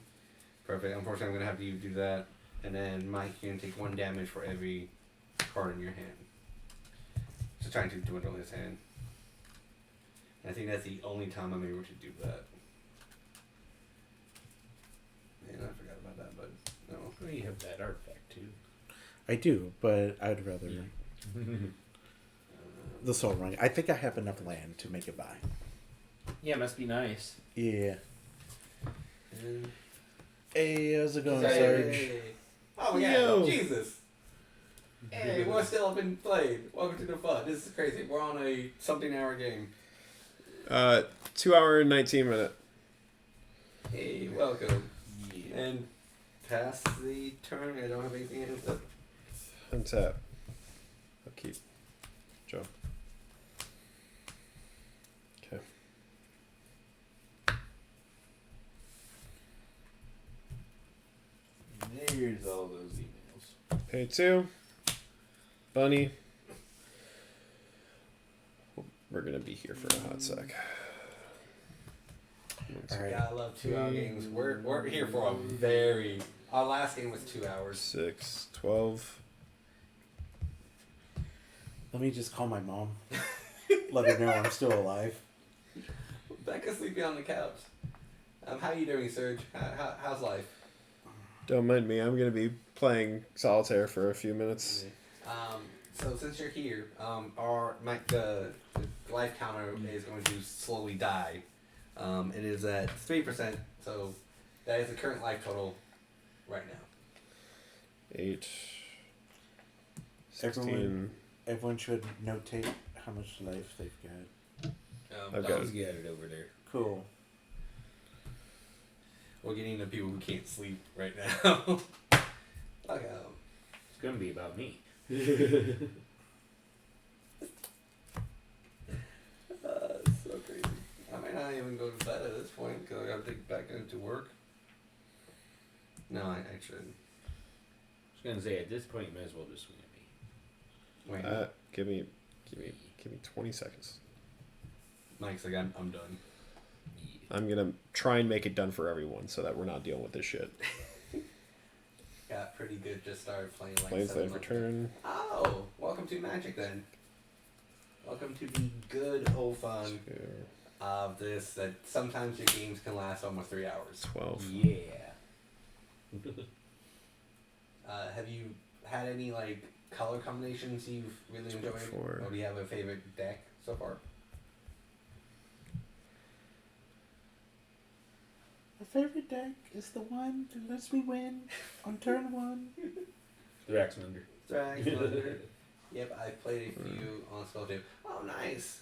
Perfect. Unfortunately, I'm going to have you do that. And then Mike, you're going to take 1 damage for every card in your hand. Just trying to dwindle his hand. And I think that's the only time I'm able to do that. Man, I forgot about that, but no. Well, you have that artifact too. I do, but I'd rather the Soul Ring. I think I have enough land to make it by. Yeah, must be nice. Yeah. And Hey, how's it going, Hey. Sarge? Oh my god, Yo. Jesus. Hey, we're still up and played. Welcome to the fun. This is crazy. We're on a something-hour game. 2 hour and 19 minute. Hey, welcome. Yeah. And pass the turn. I don't have anything in it. Untap. I'll keep. Joe. Okay. There's all those emails. Pay 2. Bunny. We're gonna be here for a hot sec. All right. Yeah, I love 2-hour games. We're here for a very... Our last game was 2 hours. 6, 12. Let me just call my mom. Let her know I'm still alive. Becca's sleeping on the couch. How you doing, Serge? How's life? Don't mind me. I'm gonna be playing solitaire for a few minutes. So since you're here, the life counter is going to slowly die. It is at 3%, so that is the current life total right now. 8. 16. Everyone should notate how much life they've got. I've got Dom's it. get it over there. Cool. We're getting the people who can't sleep right now. Look out. gonna be about me. So crazy. I might not even go to bed at this point because I gotta take back into work. No, I should. I was gonna say at this point you might as well just swing at me. Wait, Give me 20 seconds. Mike's like, I'm done. I'm gonna try and make it done for everyone so that we're not dealing with this shit. Got pretty good. Just started playing like Planes 7 life months. return. Oh, welcome to Magic then. Welcome to the good old fun of this. That sometimes your games can last almost 3 hours. 12. Yeah. Have you had any like color combinations you've really enjoyed, 24. or do you have a favorite deck so far? My favorite deck is the one that lets me win on turn 1. Thraxmunder. Thraxmunder. Yep, I've played a few on Spell Table. Oh, nice.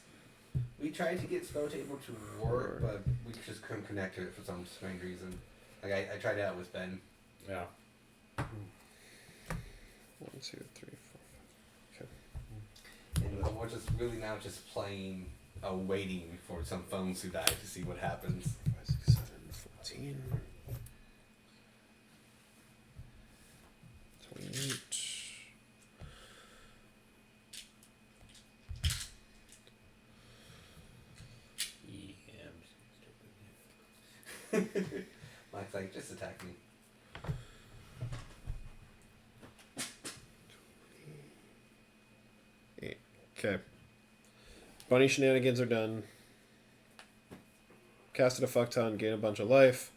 We tried to get Spell Table to work, but we just couldn't connect to it for some strange reason. Like I tried it out with Ben. Yeah. 1, 2, 3, 4, 5. Okay. And we're just really now just playing, waiting for some phones to die to see what happens. 5, 6, 7, 14. 28. Yeah, I'm just gonna start Mike's like, just attack me. Okay. Bunny shenanigans are done. Casted a fuck ton, gain a bunch of life.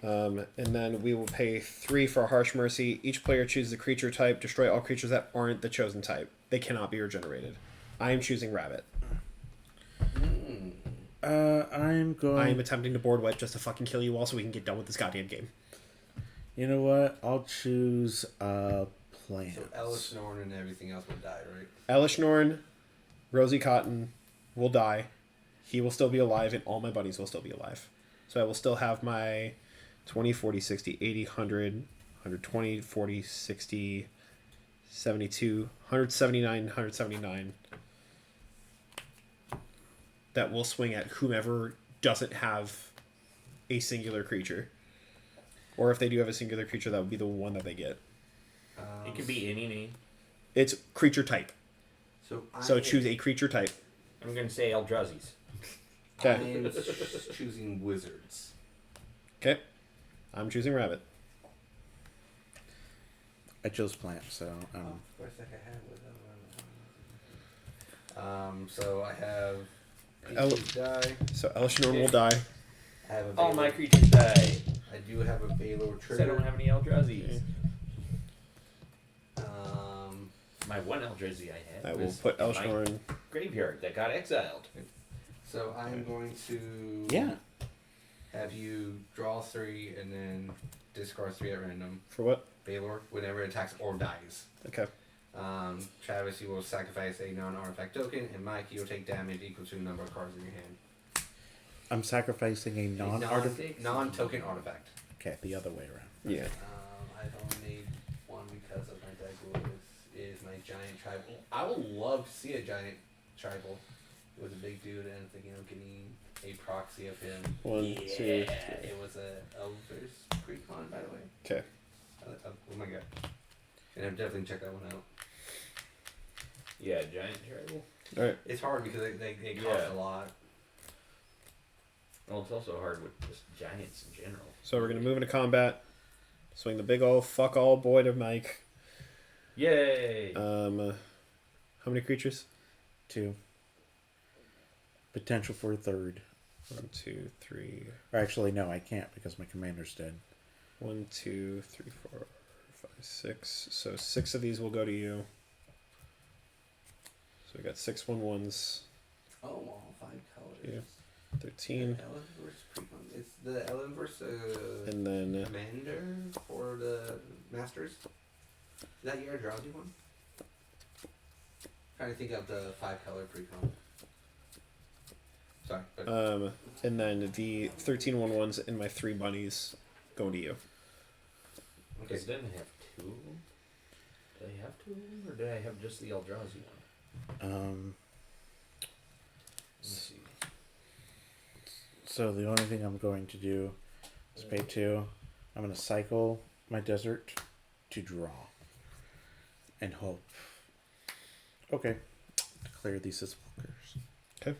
And then we will pay 3 for Harsh Mercy. Each player chooses a creature type. Destroy all creatures that aren't the chosen type. They cannot be regenerated. I am choosing Rabbit. I'm going. I am attempting to board wipe just to fucking kill you all so we can get done with this goddamn game. You know what? I'll choose plants. So Dom-Elesh Norn and everything else would die, right? Dom-Elesh Norn, Rosie Cotton will die. He will still be alive, and all my buddies will still be alive. So I will still have my 20, 40, 60, 80, 100, 120, 40, 60, 72, 179, 179. That will swing at whomever doesn't have a singular creature. Or if they do have a singular creature, that would be the one that they get. It could be any name. It's creature type. So I choose a creature type. I'm gonna say Eldrazi's. Okay. I am choosing wizards. Okay. I'm choosing Rabbit. I chose plants, so Where's the heck I have with so I have Peaches die. So Dom-Elesh Norn will die. I have a All Valor- my creatures die. I do have a Valor Because I don't trigger. have any Eldrazi's. Um, My one Eldrazi I had I will was put in Dom-Elesh my Norn. graveyard that got exiled. so I'm going to yeah. have you draw 3 and then discard 3 at random. For what? Valor, whenever it attacks or dies. Okay. Travis, you will sacrifice a non-artifact token, and Mike, you will take damage equal to the number of cards in your hand. I'm sacrificing a non-artifact. Non-token artifact. Okay, the other way around. Yeah. I've only made one because of my deck rules. Is my giant tribal. I would love to see a giant tribal. It was a big dude, and I'm thinking of getting a proxy of him. 1, 2, 3. It was a Elver's Precon, by the way. Okay. Oh my god. And I've definitely checked that one out. Yeah, giant tribal. Alright. It's hard because they cost Yeah. a lot. Well, it's also hard with just giants in general. So we're going to move into combat. Swing the big ol' fuck all boy to Mike. Yay! How many creatures? 2. Potential for a third. 1, 2, 3. Or actually, no, I can't because my commander's dead. 1, 2, 3, 4, 5, 6. So 6 of these will go to you. So we got 6 1/1s. Oh, all 5 colors. Yeah. 13. Ellenverse Precon. It's the Ellenverse And then Commander for the Masters. Is that your Eldrazi one? Trying to think of the 5-color Precon. Sorry. But and then the 13 1/1s and my 3 bunnies go to you. okay. Because didn't it have 2 of them? Do I have two of them, or do I have just the Eldrazi one? Let me see. So the only thing I'm going to do is pay 2. I'm going to cycle my desert to draw. And hope. Okay. Declare these as blockers. Okay.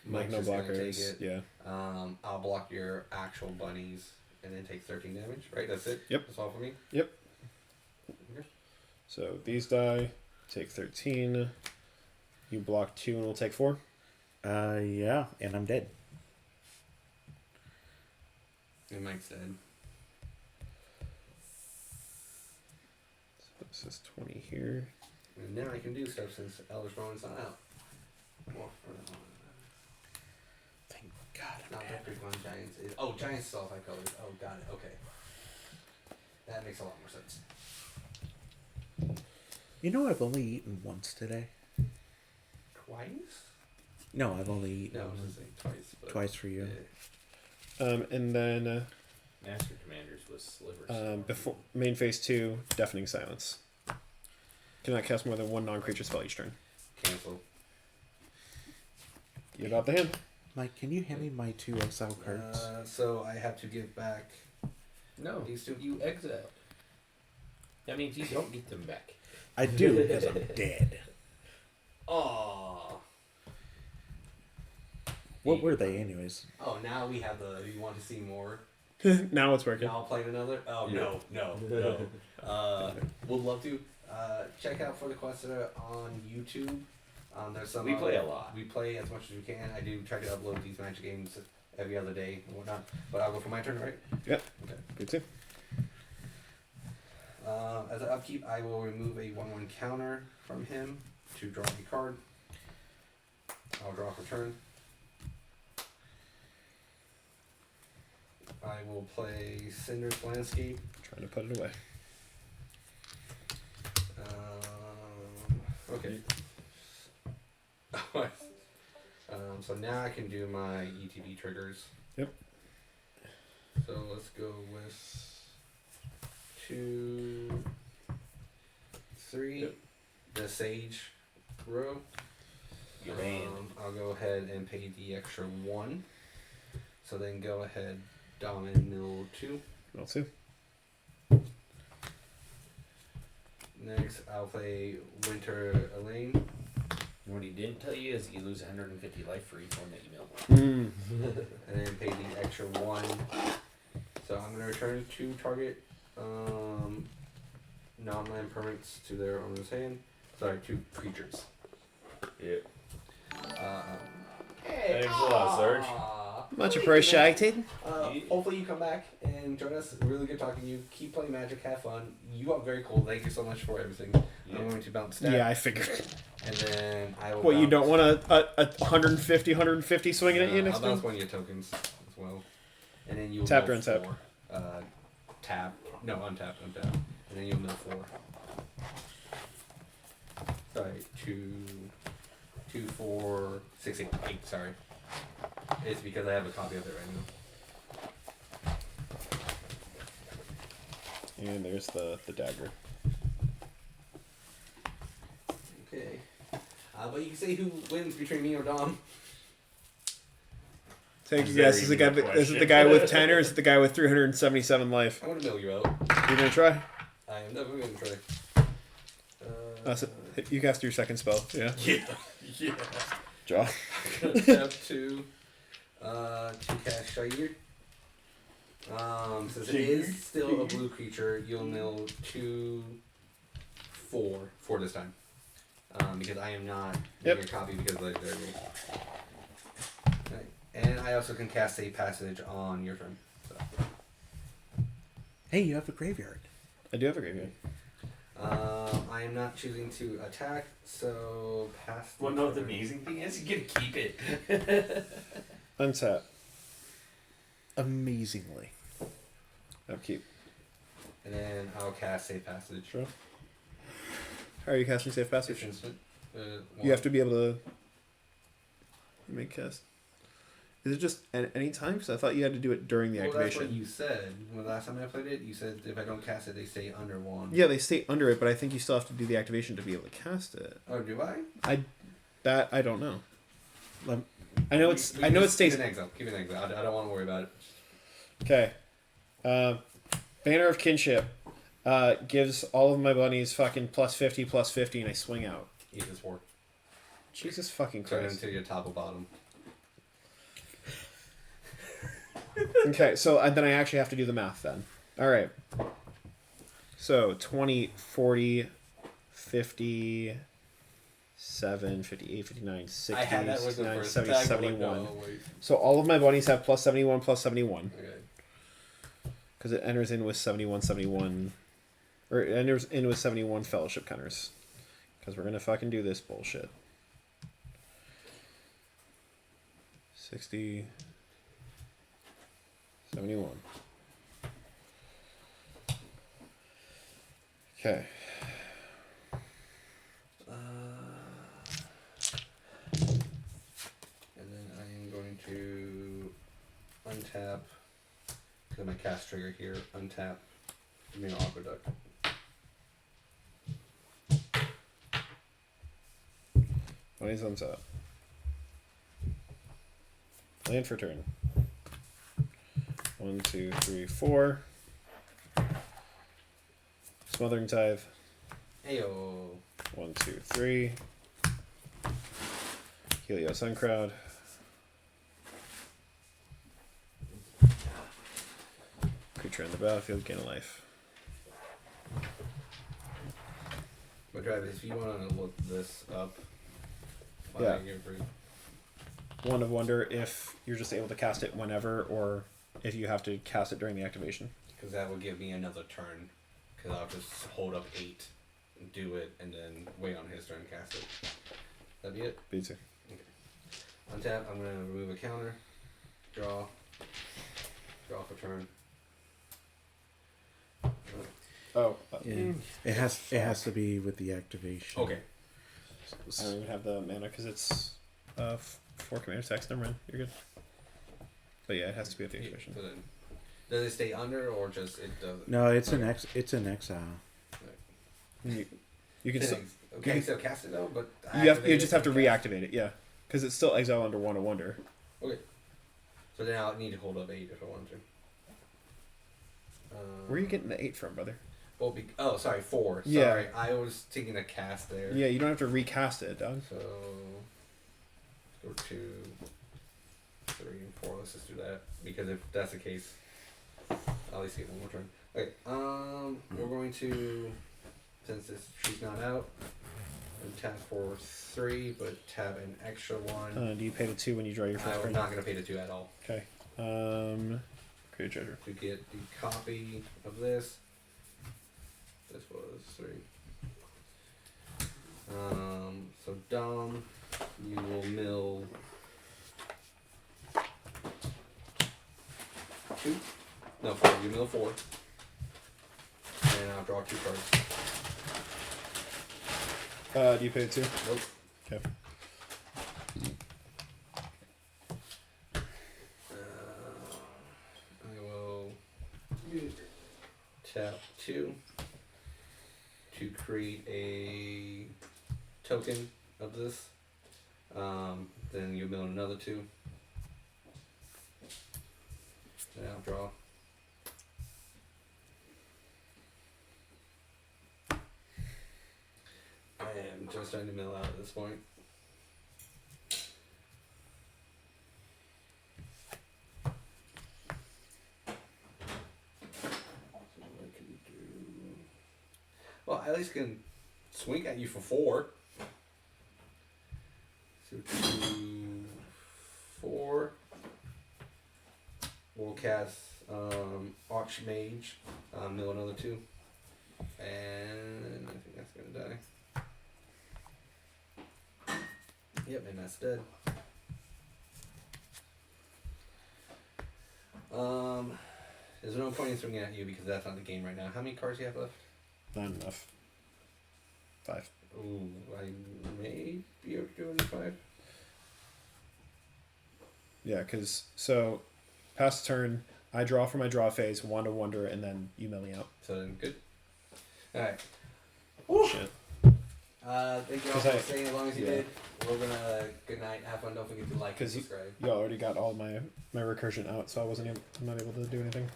Mike's No just gonna blockers. take it. Yeah. I'll block your actual bunnies and then take 13 damage. Right, that's it. Yep. That's all for me. Yep. Okay. So these die take 13. You block 2 and we'll take 4. Yeah, and I'm dead. And Mike's dead. So this is 20 here. And now I can do stuff since Elder Norn's not out. Well, Thank God I'm not dead. Victory on Giants. Oh, Giants is all 5 colors. Oh, got it. Okay. That makes a lot more sense. You know I've only eaten once today. Twice? No, I've only eaten No, I was gonna say twice. But twice for you. yeah. And then Master Commanders was Slivers. before main phase 2, Deafening Silence. Cannot cast more than 1 non-creature spell each turn. Cancel. Give out the hand. Mike, can you hand me my 2 exile cards? So I have to give back No, these two. you exile. That means you don't get them back. I do, because I'm dead. Oh. What were they, anyways? Oh, now we have the. You want to see more? Now it's working. Now I'll play another. Oh Yeah. no. Would love to. Check out for the Questa on YouTube. There's some. We play a lot. We play as much as we can. I do try to upload these Magic games every other day and whatnot. But I'll go for my turn, right? Yep. Okay. Good too. As an upkeep, I will remove a 1/1 counter from him to draw a card. I'll draw for turn. I will play Cinder's Landscape. Trying to put it away. Okay. So now I can do my ETB triggers. Yep. So let's go with 2, 3. Yep. The Sage row. You land. I'll go ahead and pay the extra 1. So then go ahead, Dom and mill 2. Well, 2. Next, I'll play Winter Elaine. What he didn't tell you is you lose 150 life for each one that you mill. And then pay the extra 1. So I'm going to return 2 target non-land permanents to their owner's hand. Sorry, 2 creatures. Yep. Hey, Thanks a lot, Sarge. Much appreciated. Hopefully you come back and join us. Really good talking to you. Keep playing Magic. Have fun. You are very cool. Thank you so much for everything. Yeah. I'm going to bounce stat. Yeah, I figured. And then I will. What, you bounce- don't want a 150 swinging at you next I'll bounce time? one of your tokens as well. And then you'll Tapped or mill untapped? 4. Tap. No, untapped. And then you'll mill 4. Sorry, 2, 4, 6, 8. Sorry. It's because I have a copy of it right now. And there's the dagger. Okay. But you can say who wins between me or Dom. Take a Very guess. Is it good is it question. the guy with 10 or is it the guy with 377 life? I want to mill you out. You gonna try? I am definitely going to try. You cast your second spell. Yeah. Yeah. Draw. Tap 2. To cast Shair. Since it is still a blue creature, you'll mill 2, 4 this time. Because I am not getting a copy because of legendary. Right. And I also can cast a passage on your turn. So. Hey, you have a graveyard. I do have a graveyard. I am not choosing to attack, so pass. Well, no, the amazing thing is you get to keep it. Untap. Amazingly. Upkeep. And then I'll cast Safe Passage. Sure. How are you casting Safe It's Passage? instant. You have to be able to make cast. Is it just at any time? Because I thought you had to do it during the Well, that's what activation. you said. When the last time I played it, you said if I don't cast it, they stay under 1. Yeah, they stay under it, but I think you still have to do the activation to be able to cast it. Oh, do I? I don't know. Lem- I know it stays. Keep an exile. Keep an exile. I don't want to worry about it. Okay. Banner of Kinship gives all of my bunnies fucking +50/+50, and I swing out. Eat this 4. Jesus fucking Turn Christ. into your top or bottom. Okay, so then I actually have to do the math then. All right. So 20, 40, 50, 58, 59, 60, I had that with the 69, first 70, attack, but 71. no, wait. So all of my bunnies have +71/+71. Okay. Because it enters in with 71/71. Or it enters in with 71 fellowship counters. Because we're going to fucking do this bullshit. 60... 71. Okay. And then I am going to untap, because my cast trigger here, untap Mirror Aqueduct. Money's on top. Land for turn. 1, 2, 3, 4. Smothering Tithe. Ayo. 1, 2, 3. Helios Uncrowd. Creature on the battlefield, gain a life. But Travis, if you want to look this up, Yeah. you're free. One of Wonder if you're just able to cast it whenever, or if you have to cast it during the activation. Because that would give me another turn. Because I'll just hold up 8, do it, and then wait on his turn, cast it. That'd be it. Beats you. Untap, I'm going to remove a counter. Draw. Draw for turn. Oh. Yeah. It has to be with the activation. Okay. I don't even have the mana because it's 4 commander attacks. Never mind. You're good. But yeah, it has to be at the activation. So then, does it stay under or just it doesn't? No, it's Okay. It's an exile. You can still, Okay, so cast it though, but you just have to reactivate it. Yeah, because it's still exile under One of Wonder. Okay. So then I'll need to hold up 8 if I want to. Where are you getting the 8 from, brother? Well, sorry, 4. Yeah. Sorry, I was taking a cast there. Yeah, you don't have to recast it, dog. So go 2, 3, and 4. Let's just do that because if that's the case, I'll at least get one more turn. Okay. We're going to, since she's not out, tap for 3, but tap an extra 1. Do you pay the 2 when you draw your first I'm card? not gonna pay the 2 at all. Okay. Create treasure. To get the copy of this. This was 3. So Dom, you will mill 2. No, 4. You mill 4. And I'll draw 2 cards. Do you pay the 2? Nope. Okay. I will tap 2 to create a token of this. Then you mill another 2. And I'll draw. I am just starting to mill out at this point. Well, I at least can swing at you for 4. So 2, 4. We'll cast Archmage, mill another 2. And I think that's gonna die. Yep, and that's dead. There's no point in swinging at you because that's not the game right now. How many cards do you have left? Not enough. 5. Ooh, I may be able to do it in 5. Yeah, because so pass turn, I draw for my draw phase, Wand of Wonder, and then you mill me out. So then, good. Alright. Shit. Thank you all 'Cause for I- staying as long as you yeah. did. We're gonna good night. Have fun. Don't forget to like and 'Cause you- subscribe. You already got all my recursion out, so I'm not able to do anything.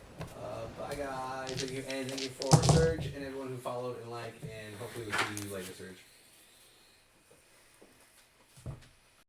Bye guys. Thank you for Surge and everyone who followed and liked, and hopefully we'll see you later, Surge.